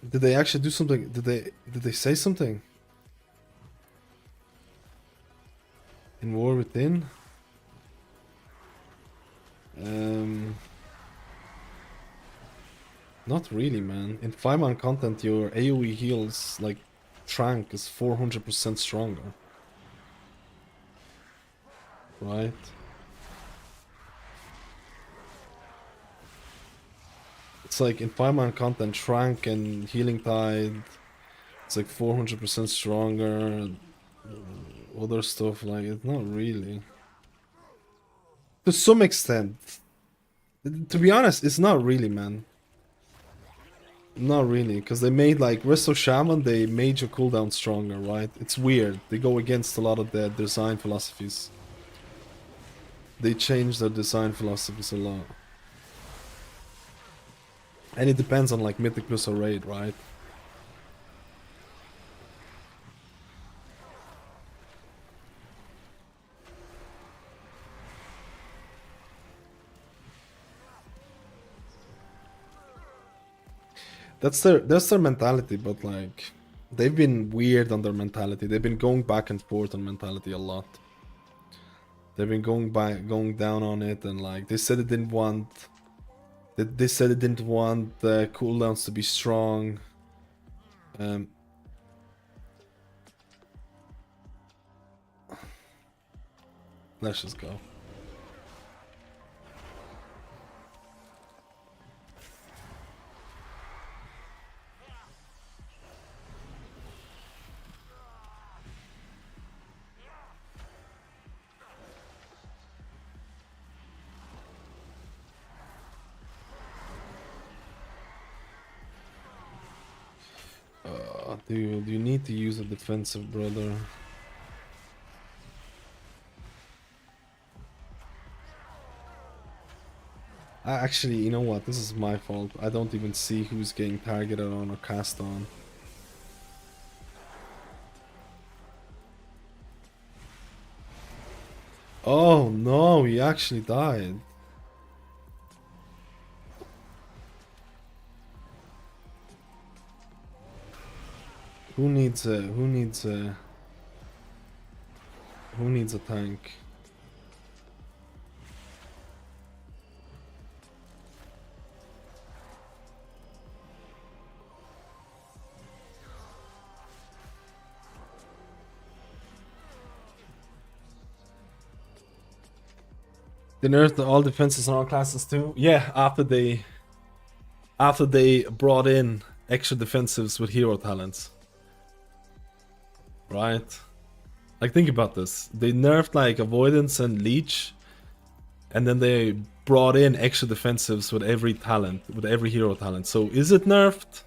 Did they actually do something? Did they say something? In War Within? Not really, man. In 5-man content, your AoE heals, like, Trank is 400% stronger. Right? It's like, in 5-man content, Trank and Healing Tide, it's like 400% stronger. Other stuff, like, it's not really. To some extent. To be honest, it's not really, man. Not really, because they made, like, Resto Shaman, they made your cooldown stronger, right? It's weird. They go against a lot of their design philosophies. They change their design philosophies a lot. And it depends on, like, Mythic plus or Raid, right? That's their mentality, but like they've been weird on their mentality. They've been going back and forth on mentality a lot. They've been going down on it, and like they said it didn't want. They said it didn't want the cooldowns to be strong. Let's just go. Dude, you need to use a defensive, brother. Actually, you know what? This is my fault. I don't even see who's getting targeted on or cast on. Oh no, he actually died. Who needs a tank? They nerfed all defenses on all classes too. Yeah, after they brought in extra defensives with hero talents. Right? Like, think about this. They nerfed like avoidance and leech, and then they brought in extra defensives with every talent, with every hero talent. So is it nerfed?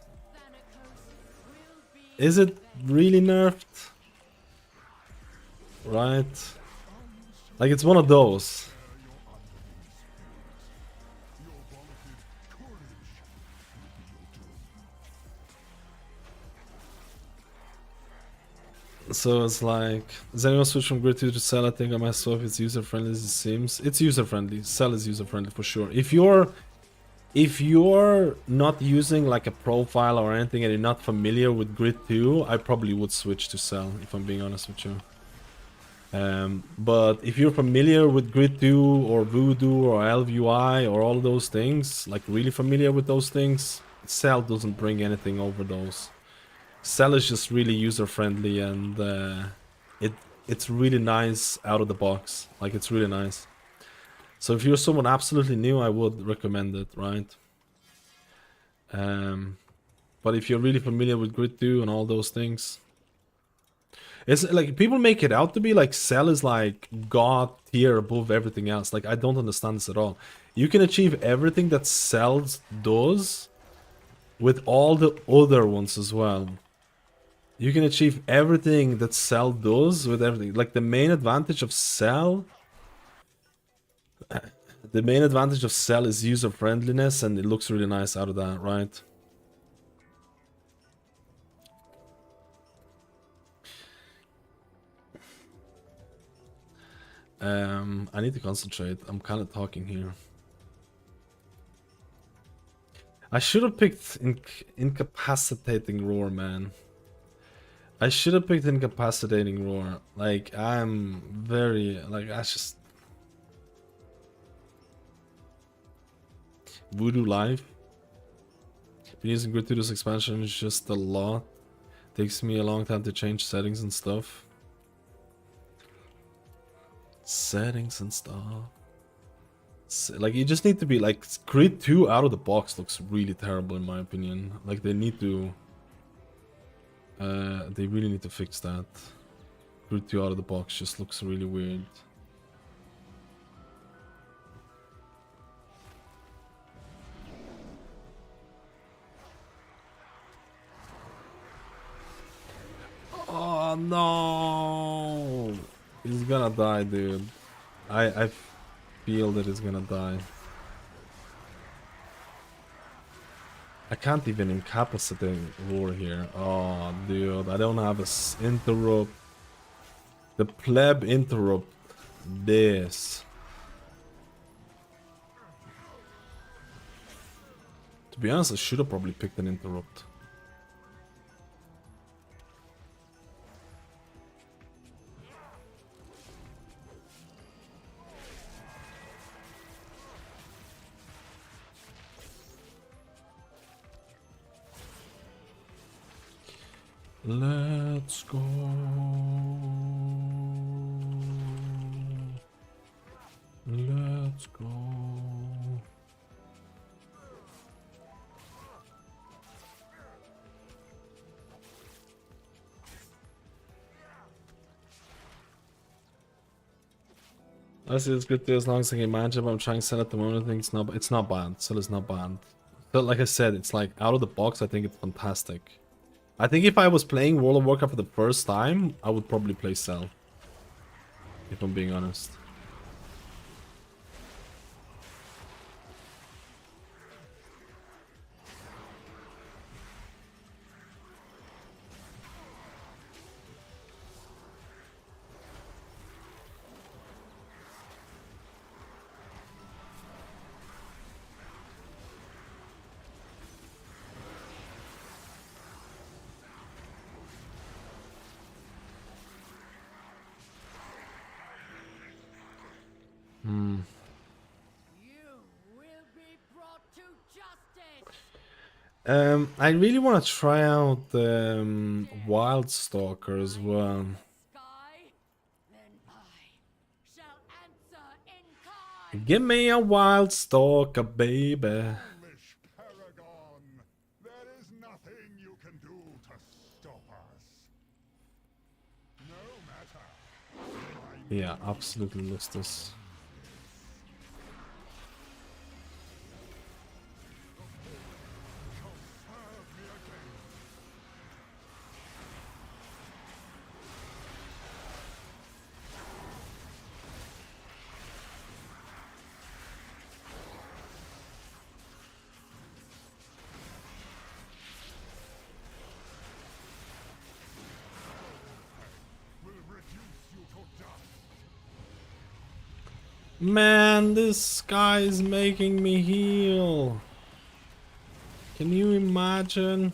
Is it really nerfed? Right? Like, it's one of those. So it's like, does anyone switch from grid 2 to cell? I think I myself, it's user friendly as it seems. It's user friendly. Cell is user friendly for sure. If you're not using like a profile or anything and you're not familiar with grid 2, I probably would switch to cell, if I'm being honest with you. But if you're familiar with grid 2 or voodoo or LVUI or all those things, like really familiar with those things, cell doesn't bring anything over those. Cell is just really user friendly, and it's really nice out of the box. Like, it's really nice. So if you're someone absolutely new, I would recommend it, right? But if you're really familiar with grid 2 and all those things, it's like people make it out to be like Cell is like god tier above everything else. Like, I don't understand this at all. You can achieve everything that Cell does with all the other ones as well. You can achieve everything that Cell does with everything. Like, the main advantage of Cell... The main advantage of Cell is user friendliness, and it looks really nice out of that, right? I need to concentrate. I'm kind of talking here. I should have picked incapacitating roar, man. I should have picked incapacitating roar. Like, I'm very like, I just Voodoo Live. Been using Grid 2's expansion is just a lot. Takes me a long time to change settings and stuff. Settings and stuff. Like, you just need to be like, Grid 2 out of the box looks really terrible in my opinion. Like, they need to they really need to fix that. Grid 2 out of the box just looks really weird. Oh no! He's gonna die, dude. I feel that he's gonna die. I can't even incapacitate roar here. Oh, dude, I don't have a interrupt. The pleb interrupt this. To be honest, I should have probably picked an interrupt. Let's go. Let's go. I see it's good too, as long as I can manage it, but I'm trying to sell at the moment. I think it's not bad. Sell is not bad. But like I said, it's like out of the box, I think it's fantastic. I think if I was playing World of Warcraft for the first time, I would probably play Cell. If I'm being honest. I really want to try out Wild Stalker as well. Give me a wild stalker, baby. Foolish Paragon, there is nothing you can do to stop us. No matter. Yeah, absolutely lost this. Will reduce you to dust. Man, this guy is making me heal. Can you imagine?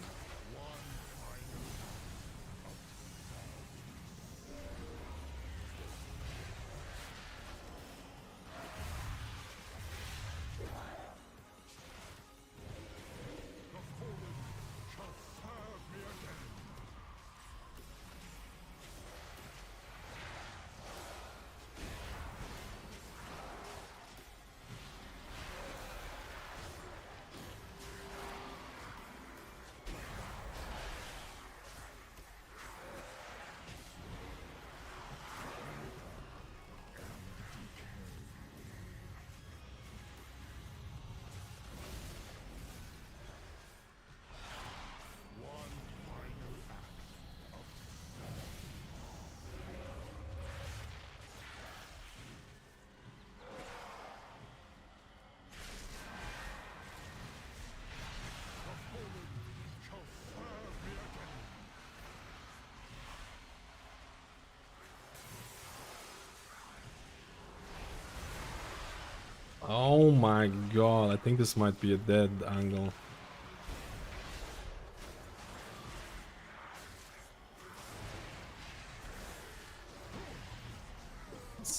Oh my god, I think this might be a dead angle.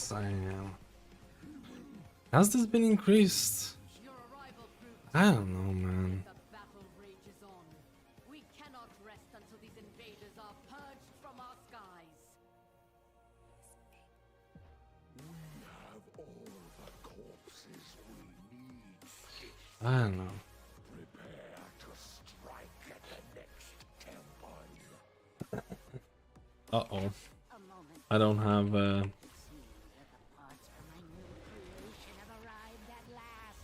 Damn. Has this been increased? I don't know, man. The battle rages on. We cannot rest until these invaders are purged from our skies. Have all the corpses we need. I don't know. Prepare to strike at the next temple. Uh-oh. A moment. I don't have See that the parts from my new creation have arrived at last.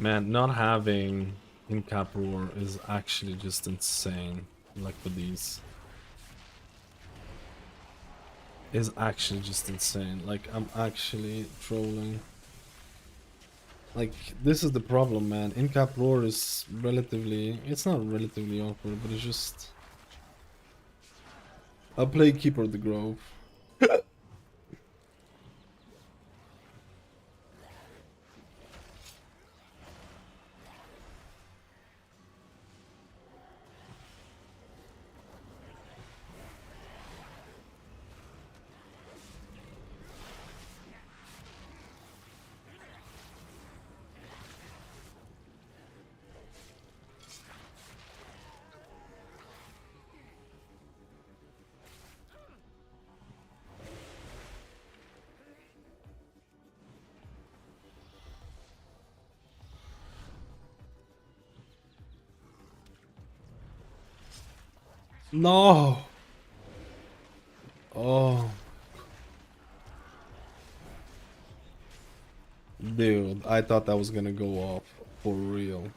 Man, not having in-cap roar is actually just insane. Like for these. Is actually just insane. Like, I'm actually trolling. Like, this is the problem, man. In-cap roar is relatively... It's not relatively awkward, but it's just... I'll play Keeper of the Grove. No! Oh. Dude, I thought that was gonna go off. For real.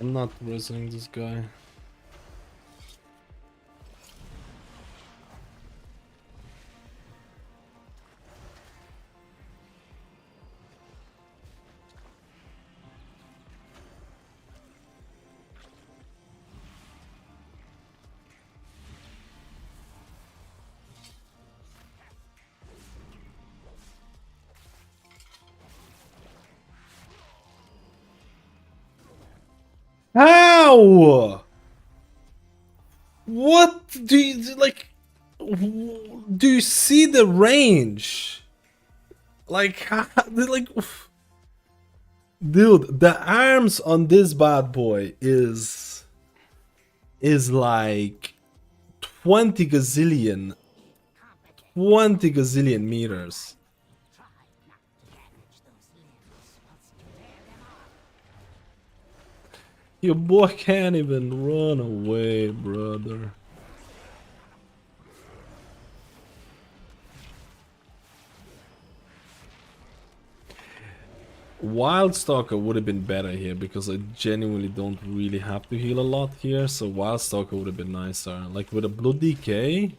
I'm not wrestling this guy. How? What do you like? Do you see the range? Like, like, dude, the arms on this bad boy is like 20 gazillion, 20 gazillion meters. Your boy can't even run away, brother. Wildstalker would have been better here because I genuinely don't really have to heal a lot here, so Wildstalker would have been nicer. Like with a Blood Decay,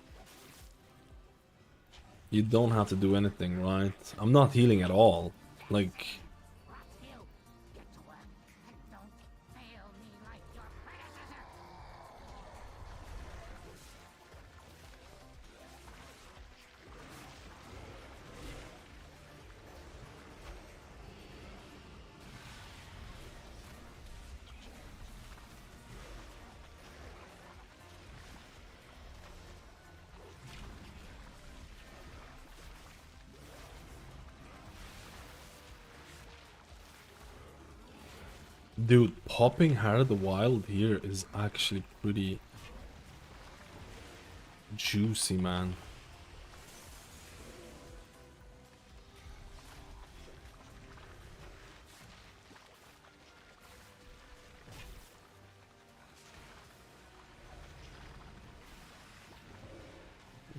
you don't have to do anything, right? I'm not healing at all. Like, dude, popping Heart of the Wild here is actually pretty juicy, man.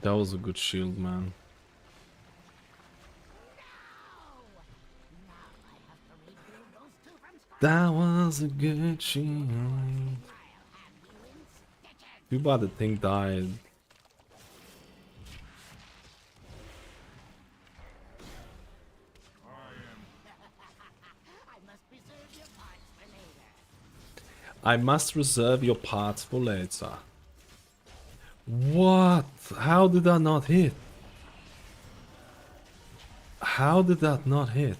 That was a good shield, man. That was a good shield. Too bad the thing died. I must reserve your parts for later. What? How did that not hit? How did that not hit?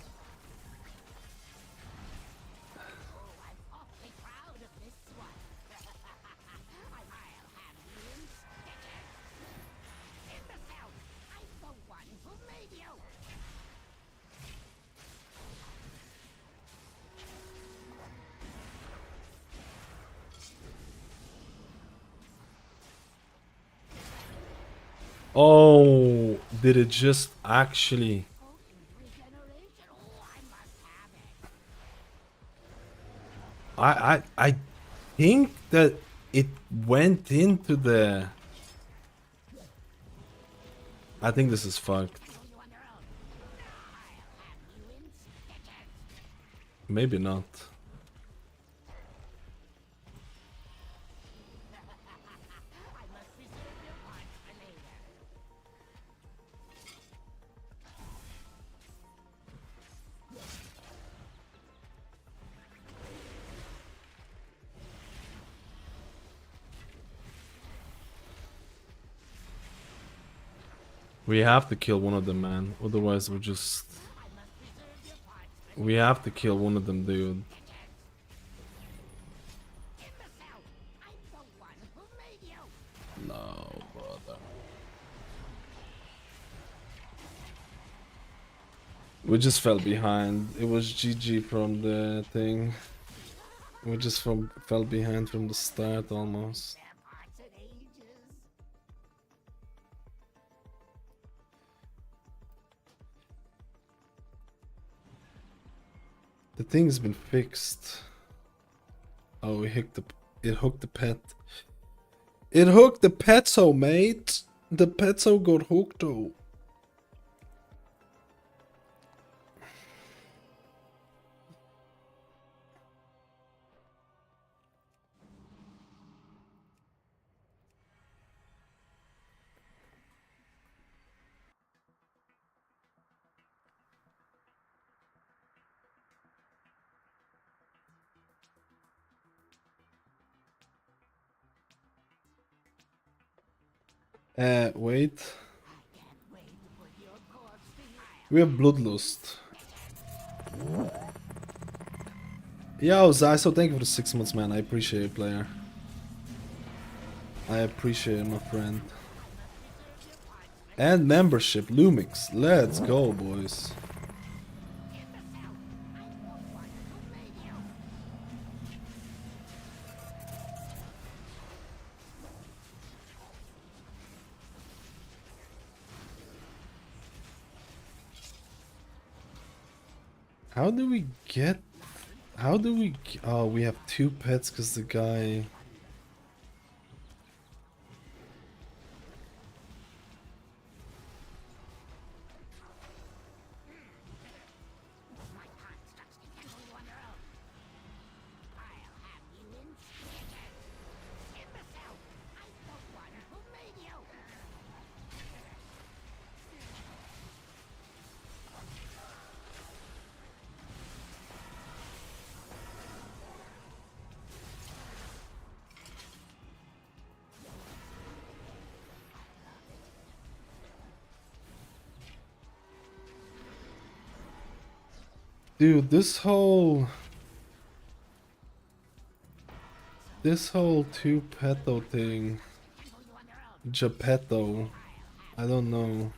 Oh, did it just actually... I think that it went into the... I think this is fucked. Maybe not. We have to kill one of them, man. Otherwise, we're just... We have to kill one of them, dude. No, brother. We just fell behind. It was GG from the thing. We just fell behind from the start almost. The thing's been fixed. Oh, it hooked the pet. It hooked the petso, mate. The petso got hooked though. Wait. We have Bloodlust. Yo, Zyso, thank you for the 6 months, man. I appreciate it, player. I appreciate it, my friend. And membership, Lumix. Let's go, boys. How do we get... How do we... Oh, we have 2 pets because the guy... Dude, this whole 2 peto thing, Geppetto, I don't know.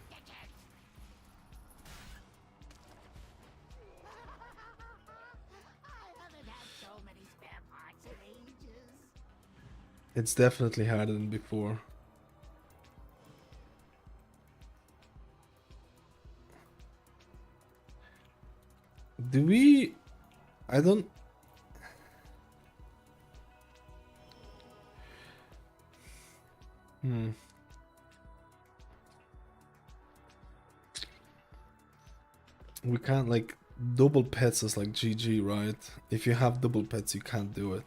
It's definitely harder than before. Do we... I don't... We can't, like, double pets is like GG, right? If you have double pets, you can't do it.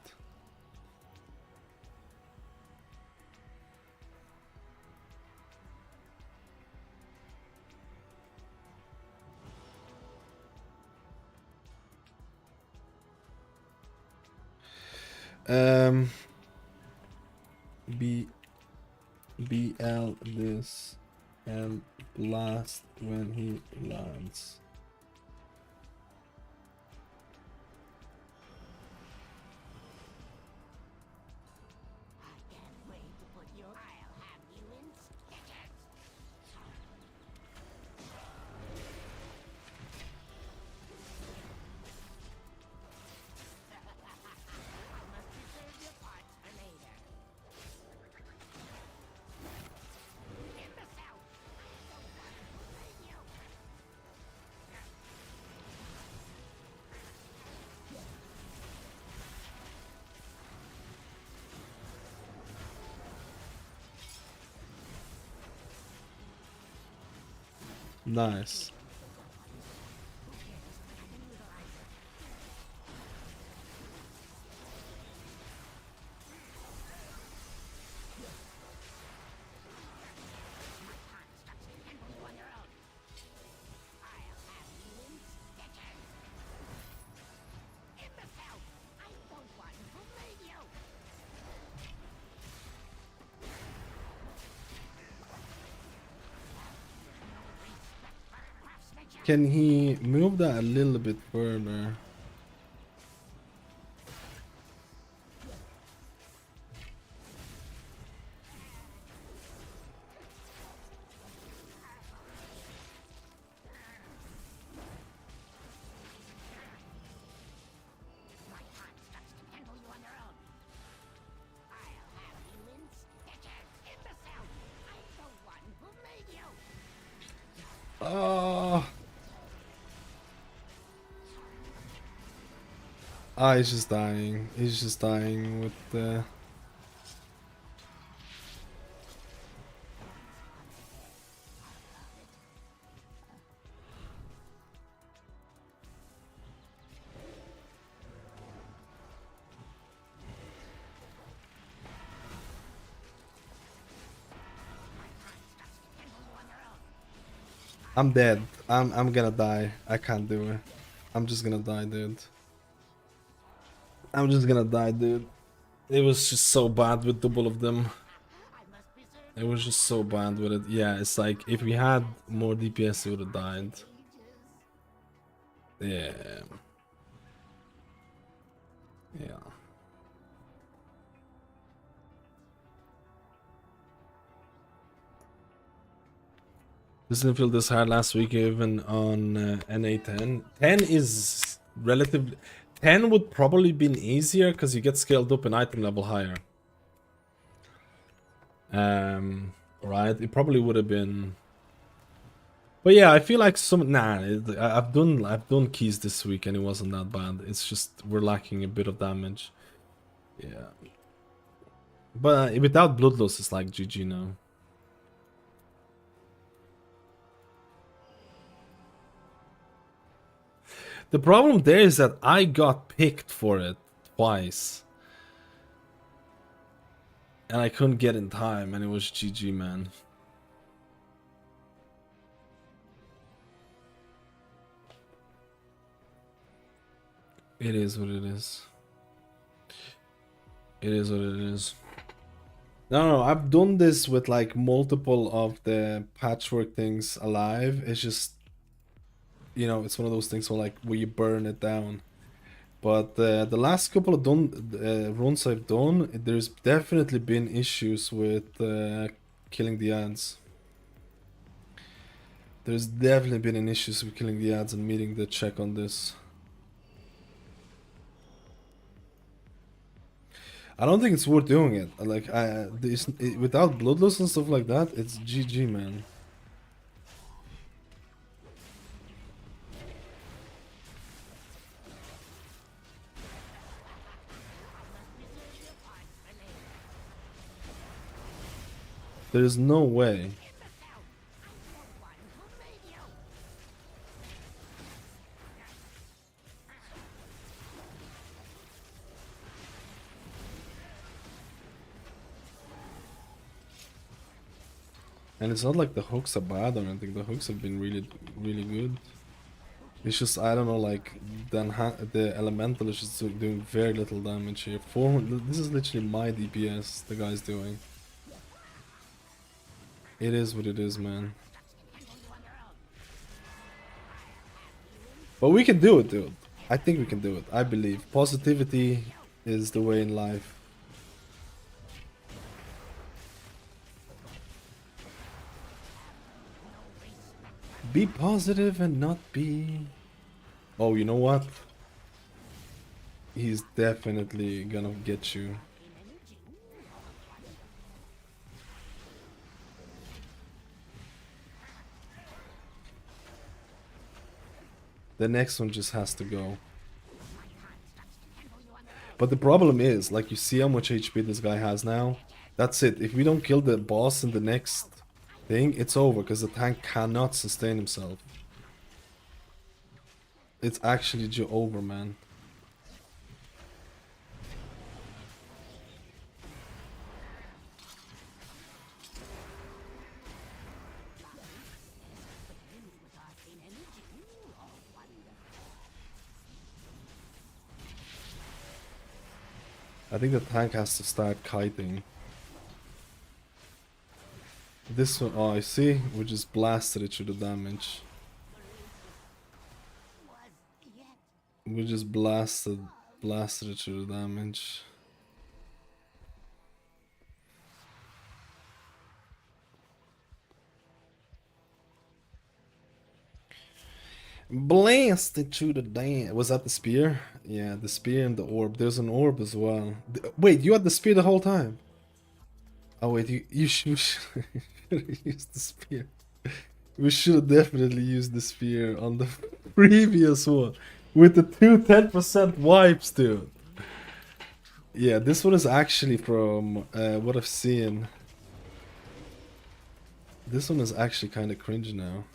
BL this and blast when he lands. Nice. Can he move that a little bit further? Oh. Ah, he's just dying. He's just dying with the... I'm dead. I'm gonna die. I can't do it. I'm just gonna die, dude. I'm just gonna die, dude. It was just so bad with double of them. It was just so bad with it. Yeah, it's like if we had more DPS, it would have died. Yeah. Yeah. This didn't feel this hard last week, even on NA10. 10 is relatively. 10 would probably been easier because you get scaled up an item level higher. Right? It probably would have been. But yeah, I feel like some. Nah, I've done keys this week and it wasn't that bad. It's just we're lacking a bit of damage. Yeah. But without bloodlust, it's like GG now. The problem there is that I got picked for it twice. And I couldn't get in time, and it was GG, man. It is what it is. It is what it is. No, I've done this with like multiple of the patchwork things alive. It's just, you know, it's one of those things where you burn it down. But the last couple of runs I've done, there's definitely been issues with killing the ads. There's definitely been an issues with killing the ads and meeting the check on this. I don't think it's worth doing it. Like, without bloodlust and stuff like that, it's GG, man. There's no way. And it's not like the hooks are bad or anything. The hooks have been really, really good. It's just, I don't know, like, the elemental is just doing very little damage here. 400, this is literally my DPS the guy's doing. It is what it is, man. But we can do it, dude. I think we can do it. I believe. Positivity is the way in life. Be positive and not be... Oh, you know what? He's definitely gonna get you. The next one just has to go. But the problem is, like, you see how much HP this guy has now? That's it. If we don't kill the boss in the next thing, it's over, because the tank cannot sustain himself. It's actually over, man. I think the tank has to start kiting. This one, oh, I see. We just blasted it through the damage. We just blasted it through the damage. Blasted through the damn. Was that the spear? Yeah, the spear and the orb. There's an orb as well. Wait, you had the spear the whole time? Oh wait, you should have used the spear. We should have definitely used the spear on the previous one. With the 10% wipes, dude. Yeah, this one is actually from what I've seen. This one is actually kind of cringe now.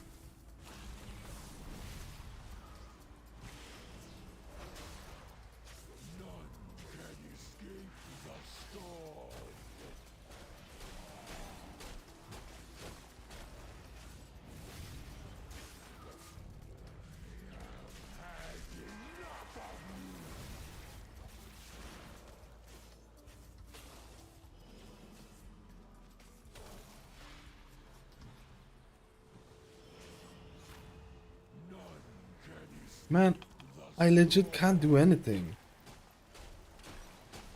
Man, I legit can't do anything.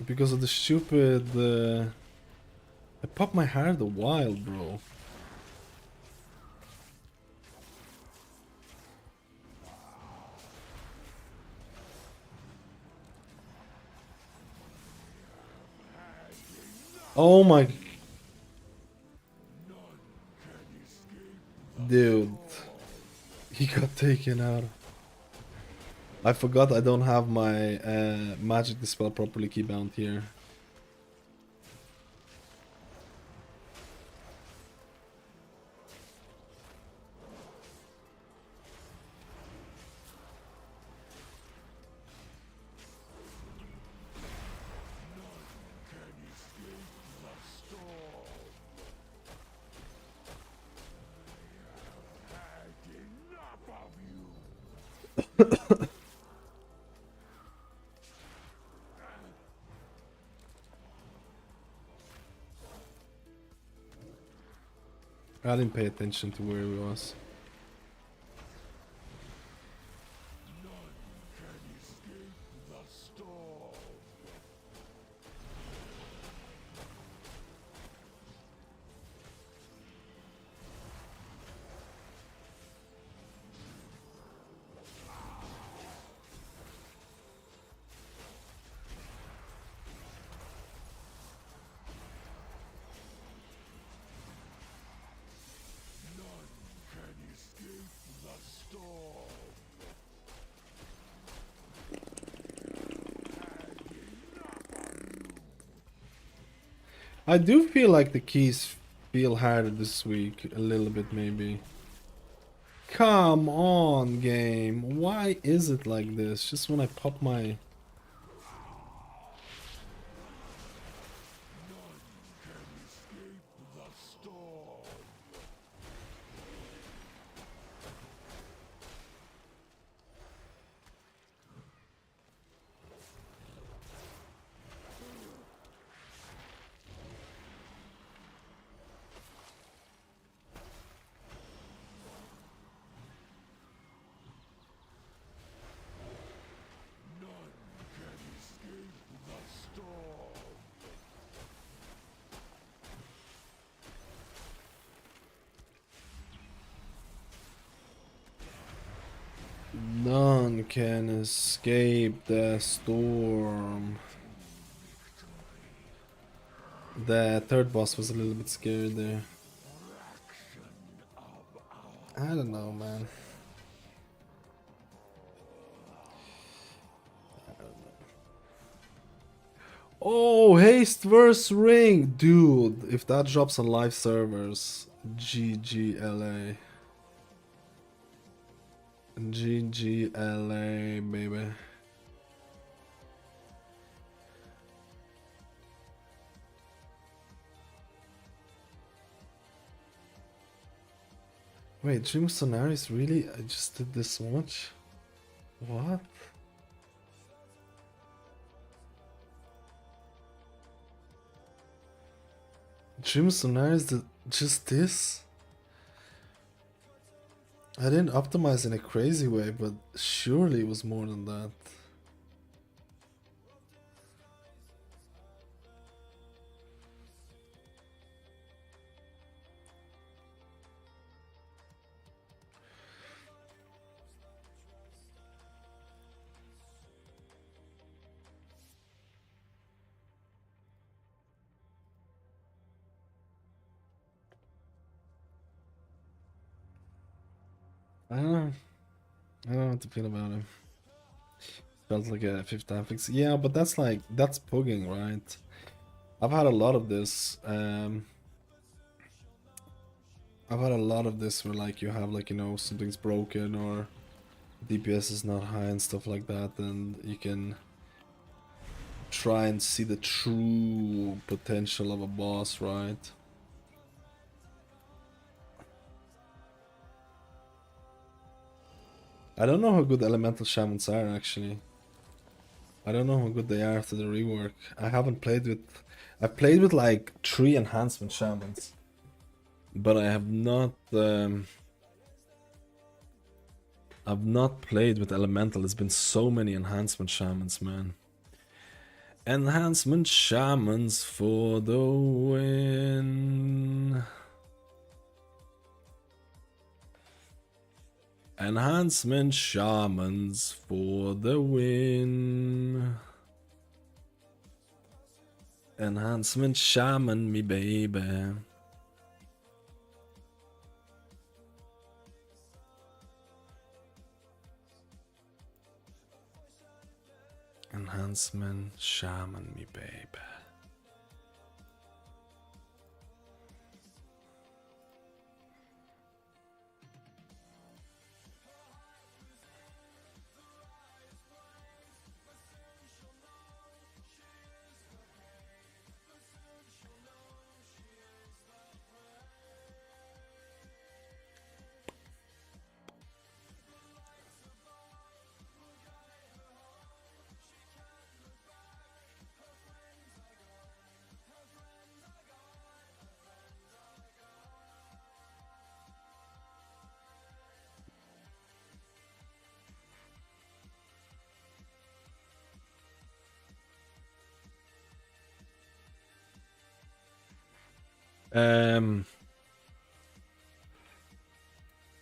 Because of the stupid... I popped my heart a while, bro. Oh my... Dude. He got taken out. I forgot I don't have my magic dispel properly keybound here. I didn't pay attention to where he was. I do feel like the keys feel harder this week, a little bit maybe. Come on, game. Why is it like this? Just when I pop my... None can escape the storm. The third boss was a little bit scary there. I don't know, man. Oh, haste versus ring, dude. If that drops on live servers, GGLA. GGLA, baby. Wait, Dream Sonaris, really? I just did this much? What? Dream Sonaris did just this? I didn't optimize in a crazy way, but surely it was more than that. I don't know. I don't know what to feel about him. Felt like a fifth time fix. Yeah, but that's pugging, right? I've had a lot of this. I've had a lot of this where like you have like, you know, something's broken or DPS is not high and stuff like that, and you can try and see the true potential of a boss, right? I don't know how good elemental shamans are actually. I don't know how good they are after the rework. I haven't played with... I've played with like 3 enhancement shamans. But I have not... I I've not played with Elemental. There's been so many enhancement shamans, man. Enhancement shamans for the win. Enhancement shamans for the win. Enhancement shaman me baby. Enhancement shaman me baby.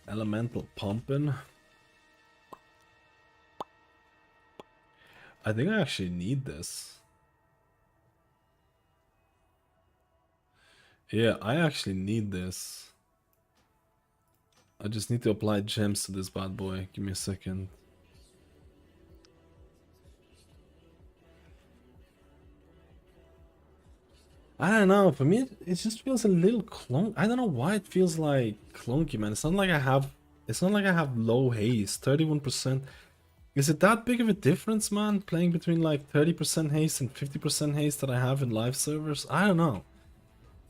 Elemental pumping. I think I actually need this. Yeah, I actually need this. I just need to apply gems to this bad boy. Give me a second. I don't know. For me, it just feels a little clunk. I don't know why it feels like clunky, man. It's not like I have. It's not like I have low haste. 31%. Is it that big of a difference, man? Playing between like 30% haste and 50% haste that I have in live servers? I don't know.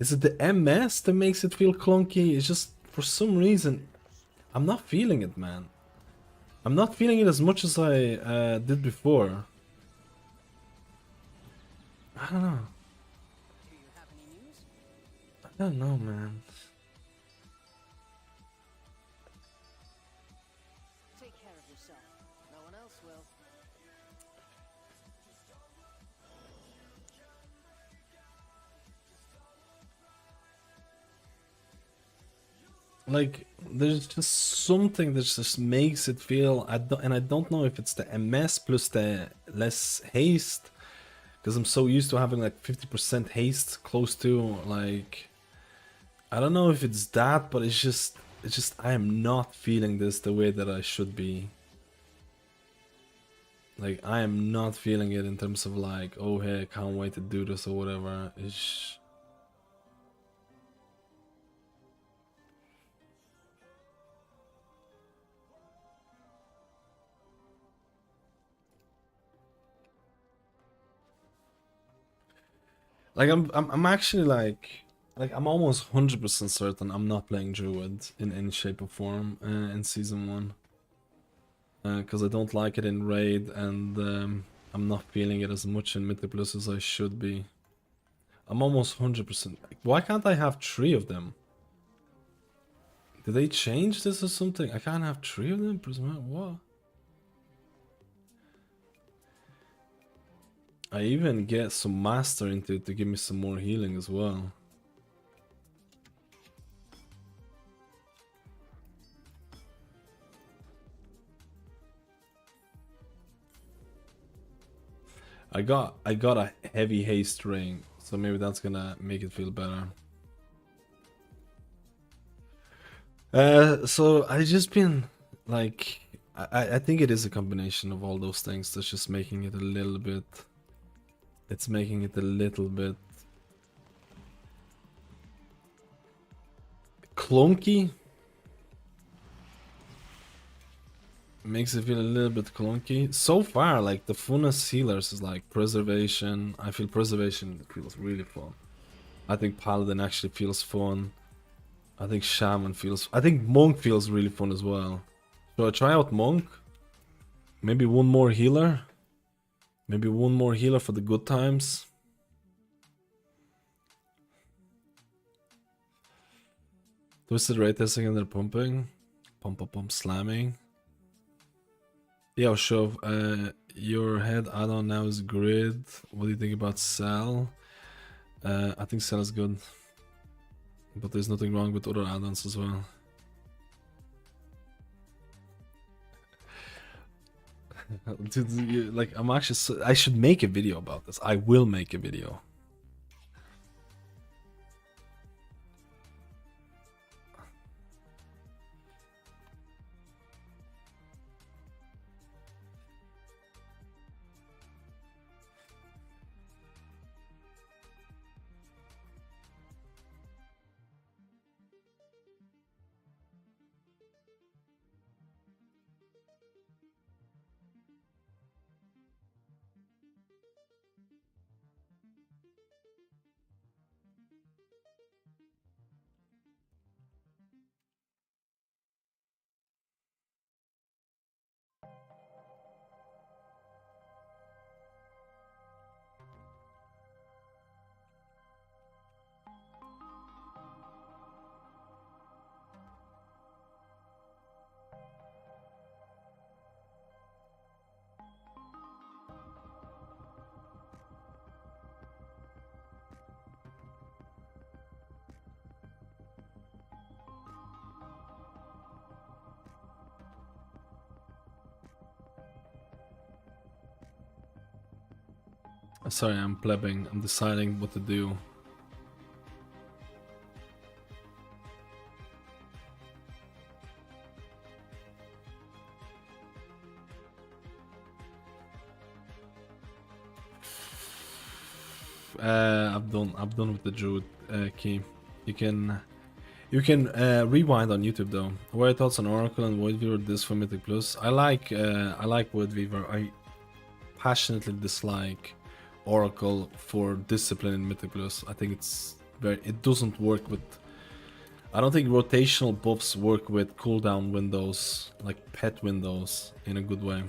Is it the MS that makes it feel clunky? It's just for some reason I'm not feeling it, man. I'm not feeling it as much as I did before. I don't know. I don't know, man. Take care of yourself. No one else will. Like, there's just something that just makes it feel. I don't know if it's the MS plus the less haste, because I'm so used to having like 50% haste close to like. I don't know if it's that, but it's just I am not feeling this the way that I should be. Like, I am not feeling it in terms of like, oh hey, I can't wait to do this or whatever. It's like I'm actually like I'm almost 100% certain I'm not playing Druid in any shape or form in season 1. Because I don't like it in raid, and I'm not feeling it as much in mythic plus as I should be. I'm almost 100%. Why can't I have 3 of them? Did they change this or something? I can't have 3 of them? What? I even get some master into it to give me some more healing as well. I got a heavy haste ring, so maybe that's gonna make it feel better. So I just been like, I think it is a combination of all those things that's just making it a little bit. It's making it a little bit clunky. Makes it feel a little bit clunky. So far, like the funnest healers is like preservation. I feel preservation feels really fun. I think Paladin actually feels fun. I think Shaman feels. I think Monk feels really fun as well. So I try out Monk. Maybe one more healer. Maybe one more healer for the good times. Twisted rate testing and they're pumping. Pump, slamming. Yo, Shove, your head add-on now is Grid. What do you think about Cell? I think Cell is good. But there's nothing wrong with other add-ons as well. Dude, like, I'm actually... I should make a video about this. I will make a video. Sorry, I'm plebbing. I'm deciding what to do. I'm done with the Druid key. You can rewind on YouTube though. What are your thoughts on Oracle and Void Weaver? This for Mythic Plus. I like Void Weaver. I passionately dislike Oracle for discipline in Mythic Plus. I think it doesn't work with. I don't think rotational buffs work with cooldown windows, like pet windows, in a good way.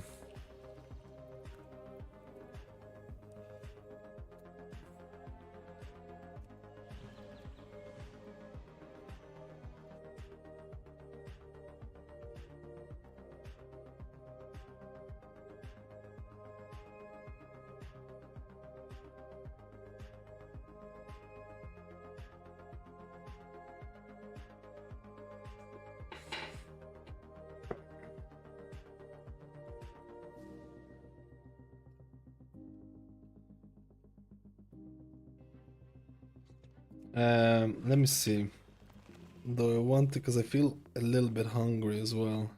Let me see. Though I want to, because I feel a little bit hungry as well.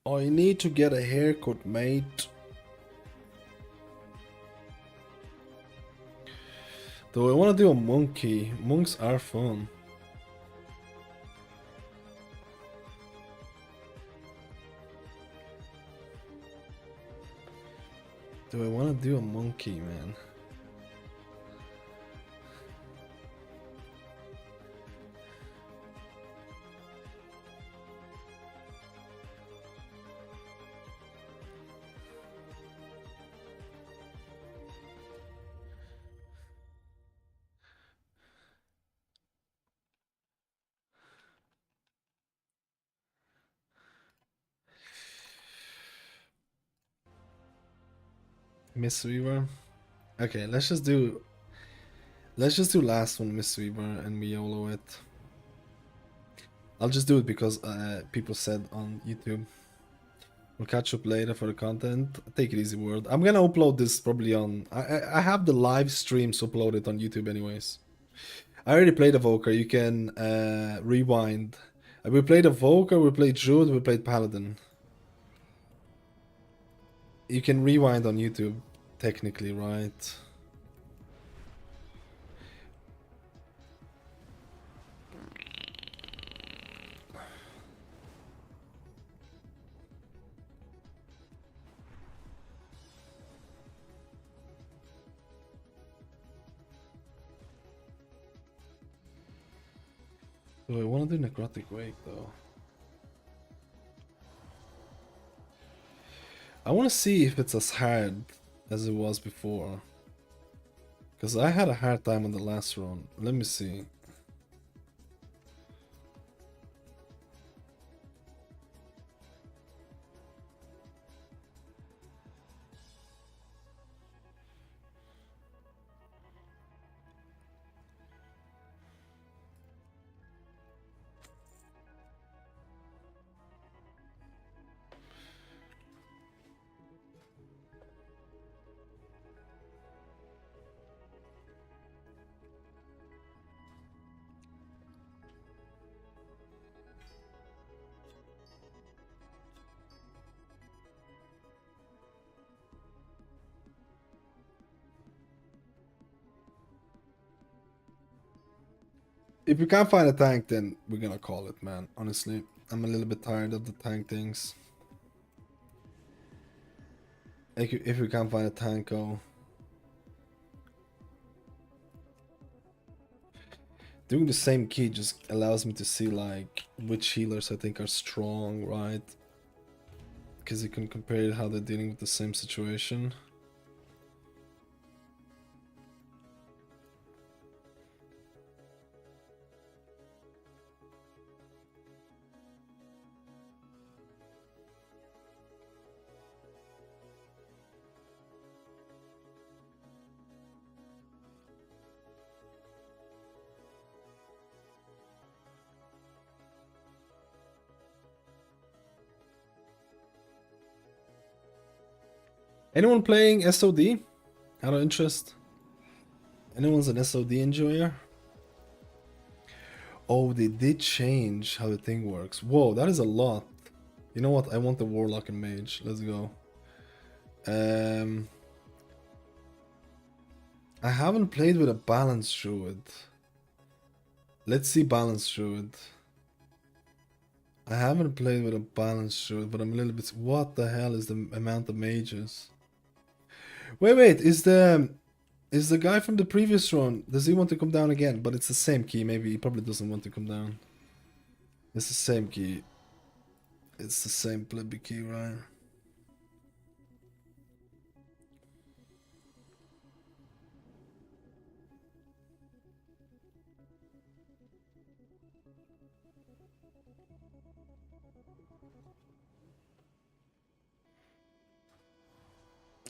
I need to get a haircut, mate. Though I want to do a monkey. Monks are fun. Do I want to do a monkey, man? Miss Weaver. Okay, let's just do last one, Miss Weaver, and we YOLO it. I'll just do it because people said on YouTube. We'll catch up later for the content. Take it easy, world. I'm gonna upload this probably on. I have the live streams uploaded on YouTube anyways. I already played Evoker. You can rewind. We played Evoker. We played Druid. We played Paladin. You can rewind on YouTube, technically, right? Do I want to do Necrotic Wake though? I want to see if it's as hard as it was before. Because I had a hard time on the last run. Let me see. If we can't find a tank, then we're gonna call it, man. Honestly, I'm a little bit tired of the tank things. If we can't find a tank, oh. Doing the same key just allows me to see like which healers I think are strong, right? Because you can compare how they're dealing with the same situation. Anyone playing SOD? Out of interest? Anyone's an SOD enjoyer? Oh, they did change how the thing works. Whoa, that is a lot. You know what? I want the Warlock and Mage. Let's go. I haven't played with a balanced Druid. Let's see balanced Druid. I haven't played with a balanced Druid, but I'm a little bit... What the hell is the amount of mages? Wait, is the guy from the previous run, does he want to come down again? But it's the same key, maybe he probably doesn't want to come down. It's the same key. It's the same plebby key, right?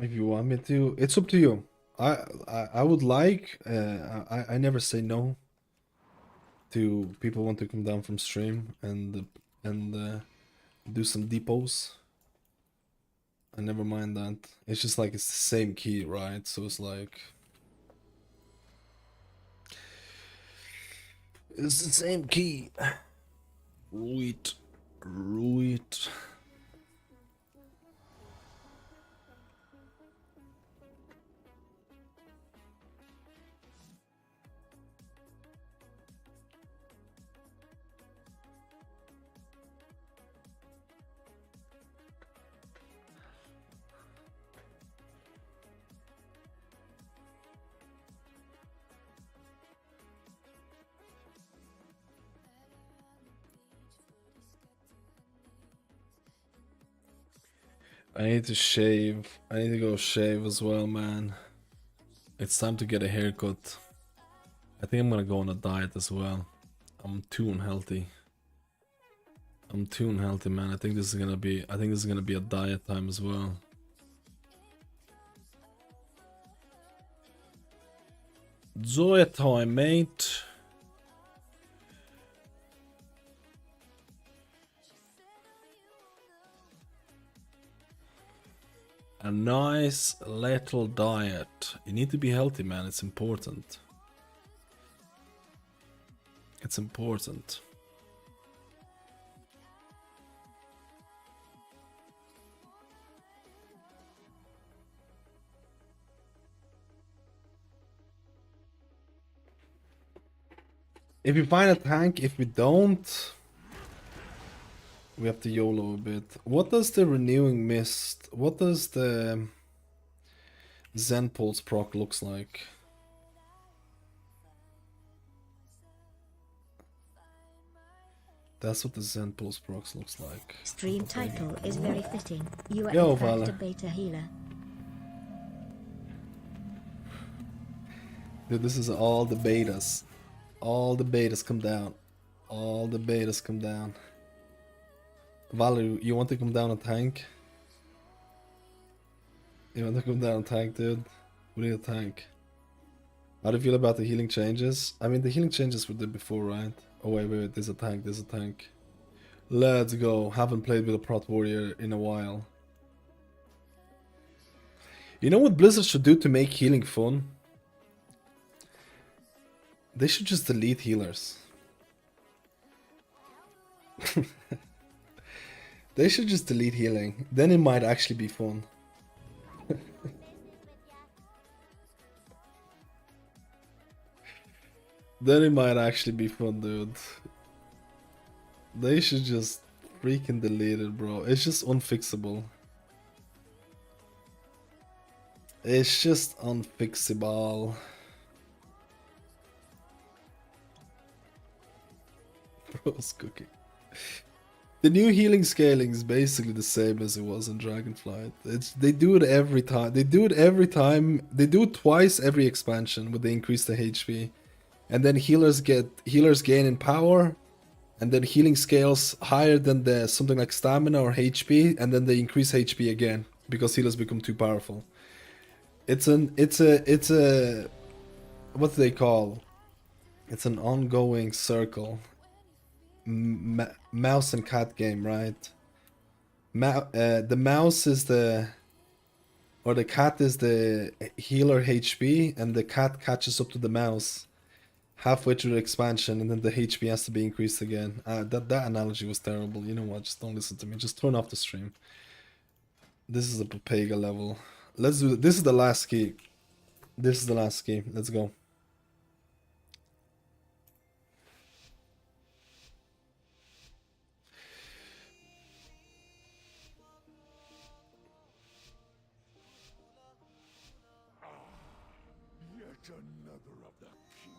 If you want me to, it's up to you. I would like. I never say no to people want to come down from stream and do some depots. I never mind that. It's just like it's the same key, right? So it's like it's the same key. Druid. I need to shave. I need to go shave as well, man. It's time to get a haircut. I think I'm gonna go on a diet as well. I'm too unhealthy. I'm too unhealthy, man. I think this is gonna be a diet time as well. Diet time, mate. A nice little diet. You need to be healthy, man. It's important. It's important. If we find a tank, if we don't, we have to YOLO a bit. What does the Renewing Mist, what does the Zen Pulse proc looks like? That's what the Zen Pulse proc looks like. Stream title is very fitting. You are Yo, in fact Vala. a beta healer. Dude, this is all the betas. All the betas come down. All the betas come down. Valerie, you want to come down a tank? You want to come down a tank, dude? We need a tank. How do you feel about the healing changes? I mean, the healing changes we did before, right? Oh, wait, there's a tank, there's a tank. Let's go. Haven't played with a Prot Warrior in a while. You know what Blizzard should do to make healing fun? They should just delete healers. They should just delete healing. Then it might actually be fun. Then it might actually be fun, dude. They should just freaking delete it, bro. It's just unfixable. It's just unfixable. Bro's cooking. The new healing scaling is basically the same as it was in Dragonflight. They do it every time. They do it every time. They do it twice every expansion when they increase the HP. And then healers gain in power, and then healing scales higher than the something like stamina or HP, and then they increase HP again because healers become too powerful. It's a what do they call? It's an ongoing circle. Mouse and cat game, right? The mouse is the cat is the healer HP, and the cat catches up to the mouse halfway through the expansion, and then the HP has to be increased again. That analogy was terrible. You know what? Just don't listen to me. Just turn off the stream. This is a Papega level. Let's do it. This is the last key. This is the last key. Let's go. Yet another of the Kiri.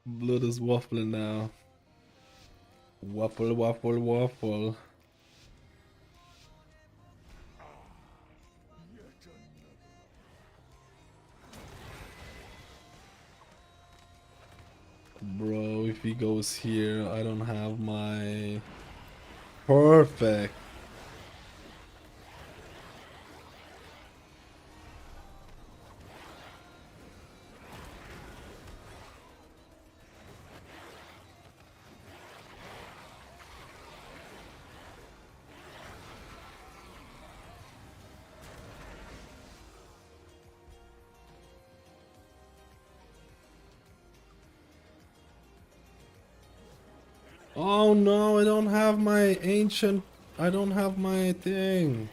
Blood is waffling now. Waffle, waffle, waffle. Yet another. Bro, if he goes here, I don't have my... Perfect. Oh no, I don't have my ancient... I don't have my thing.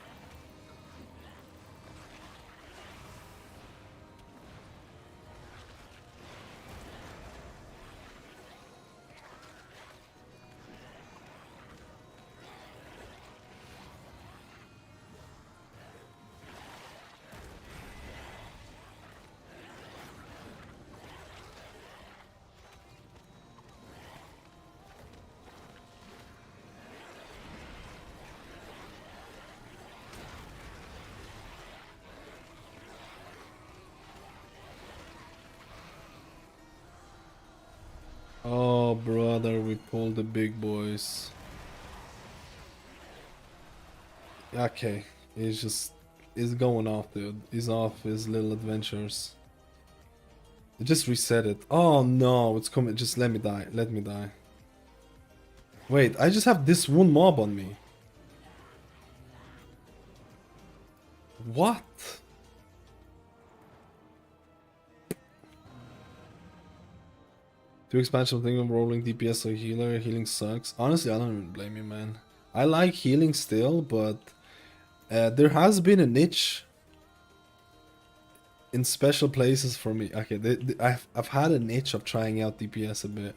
Oh, brother, we pulled the big boys. Okay, he's going off, dude. He's off his little adventures. Just reset it. Oh no, it's coming. Just let me die. Let me die. Wait, I just have this one mob on me. What? Two expansion thing of rolling DPS or healer. Healing sucks. Honestly, I don't even blame you, man. I like healing still, but there has been a niche in special places for me. Okay, I've had a niche of trying out DPS a bit.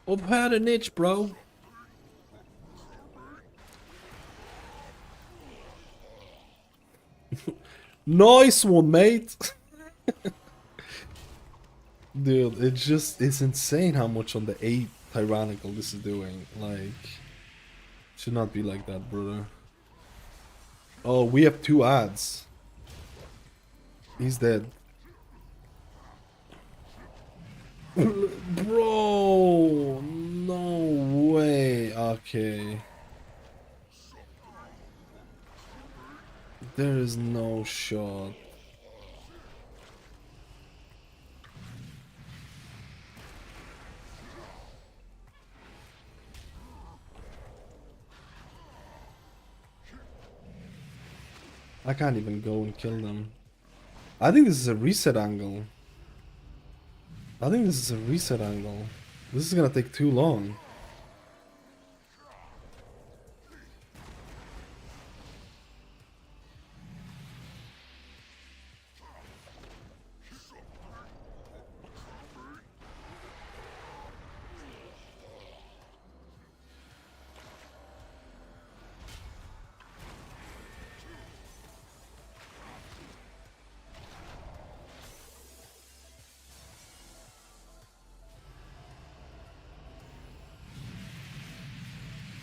I've had a niche, bro. Nice one, mate. Dude, it's insane how much on the 8 tyrannical this is doing. Like, should not be like that, brother. Oh, we have 2 ads. He's dead. Bro, no way. Okay. There is no shot. I can't even go and kill them. I think this is a reset angle. I think this is a reset angle. This is gonna take too long.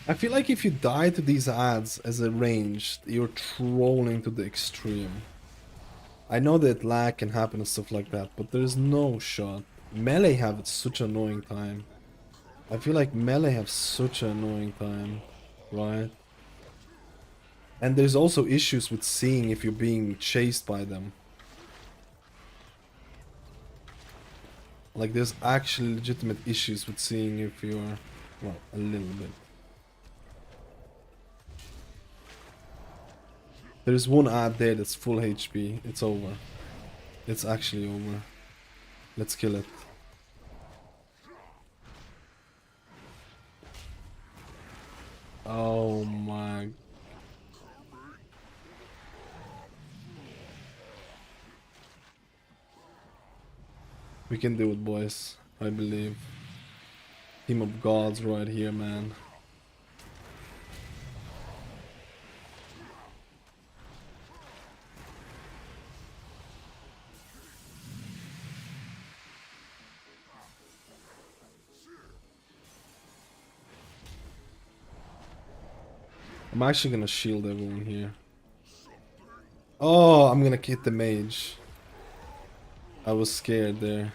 I feel like if you die to these ads as a ranged, you're trolling to the extreme. I know that lag can happen and stuff like that, but there's no shot. Melee have such an annoying time. I feel like melee have such an annoying time, right? And there's also issues with seeing if you're being chased by them. Like there's actually legitimate issues with seeing if you're, well, a little bit. There's one ad there that's full HP. It's over. It's actually over. Let's kill it. Oh my. We can do it, boys. I believe. Team of gods right here, man. I'm actually gonna shield everyone here. Oh, I'm gonna hit the mage. I was scared there.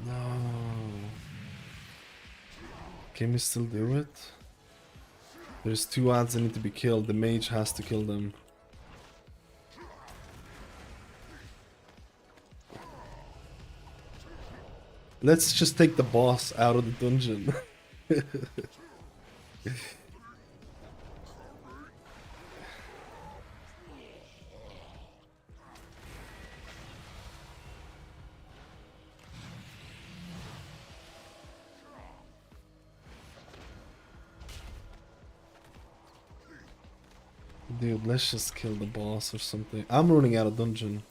No. Can we still do it? There's two ads that need to be killed. The mage has to kill them. Let's just take the boss out of the dungeon. Dude, let's just kill the boss or something. I'm running out of dungeon.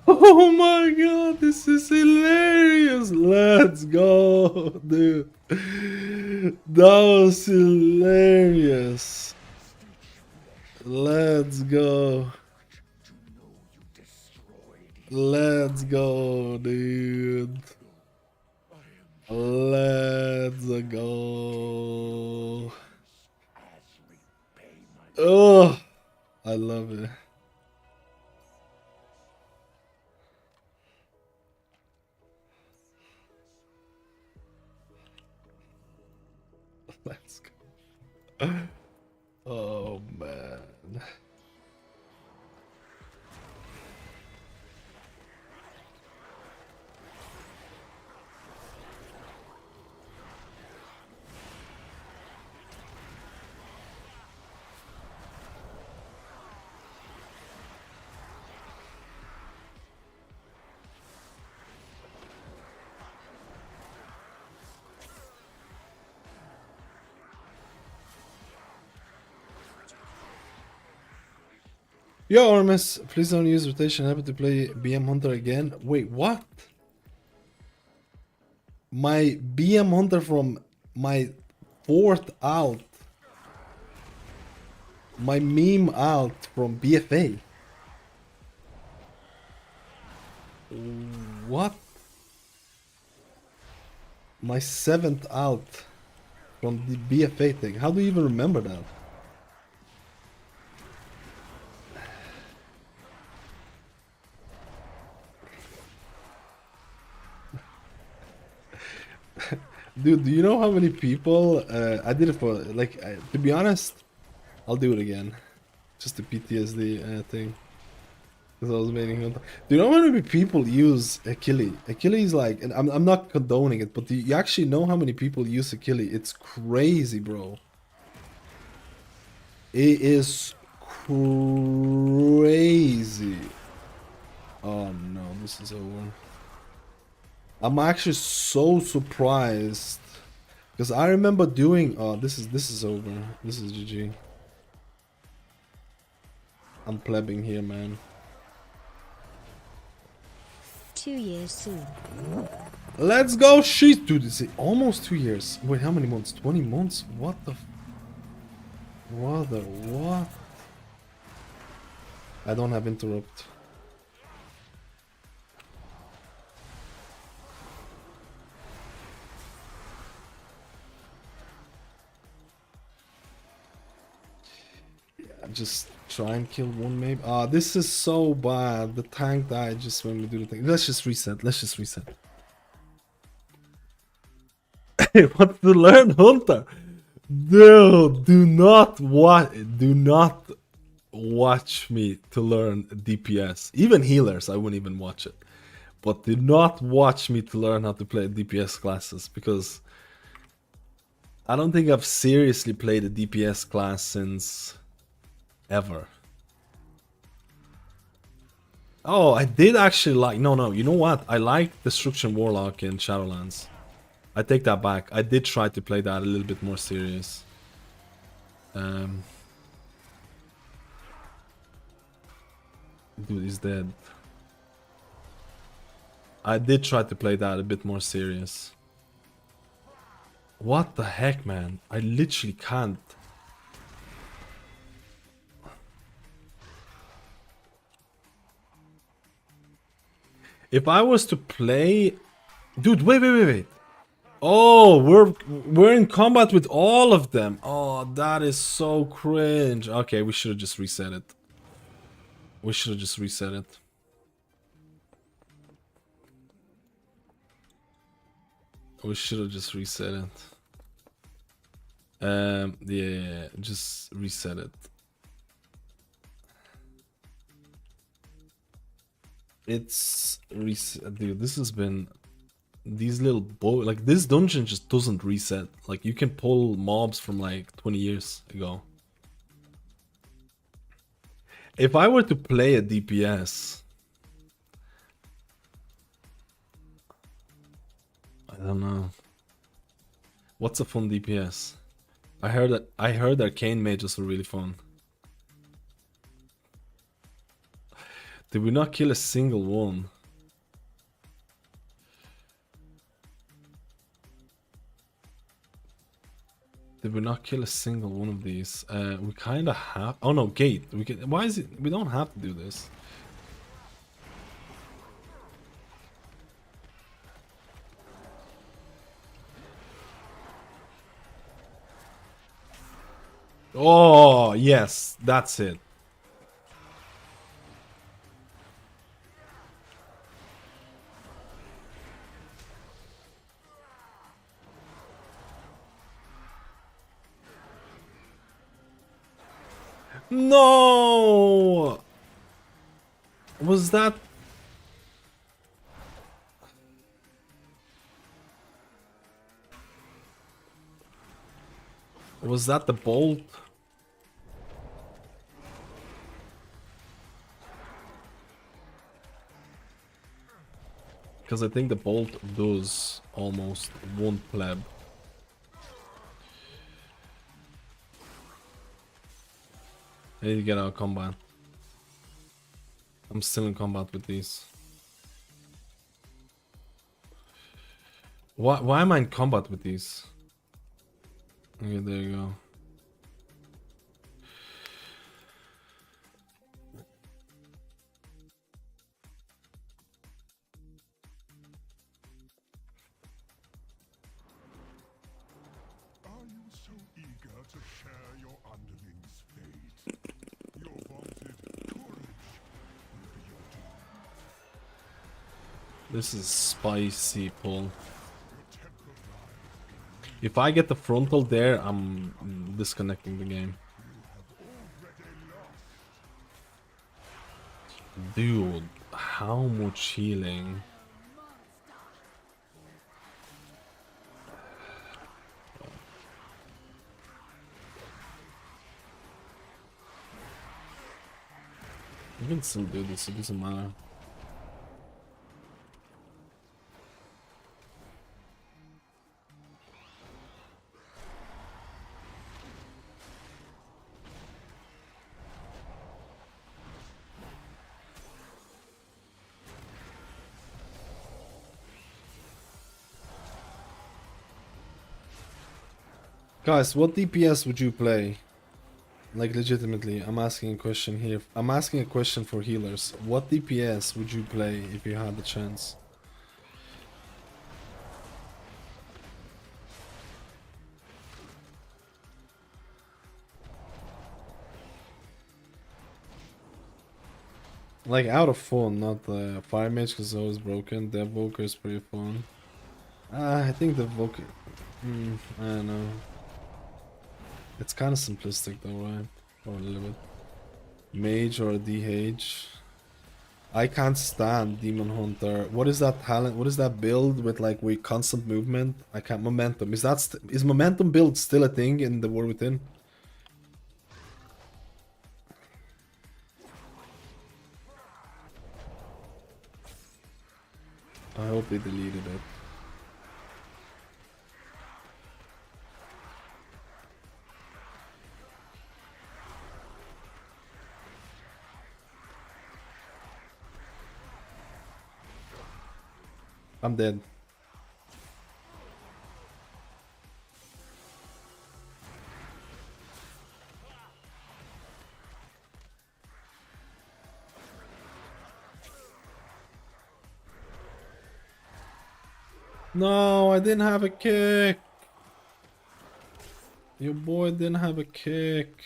Oh my god, this is hilarious! Let's go, dude. That was hilarious. Let's go. Let's go, dude. Let's go. Oh, I love it. Let's go. Oh man. Yo, Ormus, please don't use rotation. Happy to play BM Hunter again. Wait, what? My BM Hunter from my 4th alt. My meme alt from BFA. What? My 7th out from the BFA thing. How do you even remember that? Dude, do you know how many people I did it for? Like, to be honest, I'll do it again, just the PTSD thing. Because I was waiting. Do you know how many people use Achilles? Achilles is like, and I'm not condoning it, but do you actually know how many people use Achilles? It's crazy, bro. It is crazy. Oh no, this is over. I'm actually so surprised because I remember doing. Oh, this is over. This is GG. I'm plebbing here, man. 2 years soon. Let's go, shit, dude. It's almost 2 years. Wait, how many months? 20 months? What the? What? I don't have interrupt. Just try and kill one maybe. Ah, this is so bad. The tank died just when we do the thing. Let's just reset. What to learn, Hunter? Dude, do not watch me to learn DPS. Even healers, I wouldn't even watch it. But do not watch me to learn how to play DPS classes, because I don't think I've seriously played a DPS class since ever. Oh, I did actually like... No, you know what? I like Destruction Warlock in Shadowlands. I take that back. I did try to play that a little bit more serious. Dude, he's dead. I did try to play that a bit more serious. What the heck, man? I literally can't. If I was to play... Dude, wait. Oh, we're in combat with all of them. Oh, that is so cringe. Okay, we should have just reset it. We should have just reset it. Yeah, just reset it. It's reset, dude. This has been these little like this dungeon just doesn't reset. Like you can pull mobs from like 20 years ago. If I were to play a DPS, I don't know. What's a fun DPS? I heard Arcane Mages are really fun. Did we not kill a single one? Did we not kill a single one of these? We kind of have... Oh no, gate. We can... Why is it... We don't have to do this. Oh, yes. That's it. No! Was that... Was that the bolt? Because I think the bolt does almost one pleb. I need to get out of combat. I'm still in combat with these. Why am I in combat with these? Okay, there you go. to share your underling's fate. Your vaunted courage will be your doom. This is spicy, Paul. Your temper lies in If I get the frontal there, I'm disconnecting the game. already lost. Dude, how much healing? You can still do this, it doesn't matter. Guys, what DPS would you play? Like legitimately, I'm asking a question here. I'm asking a question for healers. What DPS would you play if you had the chance? Like out of fun, not the Fire Mage because it's always broken. The Evoker is pretty fun. I think the Evoker. I don't know. It's kind of simplistic though, right? Or a little bit. Mage or a DH. I can't stand Demon Hunter. What is that talent? What is that build with like with constant movement? I can't. Momentum. Is that is momentum build still a thing in the War Within? I hope they deleted it. I'm dead. No, I didn't have a kick. Your boy didn't have a kick.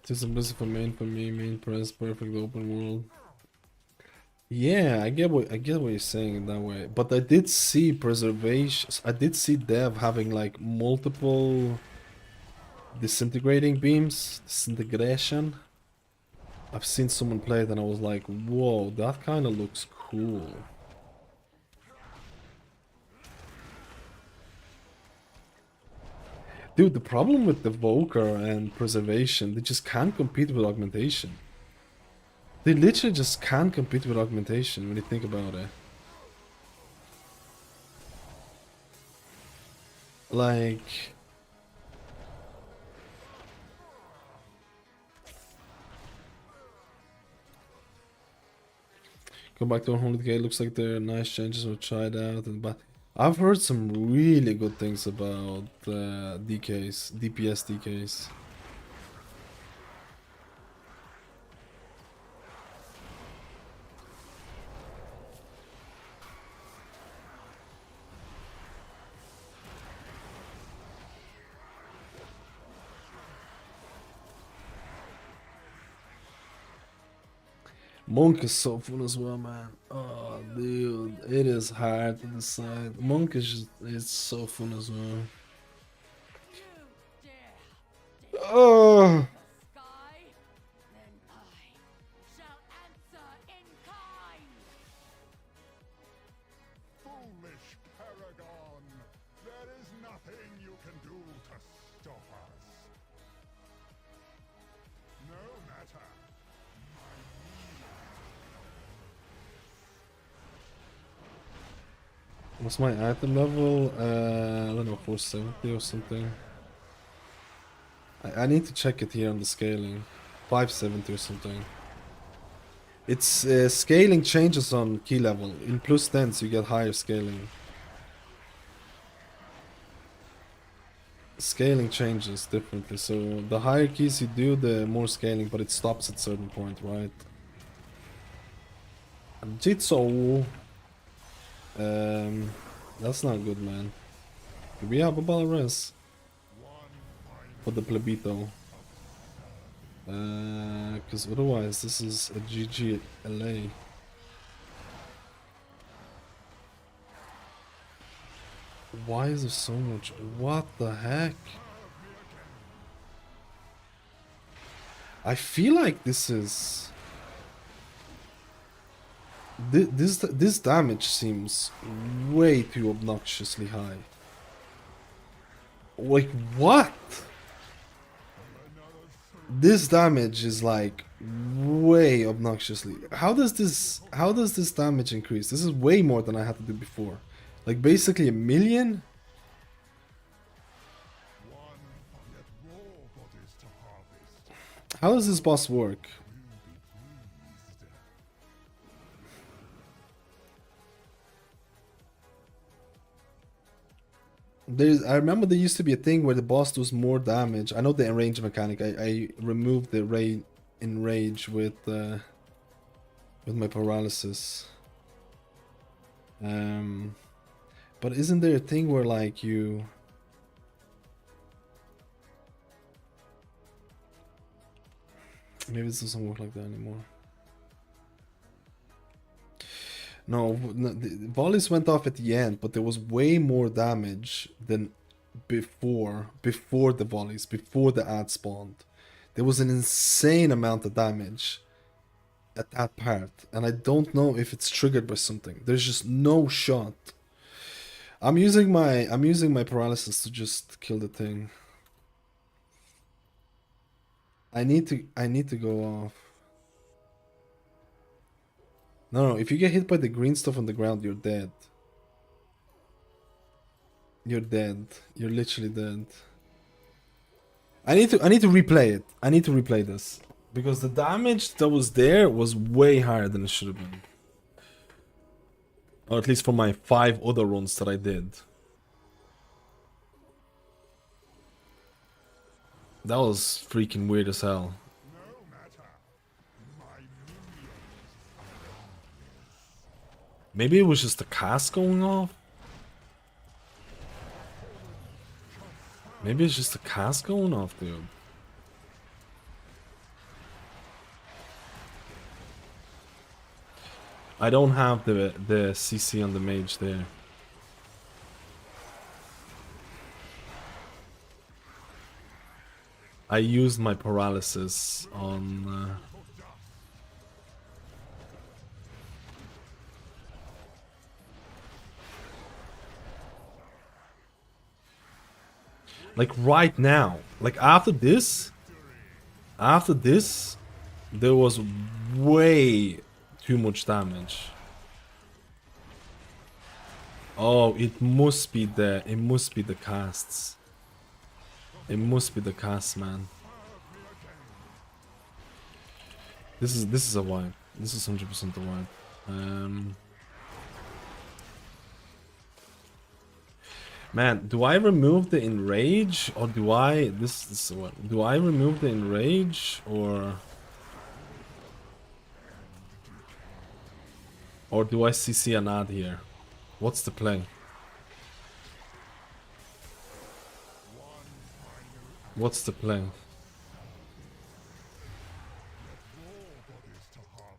Too simplistic for me, main press, perfect open world. Yeah, I get what you're saying in that way. But I did see preservation. I did see Dev having like multiple disintegrating beams, disintegration. I've seen someone play it and I was like, whoa, that kind of looks cool. Dude, the problem with the Evoker and preservation, they just can't compete with augmentation. They literally just can't compete with augmentation when you think about it. Like... Go back to 100k, looks like there are nice changes were tried out, but I've heard some really good things about DKs, DPS DKs. Monk is so fun as well, man. Oh, dude, it is hard to decide. Monk is just, it's so fun as well. Oh, Sky, then I shall answer in kind. Foolish Paragon! There is nothing you can do to stop us. No matter. what's my item level? I don't know, 470 or something. I need to check it here on the scaling. 570 or something. It's scaling changes on key level. In plus 10s you get higher scaling. Scaling changes differently, so the higher keys you do, the more scaling, but it stops at certain point, right? Jitsu. That's not good, man. We have a ball res for the plebito. Because otherwise this is a GG LA. Why is there so much? What the heck? I feel like this is... This damage seems way too obnoxiously high. Like, what? This damage is like way obnoxiously. How does this damage increase? This is way more than I had to do before. Like basically a million? How does this boss work? I remember there used to be a thing where the boss does more damage. I know the enrage mechanic. I removed the enrage with my paralysis. But isn't there a thing where like you... Maybe this doesn't work like that anymore. No, the volleys went off at the end, but there was way more damage than before the volleys, before the ad spawned. There was an insane amount of damage at that part, and I don't know if it's triggered by something. There's just no shot. I'm using my paralysis to just kill the thing. I need to go off. No, if you get hit by the green stuff on the ground, you're dead. You're dead. You're literally dead. I need to replay it. I need to replay this. Because the damage that was there was way higher than it should have been. Or at least for my 5 other runs that I did. That was freaking weird as hell. Maybe it was just the cast going off? Maybe it's just the cast going off, dude. I don't have the CC on the mage there. I used my paralysis on... Like right now, like after this, there was way too much damage. Oh, it must be the casts. It must be the casts, man. This is a wipe. This is 100% a wipe. Man, do I remove the enrage or do I do I remove the enrage or do I CC an ad here? What's the play? What's the play?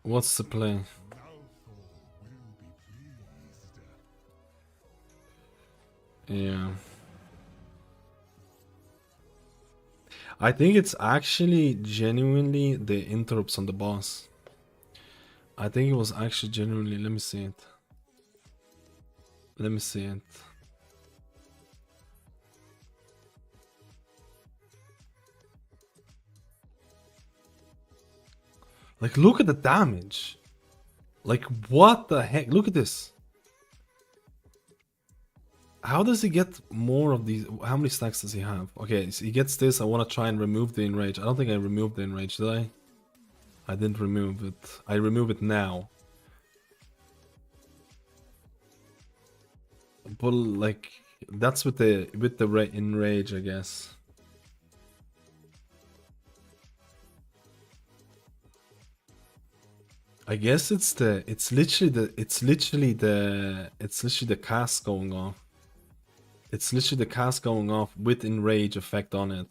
What's the play? Yeah. I think it's actually genuinely the interrupts on the boss. I think it was actually genuinely... Let me see it. Let me see it. Like, look at the damage. Like, what the heck? Look at this. How does he get more of these? How many stacks does he have? Okay, so he gets this. I want to try and remove the enrage. I don't think I removed the enrage, did I? I didn't remove it. I remove it now. But like, that's with the enrage, I guess. I guess it's literally the cast going off. It's literally the cast going off with enrage effect on it.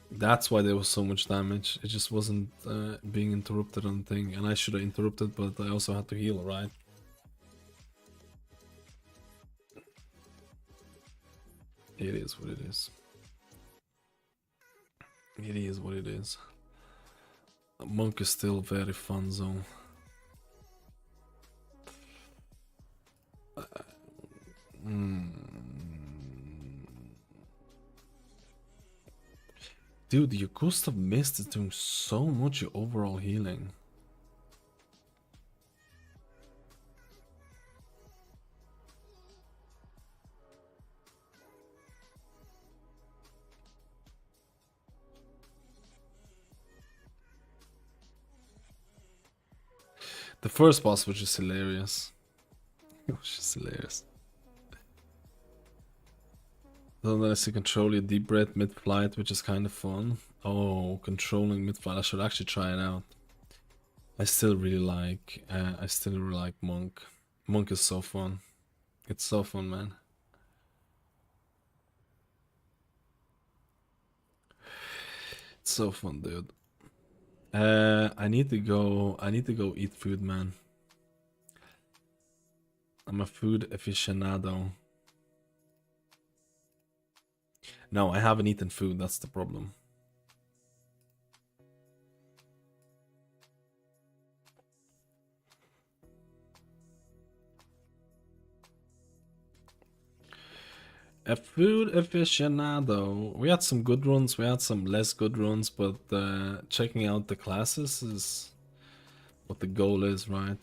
That's why there was so much damage. It just wasn't being interrupted on the thing, and I should have interrupted, but I also had to heal, right? It is what it is. It is what it is. Monk is still very fun zone. Dude, your Ghost of Mist is doing so much overall healing. The first boss was just hilarious. It was just hilarious. Unless you control your deep breath mid-flight, which is kind of fun. Oh, controlling mid-flight. I should actually try it out. I still really like Monk. Monk is so fun. It's so fun, man. It's so fun, dude. I need to go eat food, man. I'm a food aficionado. No, I haven't eaten food, that's the problem. A food aficionado. We had some good runs, we had some less good runs, but checking out the classes is what the goal is, right?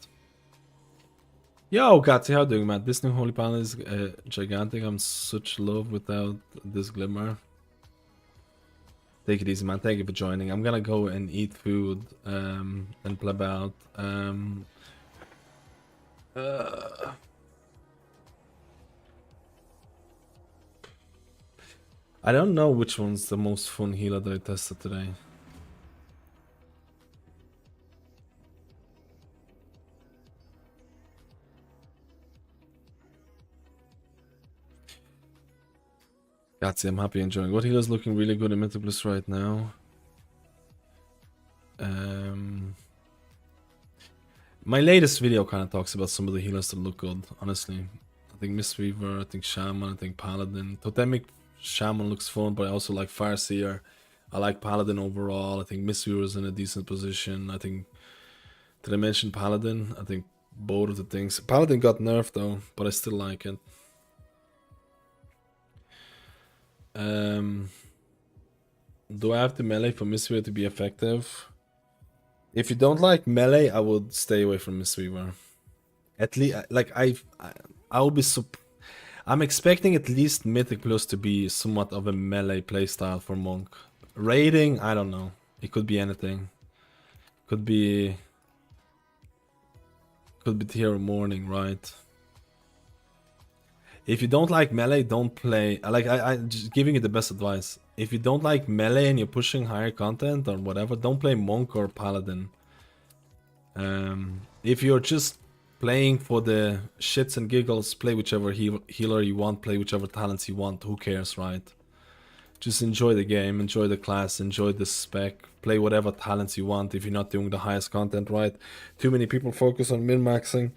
Yo, Gatsy, how you doing, man? This new Holy Paladin is gigantic. I'm such love without this glimmer. Take it easy, man. Thank you for joining. I'm gonna go and eat food and pleb out. I don't know which one's the most fun healer that I tested today. Gatsy, I'm happy enjoying. What healer's looking really good in Mythic Plus right now? My latest video kind of talks about some of the healers that look good, honestly. I think Mistweaver, I think Shaman, I think Paladin. Totemic Shaman looks fun, but I also like Farseer. I like Paladin overall. I think Mistweaver is in a decent position. I think... Did I mention Paladin? I think both of the things. Paladin got nerfed though, but I still like it. Do I have to melee for Mistweaver to be effective? If you don't like melee, I would stay away from Mistweaver. At least, like I'll be I'm expecting at least Mythic Plus to be somewhat of a melee playstyle for Monk. Raiding, I don't know. It could be anything. Could be Hero Morning, right? If you don't like melee, don't play. I just giving you the best advice. If you don't like melee and you're pushing higher content or whatever, don't play Monk or Paladin. If you're just playing for the shits and giggles, play whichever healer you want, play whichever talents you want. Who cares, right? Just enjoy the game, enjoy the class, enjoy the spec. Play whatever talents you want if you're not doing the highest content, right? Too many people focus on min-maxing.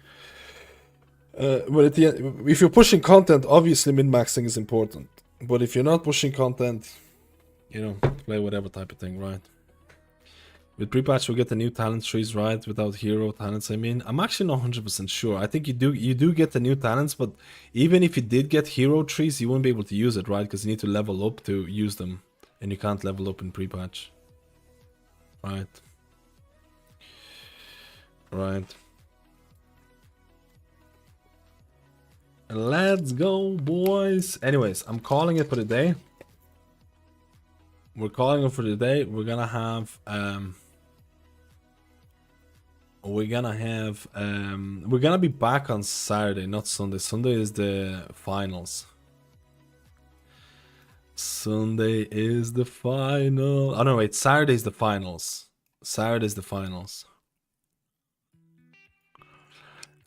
But at the end, if you're pushing content, obviously min-maxing is important. But if you're not pushing content, you know, play whatever type of thing, right? With pre-patch, we'll get the new talent trees, right? Without hero talents, I mean. I'm actually not 100% sure. I think you do get the new talents, but even if you did get hero trees, you won't be able to use it, right? Because you need to level up to use them. And you can't level up in pre-patch. Right. Right. Let's go, boys. Anyways, I'm calling it for the day. We're calling it for the day. We're gonna have we're gonna be back on Saturday, not Sunday. Sunday is the finals. Sunday is the final. Oh no, wait, Saturday is the finals. Saturday is the finals.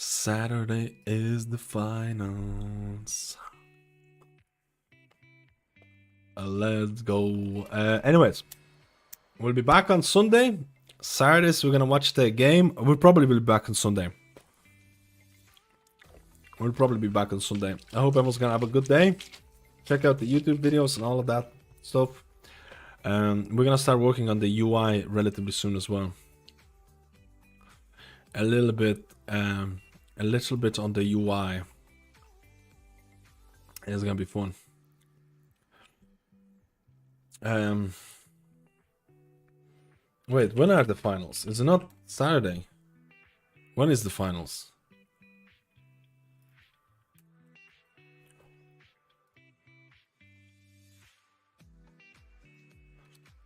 Saturday is the finals. Let's go. Anyways, we'll be back on Sunday. Saturdays, we're gonna watch the game. We'll probably be back on Sunday. We'll probably be back on Sunday. I hope everyone's gonna have a good day. Check out the YouTube videos and all of that stuff. We're gonna start working on the UI relatively soon as well. A little bit on the UI. It's gonna be fun. Wait, when are the finals? Is it not Saturday? When is the finals?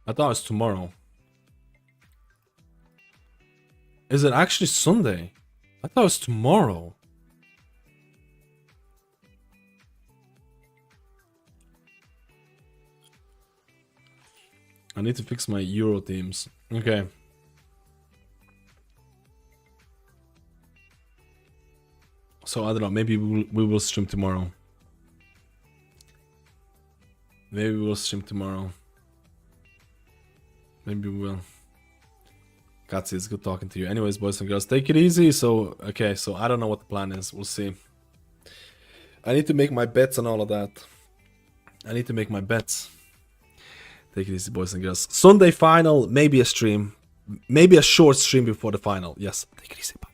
I thought it was tomorrow. Is it actually Sunday? I thought it was tomorrow. I need to fix my Euro teams. Okay. So I don't know. Maybe we will stream tomorrow. Maybe we will stream tomorrow. Maybe we will. Katsi, it's good talking to you. Anyways, boys and girls, take it easy. So, okay, so I don't know what the plan is. We'll see. I need to make my bets and all of that. I need to make my bets. Take it easy, boys and girls. Sunday final, maybe a stream. Maybe a short stream before the final. Yes, take it easy. Bye.